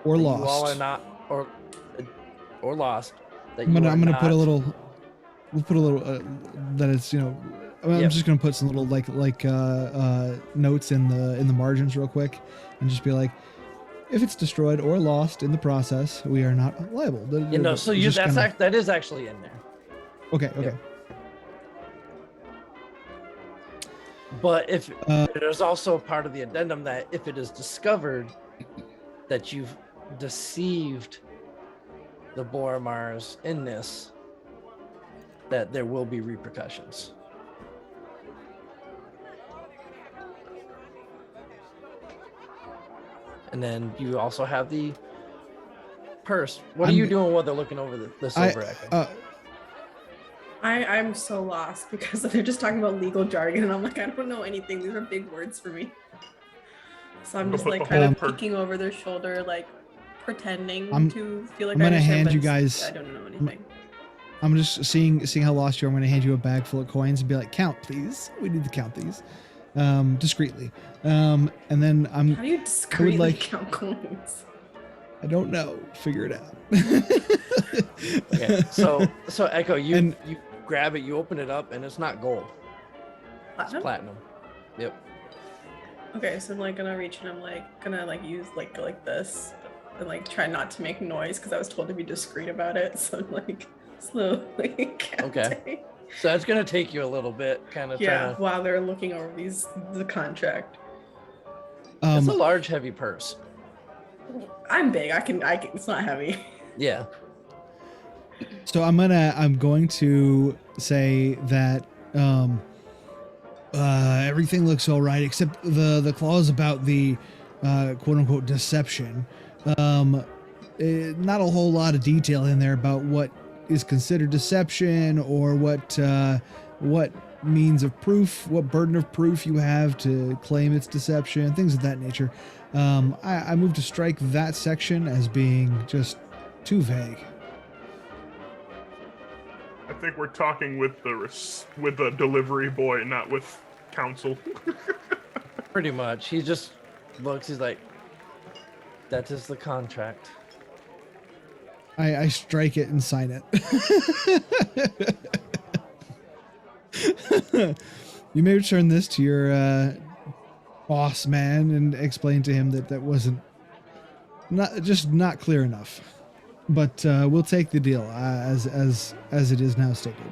Or that lost. you all are not, or lost. That I'm gonna you are put a not- little. We'll put a little that it's I'm Yep. just gonna put some little notes in the margins real quick, and just be like, if it's destroyed or lost in the process, we are not liable. So you Just kinda- that is actually in there. Okay. Okay. But if Uh, there's also a part of the addendum that if it is discovered that you've deceived the Boromars in this, that there will be repercussions. And then you also have the purse. What are you doing while they're looking over the silver echo? I'm so lost because they're just talking about legal jargon, and I'm like, I don't know anything. These are big words for me. So I'm just like kind of peeking over their shoulder, like pretending to feel like I'm gonna I understand, hand but you guys- I don't know anything. I'm just seeing how lost you are. I'm going to hand you a bag full of coins and be like, count, please. We need to count these discreetly. And then How do you discreetly count coins? I don't know. Figure it out. Okay. So Echo, you grab it, you open it up, and it's not gold. It's Platinum? platinum. Yep. Okay, so I'm like gonna reach and I'm like gonna like use like this and like try not to make noise because I was told to be discreet about it. So I'm like slowly counting. Okay. So that's gonna take you a little bit, kind of. Yeah, while they're looking over the contract. It's a large, heavy purse. I'm big. I can. It's not heavy. Yeah. So I'm going to say that everything looks all right except the clause about the quote unquote deception. Not a whole lot of detail in there about what is considered deception or what means of proof, what burden of proof you have to claim it's deception, things of that nature. I move to strike that section as being just too vague. I think we're talking with the delivery boy, not with counsel. Pretty much. He just looks. He's like, "That is the contract." I strike it and sign it. You may return this to your boss man and explain to him that wasn't not clear enough. But we'll take the deal as it is now stated.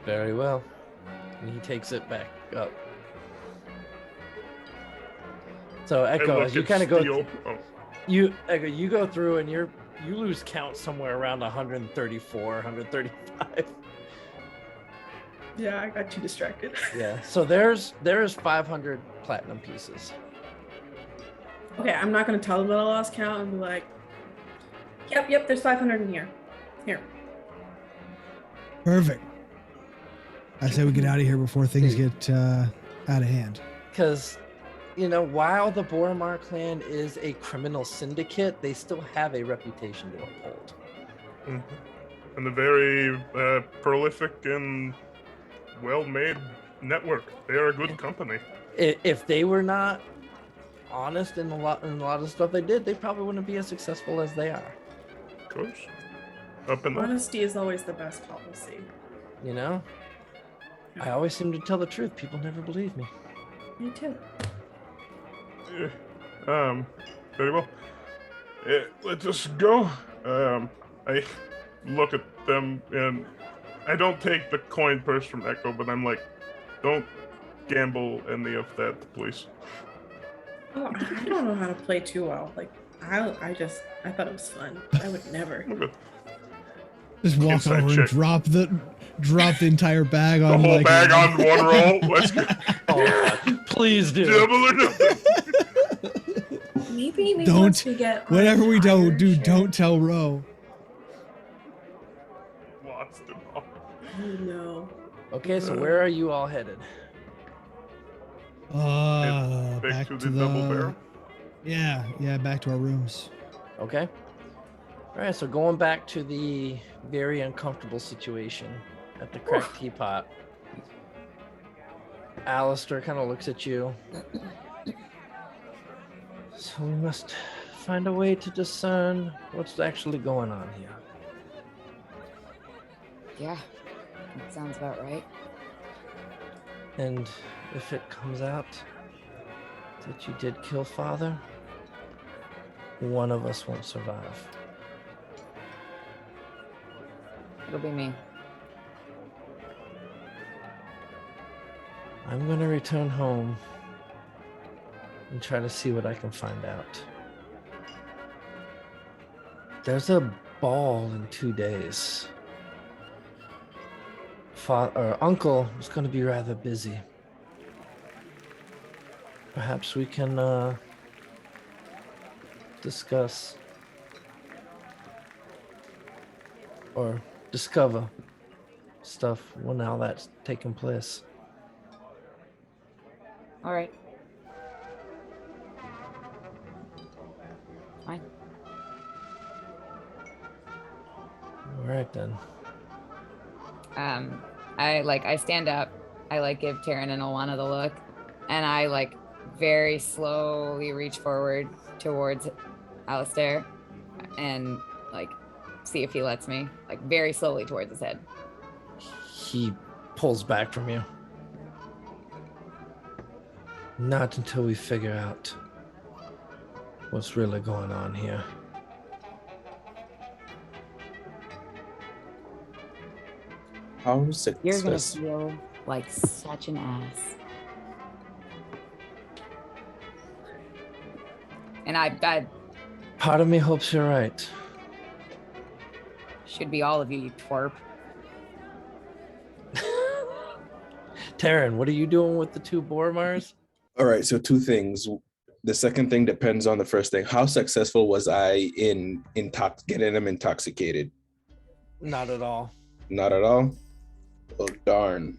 Very well. And he takes it back up. So Echo, as you kind of go, you go through and you lose count somewhere around 134, 135. Yeah, I got too distracted. Yeah. So there's 500 platinum pieces. Okay, I'm not gonna tell them that I lost count and be like, yep, there's 500 in here. Here. Perfect. I say we get out of here before things get out of hand. Because, while the Boromar clan is a criminal syndicate, they still have a reputation to uphold. Mm-hmm. And a very prolific and well-made network. They are a good company. If they were not honest in a lot of stuff they did, they probably wouldn't be as successful as they are. Of course. Up and up. Honesty is always the best policy. I always seem to tell the truth. People never believe me. Me too. Yeah. Very well. Let's just go. I look at them and I don't take the coin purse from Echo, but I'm like, don't gamble any of that, please. Oh, I don't know how to play too well. Like, I thought it was fun. I would never. Okay. Just walk Inside over check. and drop the entire bag The on whole like bag on one roll. Let's go. Oh, please do. Double or nothing. Maybe Don't- once we get whatever we don't do, share. don't tell Ro. Lost it all. Oh no. Okay, so where are you all headed? Back to the double barrel. Yeah, back to our rooms. Okay. All right, so going back to the very uncomfortable situation at the cracked teapot. Alistair kind of looks at you. So we must find a way to discern what's actually going on here. Yeah, that sounds about right. And if it comes out that you did kill Father, one of us won't survive. It'll be me. I'm gonna return home and try to see what I can find out. There's a ball in 2 days. Uncle is going to be rather busy. Perhaps we can discuss or discover stuff when now that's taking place. All right. Fine. All right then. I stand up. I give Taryn and Alana the look, and I very slowly reach forward towards Alistair and see if he lets me, very slowly towards his head. He pulls back from you. Not until we figure out what's really going on here. How You're gonna successful? feel like such an ass. And I Part of me hopes you're right. should be all of you, you twerp. Taryn, what are you doing with the 2 Boromars? All right, so 2 things. The second thing depends on the first thing. How successful was I in getting them intoxicated? Not at all. Not at all? Oh, darn.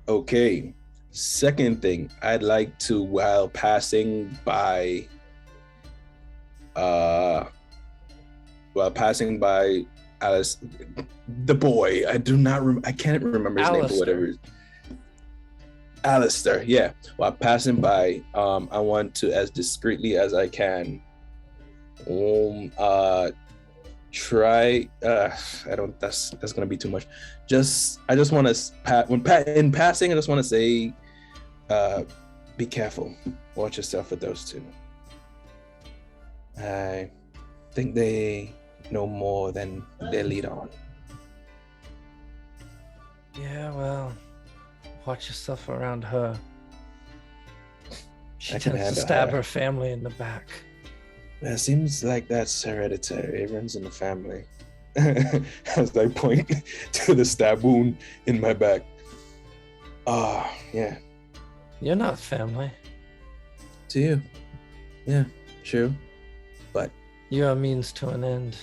Okay. Second thing, I'd like to, while passing by Alice, the boy, I can't remember his name, but whatever. Alistair, yeah. While passing by, I want to, as discreetly as I can, try. That's gonna be too much. I just want to in passing. I just want to say, be careful. Watch yourself with those 2. I think they know more than they lead on. Yeah, well, watch yourself around her. She I can tends to handle stab her. her family in the back. It seems like that's hereditary. It runs in the family. As I point to the stab wound in my back. Yeah. You're not family. To you. Yeah, true. But You're a means to an end.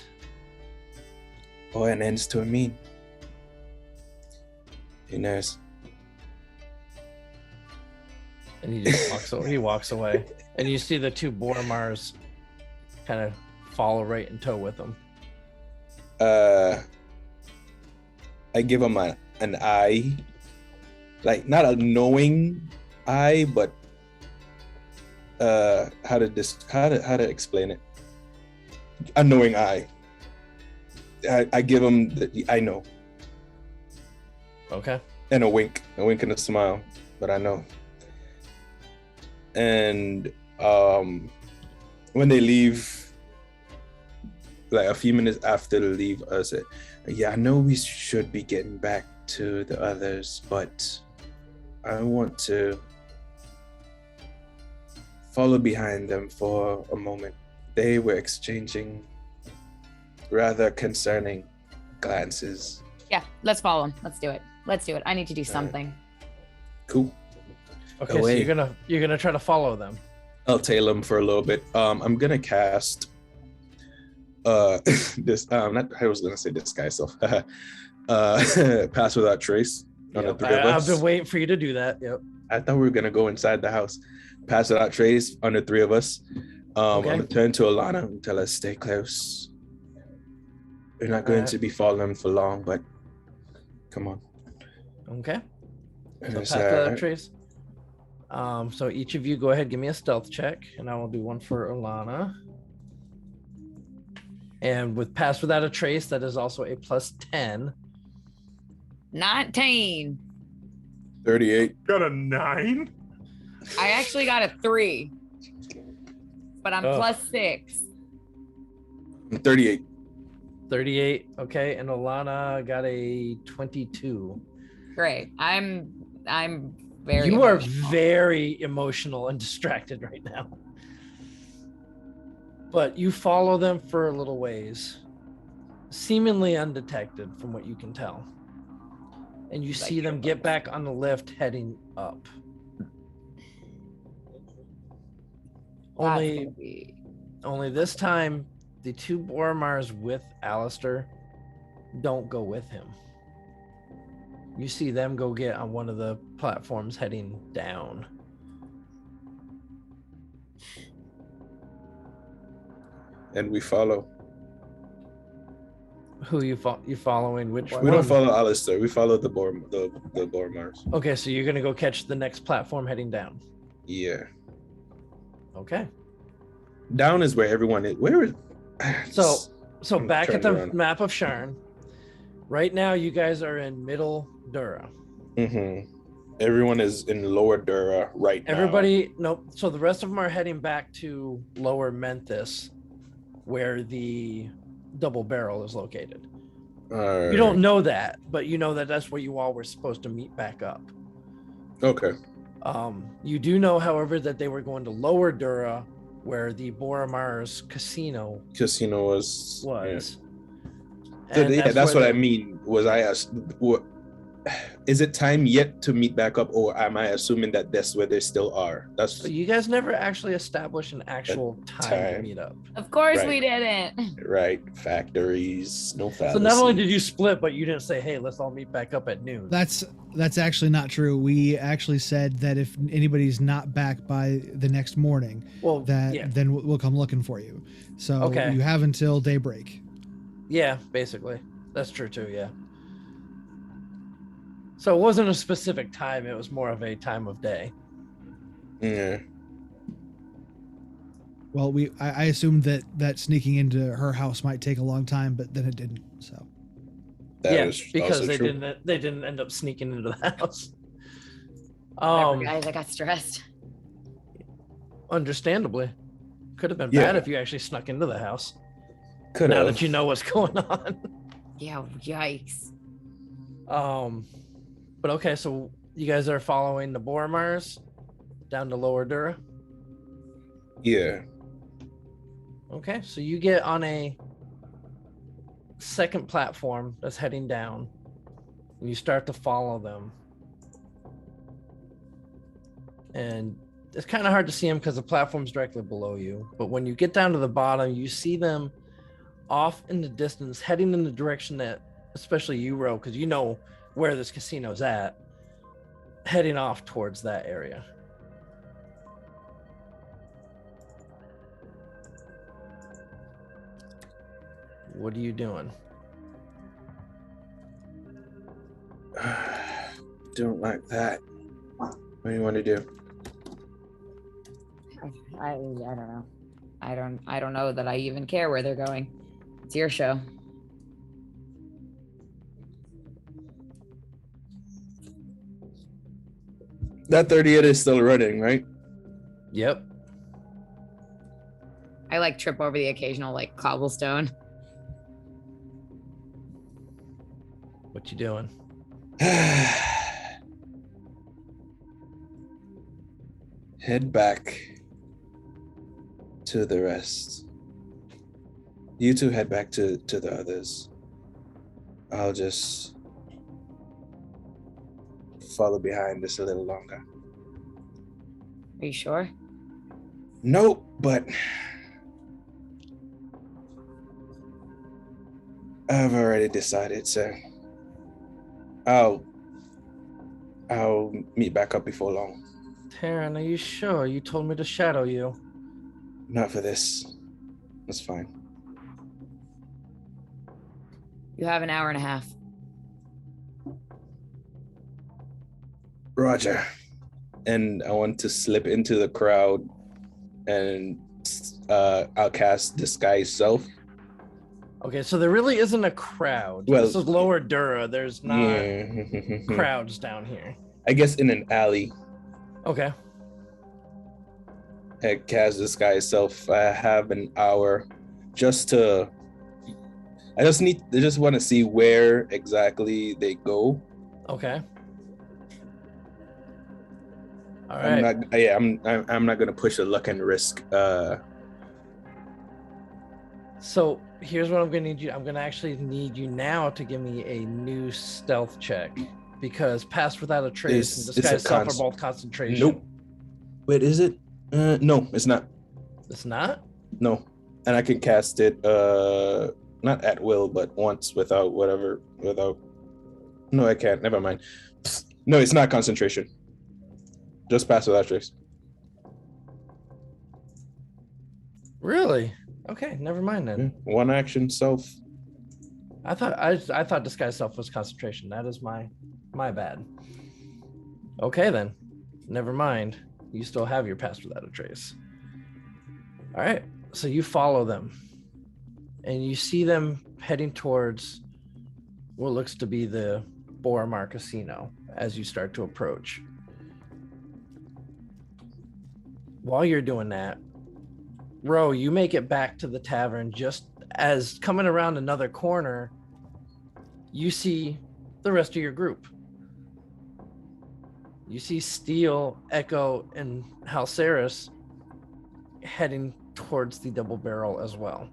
an ends to a mean. Who knows? And he just walks away. He walks away. And you see the 2 Boromars kind of follow right in tow with him. I give him an eye. Not a knowing eye, but how to explain it? A knowing eye. I give him the I know. Okay. And a wink and a smile, but I know. And when they leave, a few minutes after they leave, I said, yeah, I know we should be getting back to the others, but I want to follow behind them for a moment. They were exchanging rather concerning glances. Yeah, let's follow him. Let's do it. I need to do something. Cool. Okay, Away. so you're gonna try to follow them. I'll tail them for a little bit. I'm gonna cast this I was gonna say disguise self. Pass without trace on the 3 of I've us. been waiting for you to do that. Yep. I thought we were gonna go inside the house. Pass without trace on the 3 of us. Okay. I'm gonna turn to Alana and tell her stay close. We're not going to be following for long, but come on. Okay. And So it's, pass without trace. So each of you go ahead, give me a stealth check, and I will do one for Alana. And with pass without a trace, that is also a plus 10. 19. 38. Got a 9? I actually got a 3. But I'm Oh. plus 6. 38. 38. Okay, and Alana got a 22. Great. I'm very You are emotional. very emotional and distracted right now. But you follow them for a little ways, seemingly undetected from what you can tell. And you see them get back on the lift heading up. Only this time, the two Boromars with Alistair don't go with him. You see them go get on one of the platforms heading down. And we follow. Who you following? Which We one? don't follow Alistair. We follow the Boromars. Okay, so you're gonna go catch the next platform heading down. Yeah. Okay. Down is where everyone is. Where is? So I'm back at trying the to run. map of Sharn. Right now, you guys are in Middle Dura. Everyone is in Lower Dura right now. Everybody, nope. So the rest of them are heading back to Lower Menthis, where the double barrel is located. You don't know that, but you know that that's where you all were supposed to meet back up. Okay. You do know, however, that they were going to Lower Dura, where the Boromar's casino was. was. So, And yeah, that's where what I the- mean. Was I asked? What? Is it time yet to meet back up, or am I assuming that that's where they still are? That's So you guys never actually established an actual time to time. meet up. Of course Right. we didn't. right. Factories, no fallacy. So not only did you split, but you didn't say, "Hey, let's all meet back up at noon." That's actually not true. We actually said that if anybody's not back by the next morning, Well, that yeah, then we'll come looking for you. So Okay. you have until daybreak. yeah, basically, that's true too. Yeah. So it wasn't a specific time; it was more of a time of day. Yeah. Well, I assumed that sneaking into her house might take a long time, but then it didn't. So That yeah, is because also they true. didn't end up sneaking into the house. Whatever, guys, I got stressed. Understandably, could have been Yeah. bad if you actually snuck into the house. Could Now have. that you know what's going on. Yeah, yikes. But okay, so you guys are following the Boromars down to Lower Dura. Yeah. Okay, so you get on a second platform that's heading down, and you start to follow them. And it's kind of hard to see them because the platform's directly below you. But when you get down to the bottom, you see them off in the distance, heading in the direction that, especially you, Ro, because you know where this casino's at, heading off towards that area. What are you doing? Don't like that. What do you want to do? I don't know. I don't know that I even care where they're going. It's your show. That 38 is still running, right? Yep. I like trip over the occasional like cobblestone. What you doing? Head back to the rest. You two head back to the others. I'll just follow behind just a little longer. Are you sure? Nope, but I've already decided, so I'll meet back up before long. Taryn, are you sure? You told me to shadow you. Not for this. That's fine. You have an hour and a half. Roger. And I want to slip into the crowd and I'll cast Disguise Self. Okay, so there really isn't a crowd. Well, this is Lower Dura. There's not Yeah. crowds down here. I guess in an alley. Okay. I cast Disguise Self. I have an hour just to I just want to see where exactly they go. Okay. All I'm right. not. Yeah, I'm not gonna push the luck and risk. So here's what I'm gonna need you. I'm gonna actually need you now to give me a new stealth check, because pass without a trace and It's a disguise self are cons- both concentration. Nope. Wait, is it? No, it's not. It's not? No, and I can cast it. Not at will, but once without. No, I can't. Never mind. No, it's not concentration. Just pass without trace. Really? Okay, never mind then. One action self. I thought disguise self was concentration. That is my bad. Okay then. Never mind. You still have your pass without a trace. All right. So you follow them. And you see them heading towards what looks to be the Boromar Casino as you start to approach. While you're doing that, Ro, you make it back to the tavern. Just as coming around another corner, you see the rest of your group. You see Steel, Echo, and Halceris heading towards the double barrel as well.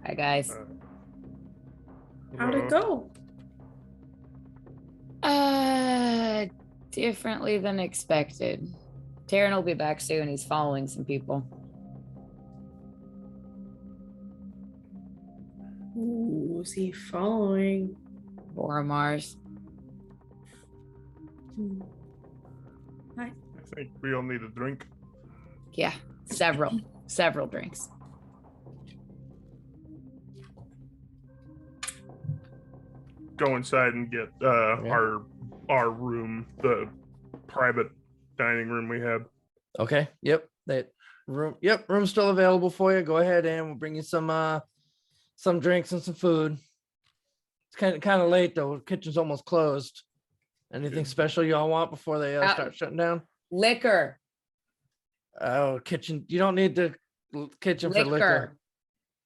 Hi, guys. How'd it go? Differently than expected. Taryn will be back soon. He's following some people. Ooh, who's he following? Boromar's. I think we all need a drink. Yeah, several drinks. Go inside and get our room, the private dining room we had. Okay. Yep. Room's still available for you. Go ahead and we'll bring you some drinks and some food. It's kind of late though. Kitchen's almost closed. Anything special y'all want before they start shutting down? Liquor. Oh, kitchen. You don't need the kitchen for liquor.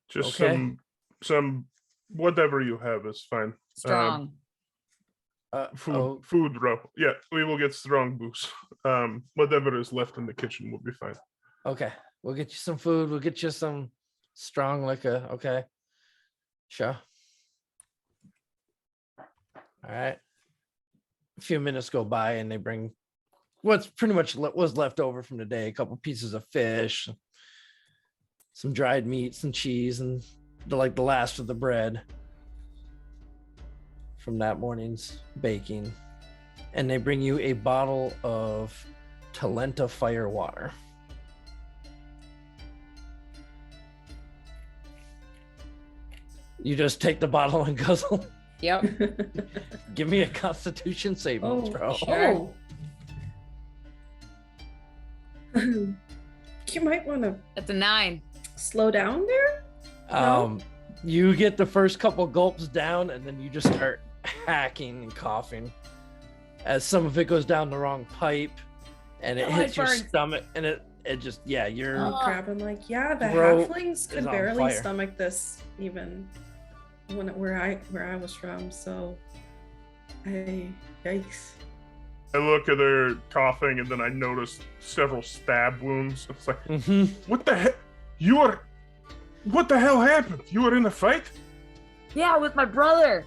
Just Okay. some whatever you have is fine. Strong. Food row. Yeah, we will get strong booze. Whatever is left in the kitchen will be fine. Okay. We'll get you some food. We'll get you some strong liquor. Okay. Sure. All right. A few minutes go by and they bring what's pretty much was left over from the day. A couple pieces of fish, some dried meats and cheese, and the last of the bread from that morning's baking. And they bring you a bottle of Talenta fire water. You just take the bottle and guzzle. Yep. Give me a Constitution saving throw. Sure. You might want to That's a 9. slow down there. You get the first couple gulps down, and then you just start hacking and coughing as some of it goes down the wrong pipe, and it hits your stomach, and it just you're Oh crap! I'm like, the throat halflings could is on barely fire. stomach this even where I was from. So, yikes. I look at her coughing, and then I notice several stab wounds. It's like, what the heck? What the hell happened? You were in a fight? Yeah, with my brother.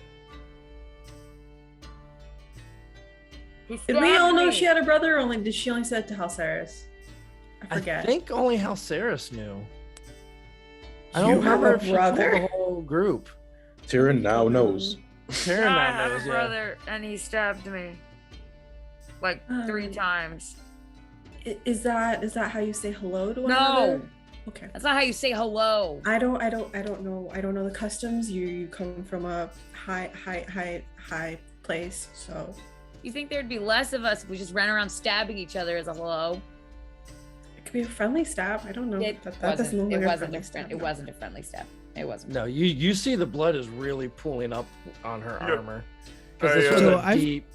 Did we all know she had a brother, or did she only say it to Halceris? I forget. I think only Halceris knew. I You don't have remember a if she brother? told the whole group. Tyrion now knows. Tyrion I now have knows, a brother, and he stabbed me like 3 times. Is that how you say hello to one No. another? Okay. That's not how you say hello. I don't know. I don't know the customs. You come from a high place, so You think there'd be less of us if we just ran around stabbing each other as a hello? it could be a friendly stab. I don't know. It doesn't look like wasn't friendly a stab, friend. It no. wasn't a friendly stab. It wasn't. No, you see the blood is really pooling up on her Yep. armor because this was So a I've- deep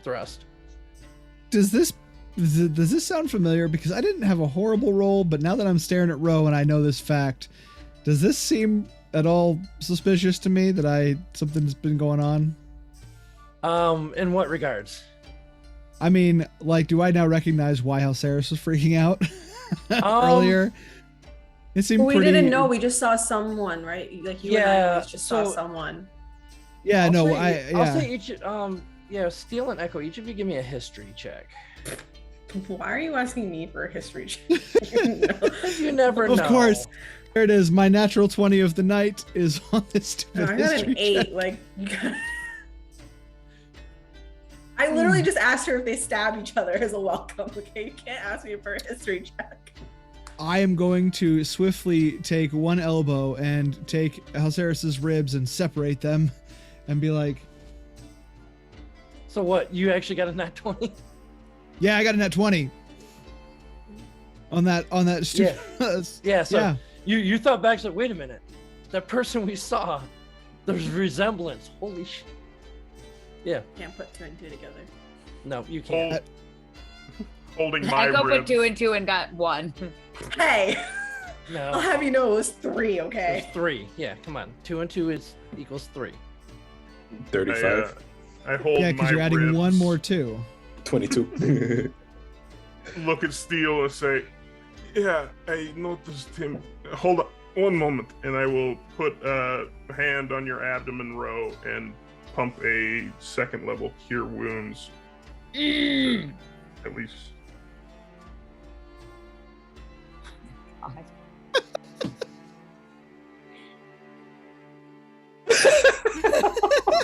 thrust. Does this Does this sound familiar? Because I didn't have a horrible roll, but now that I'm staring at Ro and I know this fact, does this seem at all suspicious to me that something's been going on? In what regards? I mean, like, do I now recognize why Halceris was freaking out earlier? It seemed We pretty... didn't know. We just saw someone, right? Like you and I just saw someone. Yeah, I'll say each. Steel and Echo. Each of you give me a history check. Why are you asking me for a history check? You never know. Of course. There it is. My natural 20 of the night is on this stupid I got history an 8. check. Like, I literally just asked her if they stab each other as a welcome. Okay, you can't ask me for a history check. I am going to swiftly take one elbow and take Halceris's ribs and separate them and be like, so what? You actually got a nat 20? yeah, I got a nat 20 on that stupid. So you thought back, like, wait a minute, that person we saw, there's resemblance. Holy shit. Yeah. Can't put 2 and 2 together. No, you can't. Holding my Echo ribs. put 2 and 2 and got 1. Hey, No. I'll have you know it was 3. Okay. It's 3. Yeah, come on. 2 and 2 equals 3. 35. I hold Yeah, my because you're adding ribs, one more too. 22. look at Steel and say, yeah, I noticed him. Hold on one moment, and I will put a hand on your abdomen row and pump a 2nd level cure wounds. At least.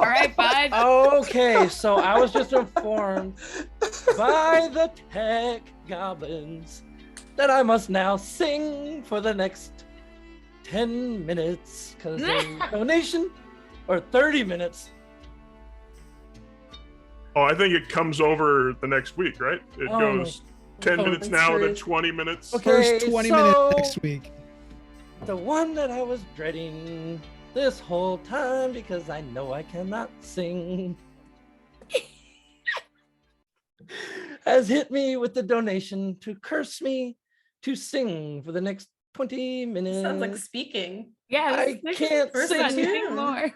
All right, bud. Okay, so I was just informed by the tech goblins that I must now sing for the next 10 minutes because the donation, or 30 minutes. Oh, I think it comes over the next week, right? It goes 10 minutes that's now, true. then 20 minutes. Okay. First 20 minutes next week. The one that I was dreading this whole time because I know I cannot sing has hit me with the donation to curse me to sing for the next 20 minutes. Sounds like speaking. Yeah, I this can't first sing. one, sing more.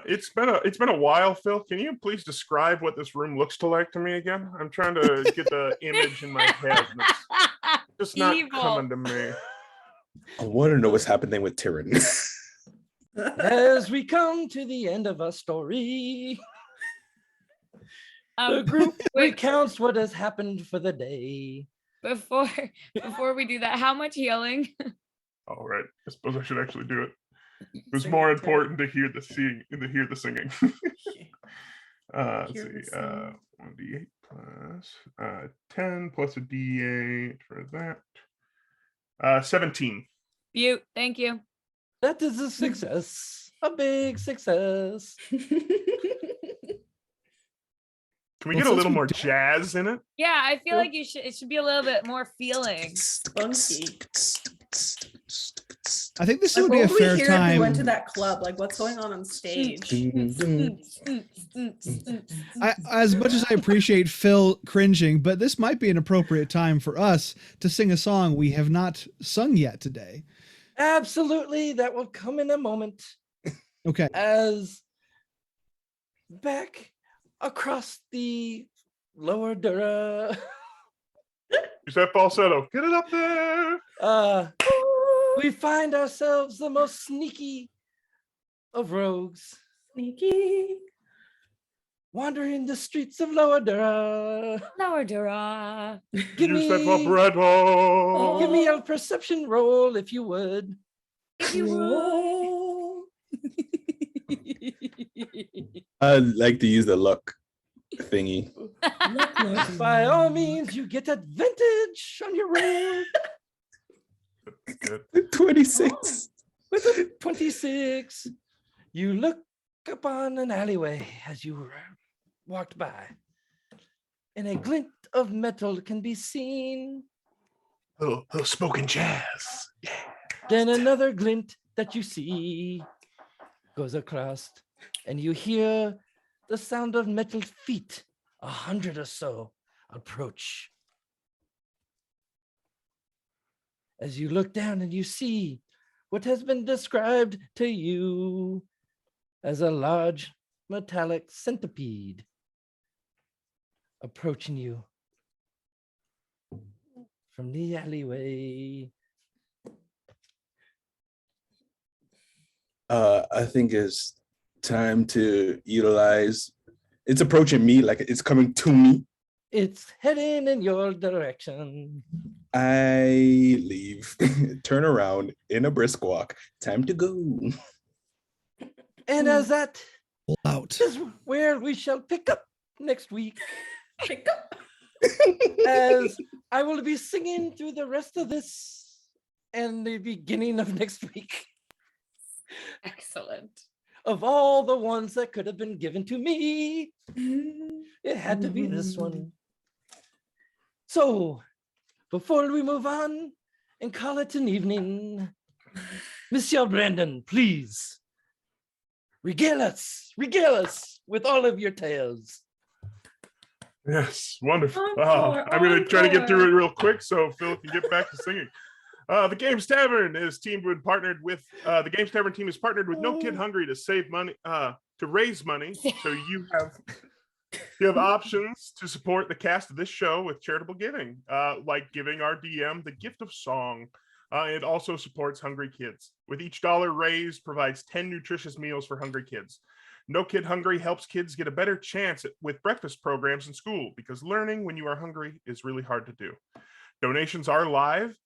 It's been a while, Phil. Can you please describe what this room looks like to me again? I'm trying to get the image in my head. And it's just not Evil. coming to me. I want to know what's happening with Tyrann. As we come to the end of our story, the group wait, recounts what has happened for the day. before we do that, how much healing? All right, I suppose I should actually do it. It was more important to hear the singing. Let's see. Hear the singing. 1d8 plus 10 plus a d8 for that. 17. Butte, thank you. That is a success, a big success. Can we Well, get a since little we more don't- jazz in it? Yeah, I feel like it should be a little bit more feeling. Spunky. I think this Like, would what be a would we fair hear if we time. went to that club? Like, what's going on stage? As much as I appreciate Phil cringing, but this might be an appropriate time for us to sing a song we have not sung yet today. Absolutely, that will come in a moment. Okay. As back across the lower Dura, Use that falsetto. Get it up there. we find ourselves the most sneaky of rogues, Sneaky. wandering the streets of Lower Dura. Lower Dura. Give Use that me, vibrato. give me a perception roll if you would. Whoa. I like to use the luck thingy. By all means, you get advantage on your roll. Good. 26. With a 26, you look upon an alleyway as you walked by, and a glint of metal can be seen. Little smoking jazz. Yeah. Then another glint that you see goes across, and you hear the sound of metal feet 100 or so approach. As you look down and you see what has been described to you as a large metallic centipede approaching you from the alleyway. I think it's time to utilize. It's approaching me like it's coming to me. It's heading in your direction. I leave, turn around in a brisk walk. Time to go. And as that Out. is where we shall pick up next week, Pick up. as I will be singing through the rest of this and the beginning of next week Excellent. of all the ones that could have been given to me. It had to be this one. So, before we move on and call it an evening, Monsieur Brandon, please regale us with all of your tales. Yes, wonderful. Encore, I'm going to try to get through encore. it real quick so Phil can get back to singing. The Games Tavern is partnered with the Games Tavern team is partnered with No Kid Hungry to save money, to raise money. So you have options to support the cast of this show with charitable giving, like giving our DM the gift of song. It also supports hungry kids. With each dollar raised, provides 10 nutritious meals for hungry kids. No Kid Hungry helps kids get a better chance with breakfast programs in school because learning when you are hungry is really hard to do. Donations are live.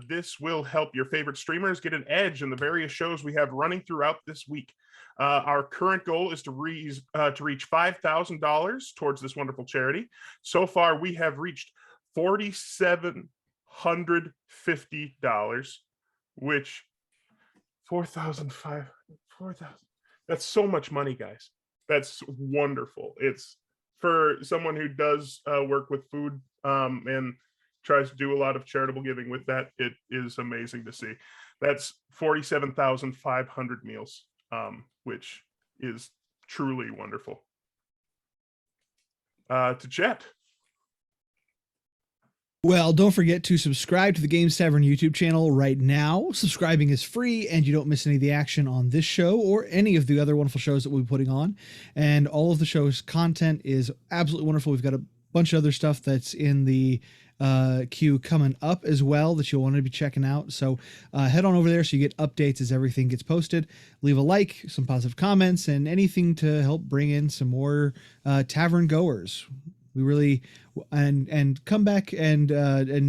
This will help your favorite streamers get an edge in the various shows we have running throughout this week. Our current goal is to reach $5,000 towards this wonderful charity. So far, we have reached $4,750, which 4,000. That's so much money, guys. That's wonderful. It's for someone who does work with food and tries to do a lot of charitable giving with that. It is amazing to see. That's 47,500 meals, which is truly wonderful. To Chet. Well, don't forget to subscribe to the Games Tavern YouTube channel right now. Subscribing is free and you don't miss any of the action on this show or any of the other wonderful shows that we'll be putting on. And all of the show's content is absolutely wonderful. We've got a bunch of other stuff that's in the queue coming up as well that you'll want to be checking out. So head on over there so you get updates as everything gets posted. Leave a like, some positive comments, and anything to help bring in some more tavern goers. We really and come back and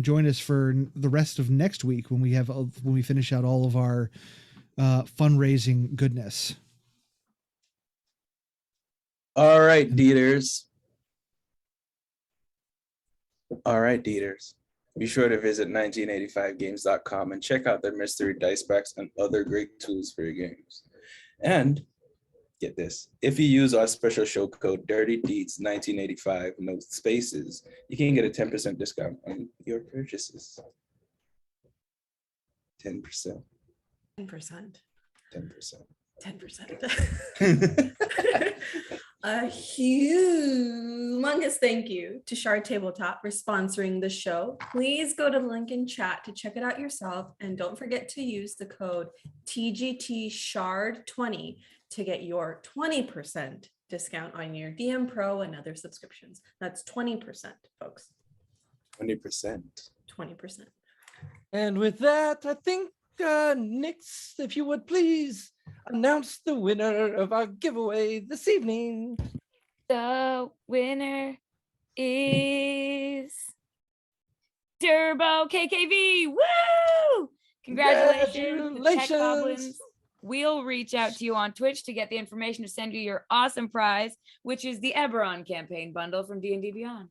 join us for the rest of next week when we finish out all of our fundraising goodness. All right, Deeters. Be sure to visit 1985games.com and check out their mystery dice packs and other great tools for your games. And get this, if you use our special show code DirtyDeeds1985, no spaces, you can get a 10% discount on your purchases. 10%. 10%. 10%. 10%. A humongous thank you to Shard Tabletop for sponsoring the show. Please go to the link in chat to check it out yourself. And don't forget to use the code TGTShard20 to get your 20% discount on your DM Pro and other subscriptions. That's 20%, folks. 20%. 20%. And with that, I think, Nix, if you would please announce the winner of our giveaway this evening. The winner is Turbo KKV. Woo! Congratulations, Tech Congratulations. Goblins. We'll reach out to you on Twitch to get the information to send you your awesome prize, which is the Eberron campaign bundle from D&D Beyond.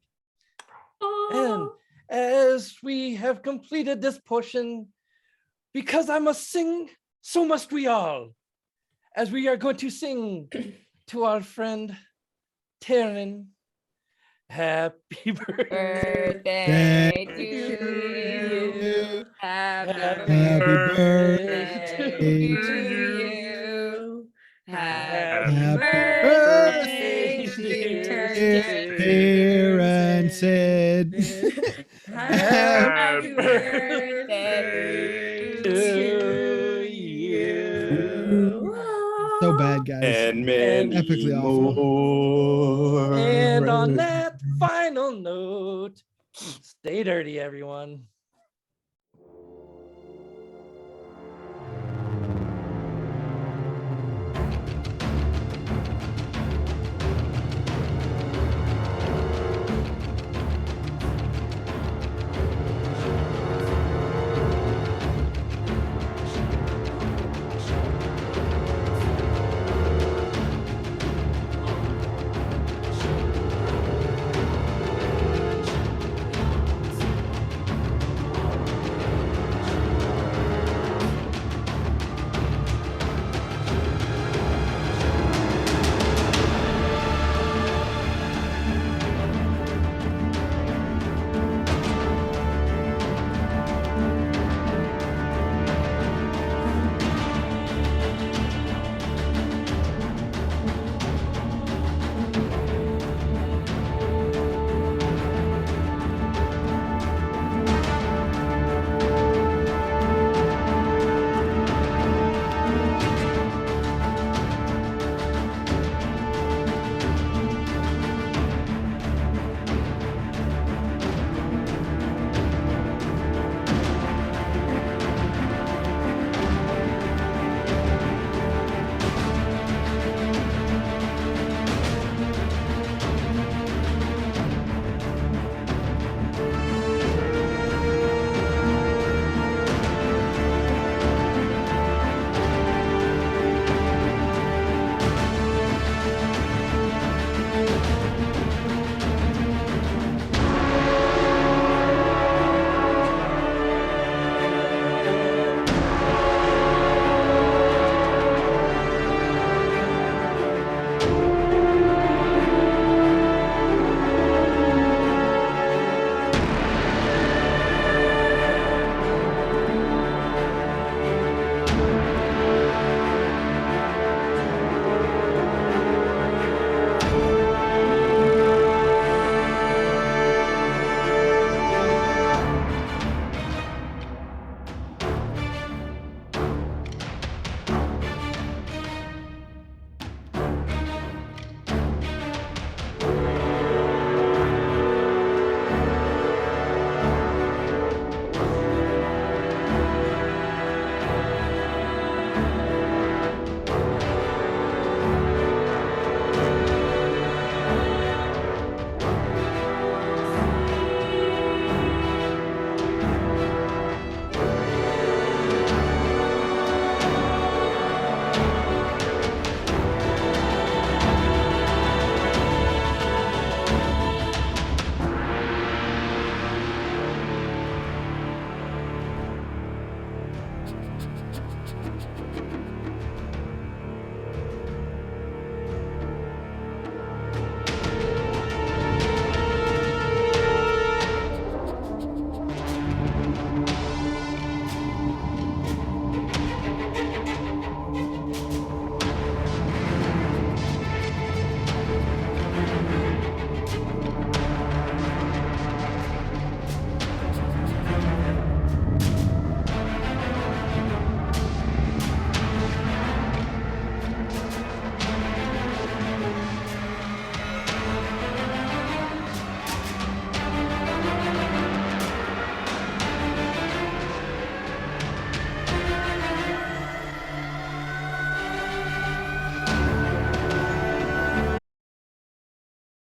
And as we have completed this portion, because I must sing, so must we all. As we are going to sing to our friend Taryn, happy Birthday to you. Happy birthday to you. Happy Happy birthday, birthday, dear dear birthday Happy birthday to you. so bad, guys. And many Epically awful. more. And on that final note, stay dirty, everyone.